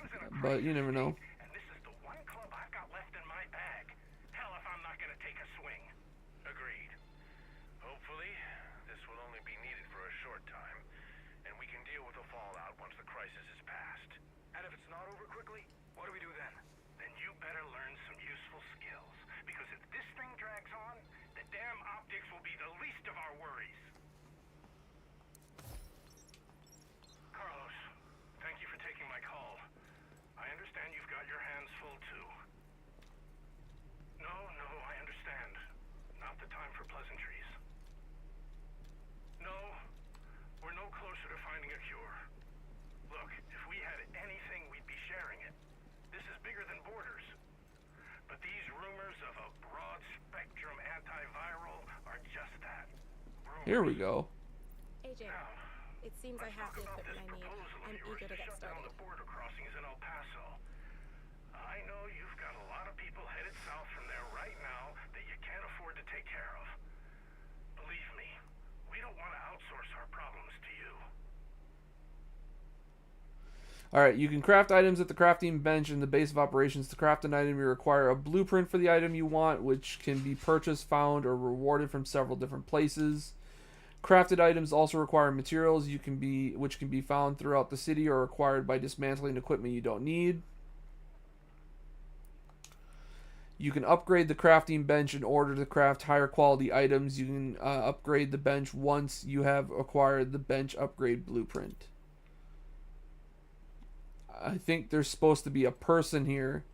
but you never know. And this is the one club I've got left in my bag. Hell if I'm not gonna take a swing. Agreed. Hopefully, this will only be needed for a short time, and we can deal with the fallout once the crisis is past. And if it's not over quickly, what do we do then? Then you better learn some useful skills, because if this thing drags on, the damn optics will be the least of our worries. Carlos, thank you for taking my call. I understand you've got your hands full too. No, I understand. Not the time for pleasantries. No, we're no closer to finding a cure. Look, if we had anything, we'd be sharing it. This is bigger than borders. But these rumors of a broad-spectrum antiviral are just that. Rumors. Here we go. AJ, Now, it seems I let's have talk the about equipment this I need. proposal of I'm yours eager to get shut down started. the border crossings in El Paso. I know you've got a lot of people headed south from there right now that you can't afford to take care of. Believe me, we don't want to outsource our problems to you. Alright, you can craft items at the crafting bench in the base of operations. To craft an item, you require a blueprint for the item you want, which can be purchased, found, or rewarded from several different places. Crafted items also require materials which can be found throughout the city or acquired by dismantling equipment you don't need. You can upgrade the crafting bench in order to craft higher quality items. You can upgrade the bench once you have acquired the bench upgrade blueprint. I think there's supposed to be a person here.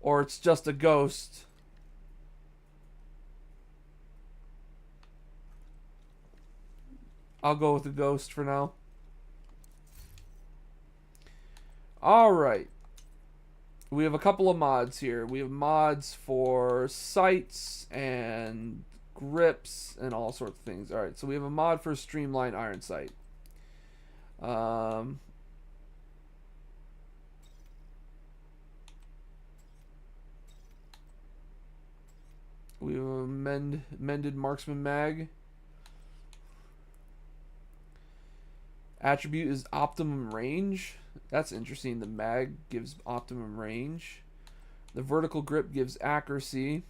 or it's just a ghost. I'll go with the ghost for now. Alright. We have a couple of mods here. We have mods for sights and grips and all sorts of things. Alright, so we have a mod for Streamline Iron Sight. We have a mended marksman mag. Attribute is optimum range. That's interesting. The mag gives optimum range. The vertical grip gives accuracy.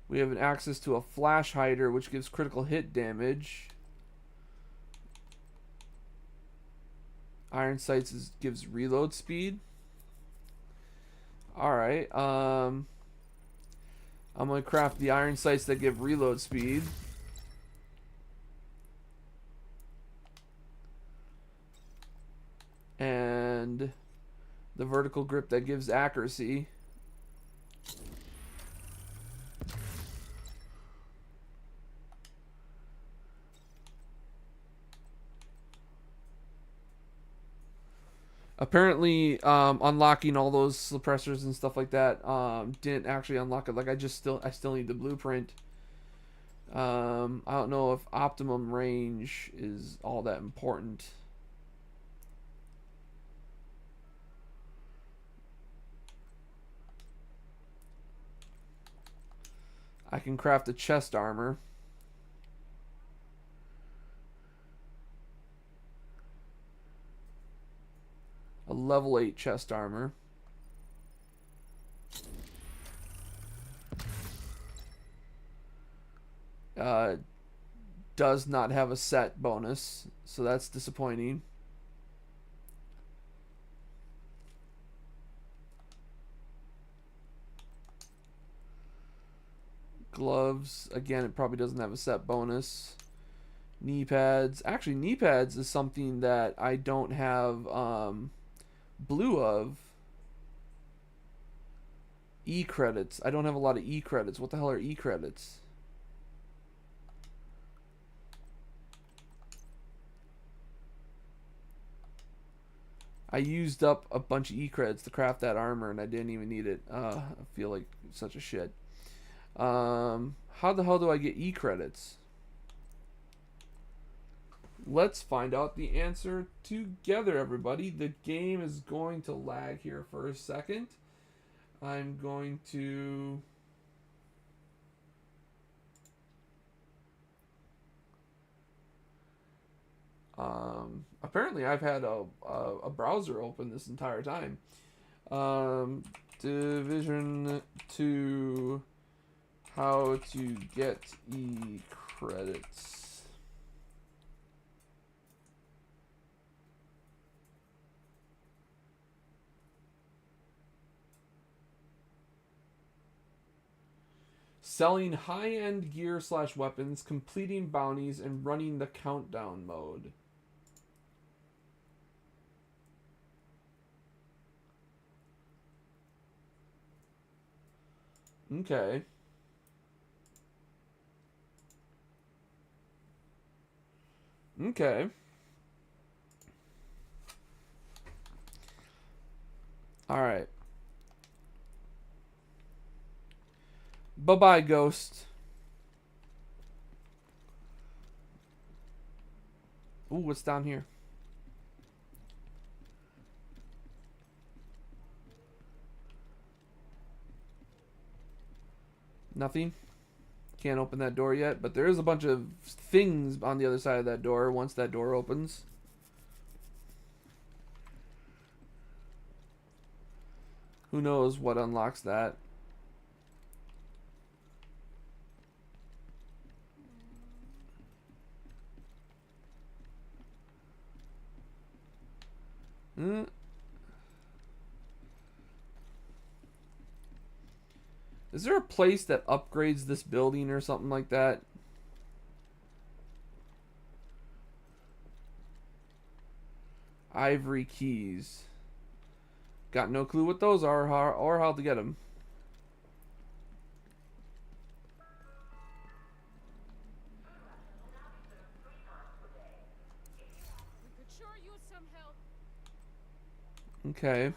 We have an access to a flash hider, which gives critical hit damage. Iron sights gives reload speed. Alright, I'm going to craft the iron sights that give reload speed. And the vertical grip that gives accuracy. Apparently, unlocking all those suppressors and stuff like that didn't actually unlock it. Like I still need the blueprint. I don't know if optimum range is all that important. I can craft a chest armor. A level 8 chest armor. Does not have a set bonus, so that's disappointing. Gloves, again, it probably doesn't have a set bonus. Knee pads. Actually, knee pads is something that I don't have blue of. E-credits. I don't have a lot of E-credits. What the hell are E-credits? I used up a bunch of E-credits to craft that armor and I didn't even need it. I feel like such a shit. How the hell do I get E-credits? Let's find out the answer together, everybody. The game is going to lag here for a second. I'm going to... apparently I've had a browser open this entire time. Division 2, how to get E-credits. Selling high-end gear / weapons, completing bounties, and running the countdown mode. Okay. Okay. Alright. Bye-bye, ghost. Ooh, what's down here? Nothing. Can't open that door yet, but there is a bunch of things on the other side of that door once that door opens. Who knows what unlocks that? Is there a place that upgrades this building or something like that? Ivory keys. Got no clue what those are or how to get them. We could sure use some help. Okay.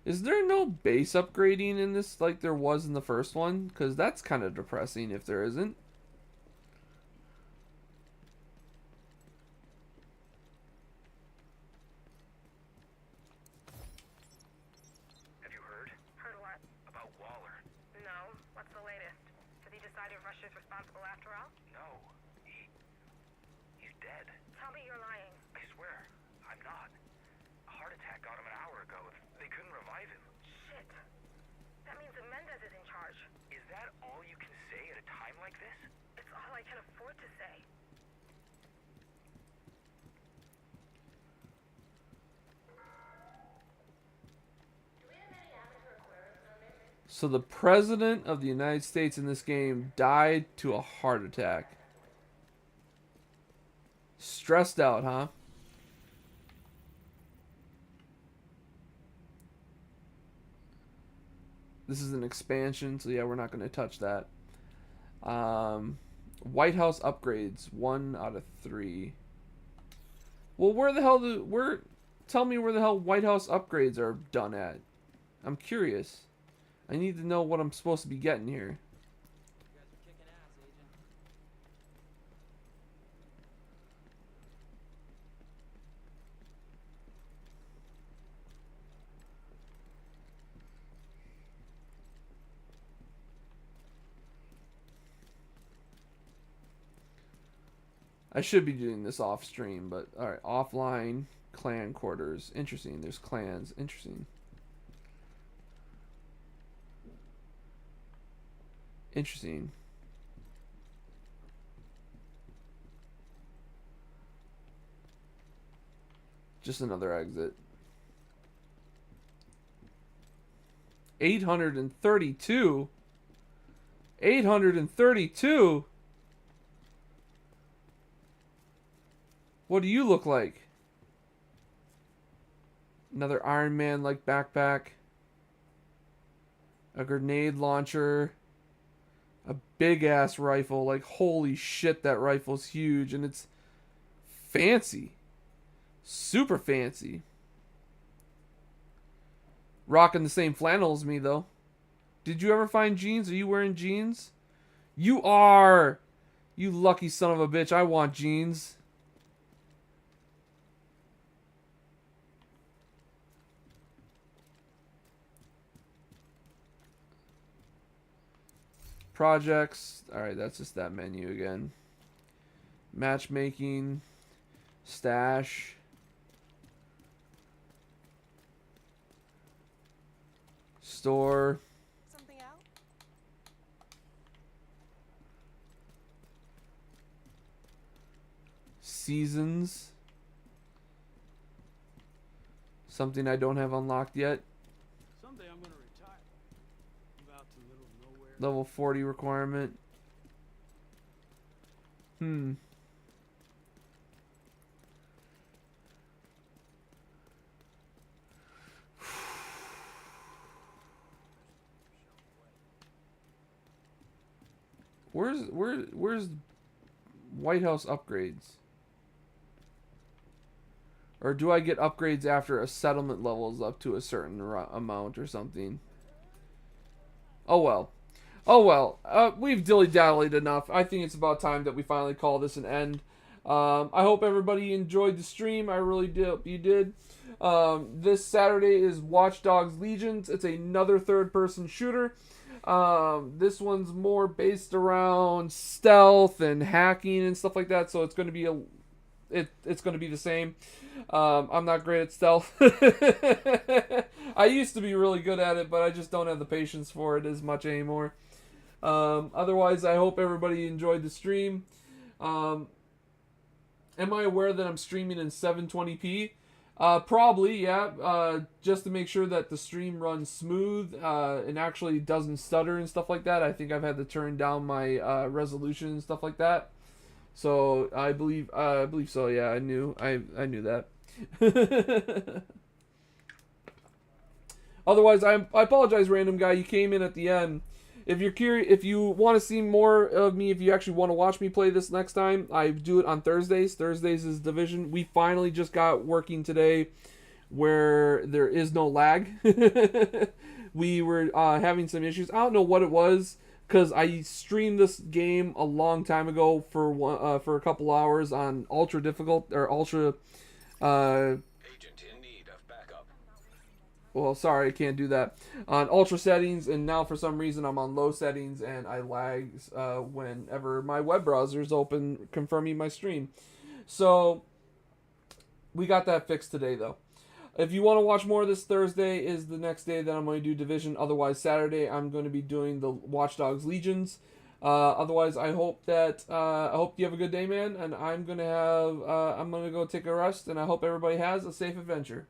Is there no base upgrading in this like there was in the first one? Because that's kind of depressing if there isn't. Have you heard? Heard what? About Waller? No. What's the latest? Has he decided Russia's responsible after all? No. He's dead. Tell me you're lying. I swear. I'm not. A heart attack got him an hour ago. They couldn't revive him. Shit. That means that Mendez is in charge. Is that all you can say at a time like this? It's all I can afford to say. So the president of the United States in this game died to a heart attack. Stressed out, huh? This is an expansion, so yeah, we're not going to touch that. White House upgrades, 1 out of 3. Well, where the hell tell me where the hell White House upgrades are done at. I'm curious. I need to know what I'm supposed to be getting here. You guys are kicking ass, Agent. I should be doing this off stream, but alright, offline clan quarters. Interesting. There's clans. Interesting. Interesting. Just another exit. 832. 832. What do you look like? Another Iron Man like backpack. A grenade launcher. A big ass rifle. Like, holy shit, that rifle's huge. And it's fancy. Super fancy. Rocking the same flannel as me, though. Did you ever find jeans? Are you wearing jeans? You are! You lucky son of a bitch. I want jeans. Projects. Alright, that's just that menu again. Matchmaking. Stash. Store. Something out? Seasons. Something I don't have unlocked yet. Someday I'm gonna retire. Move out to middle of nowhere. Level 40 requirement. Where's White House upgrades? Or do I get upgrades after a settlement level is up to a certain amount or something? Oh well. Oh well. We've dilly-dallied enough. I think it's about time that we finally call this an end. I hope everybody enjoyed the stream. I really did. You did. This Saturday is Watch Dogs Legions. It's another third-person shooter. This one's more based around stealth and hacking and stuff like that. So it's going to be it's going to be the same. I'm not great at stealth. I used to be really good at it, but I just don't have the patience for it as much anymore. Otherwise, I hope everybody enjoyed the stream. Am I aware that I'm streaming in 720p? Probably, yeah. Just to make sure that the stream runs smooth and actually doesn't stutter and stuff like that. I think I've had to turn down my resolution and stuff like that. So I believe so. Yeah, I knew that. Otherwise, I apologize, random guy. You came in at the end. If you're curious, if you want to see more of me, if you actually want to watch me play this next time, I do it on Thursdays. Thursdays is Division. We finally just got working today where there is no lag. We were having some issues. I don't know what it was because I streamed this game a long time ago for a couple hours on ultra difficult or ultra. Agent in need of backup. Well, sorry, I can't do that on ultra settings, and now for some reason I'm on low settings, and I lag whenever my web browser is open, confirming my stream. So we got that fixed today, though. If you want to watch more of this, Thursday is the next day that I'm going to do Division. Otherwise, Saturday I'm going to be doing the Watch Dogs Legions. Otherwise, I hope you have a good day, man. And I'm gonna go take a rest, and I hope everybody has a safe adventure.